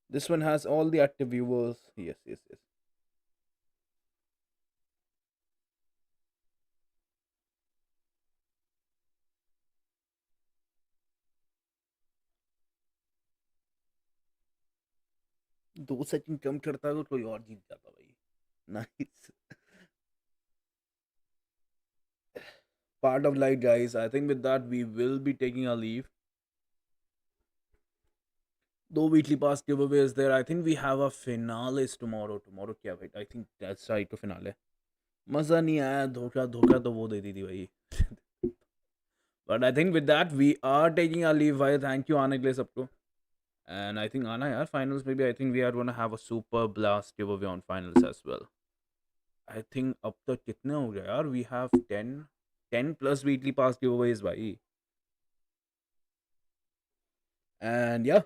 This one has all the active viewers. Yes, yes, yes. दो second कम करता तो कोई और जीत जाता भाई. Nice. Part of life, guys. I think with that we will be taking a leave. दो weekly pass giveaways there. I think we have a finales tomorrow. Tomorrow क्या भाई? I think that's right to finale. मजा नहीं आया. धोखा धोखा तो वो दे दी थी भाई. But I think with that we are taking a leave भाई. Thank you आने के लिए सबको. And I think आना यार finals maybe. I think we are gonna have a super blast giveaway on finals as well. I think अब तक कितने हो गए यार? We have 10 plus weekly pass giveaways भाई. And yeah,